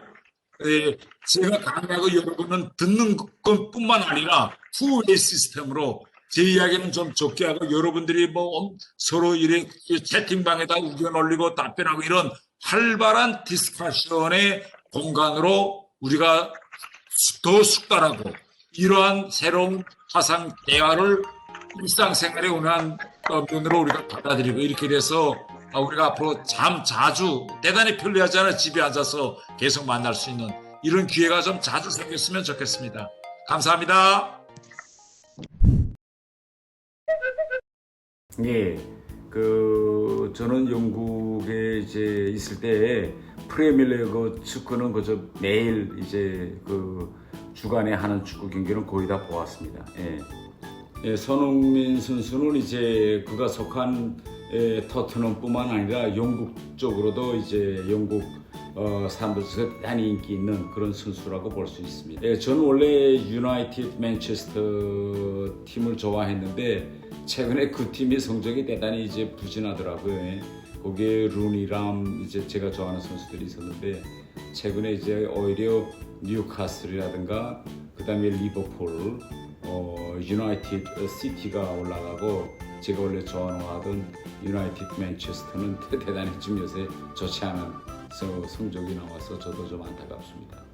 Speaker 1: 제가 강의하고 여러분은 듣는 것뿐만 아니라 투웨이 시스템으로 제 이야기는 좀 적게 하고 여러분들이 뭐 서로 이런 채팅방에다 의견 올리고 답변하고 이런 활발한 디스커션의 공간으로 우리가 더 숙달하고 이러한 새로운 화상 대화를 일상생활에 운한 면으로 우리가 받아들이고 이렇게 돼서 우리가 앞으로 자주 대단히 편리하잖아요. 집에 앉아서 계속 만날 수 있는 이런 기회가 좀 자주 생겼으면 좋겠습니다. 감사합니다.
Speaker 3: 예, 저는 영국에 이제 있을 때 프리미어리그 축구는 그저 매일 이제 주간에 하는 축구 경기는 거의 다 보았습니다. 예, 손흥민 선수는 이제 그가 속한 토트넘뿐만 아니라 영국 쪽으로도 이제 영국 사람들 중에서 대단히 인기 있는 그런 선수라고 볼 수 있습니다. 예, 저는 원래 유나이티드 맨체스터 팀을 좋아했는데 최근에 그 팀의 성적이 대단히 이제 부진하더라고요. 거기에 루니랑 이제 제가 좋아하는 선수들이 있었는데 최근에 이제 오히려 뉴카슬이라든가 그다음에 리버풀, 유나이티드 시티가 올라가고 제가 원래 좋아하던 유나이티드 맨체스터는 대단히 좀 요새 좋지 않은 성적이 나와서 저도 좀 안타깝습니다.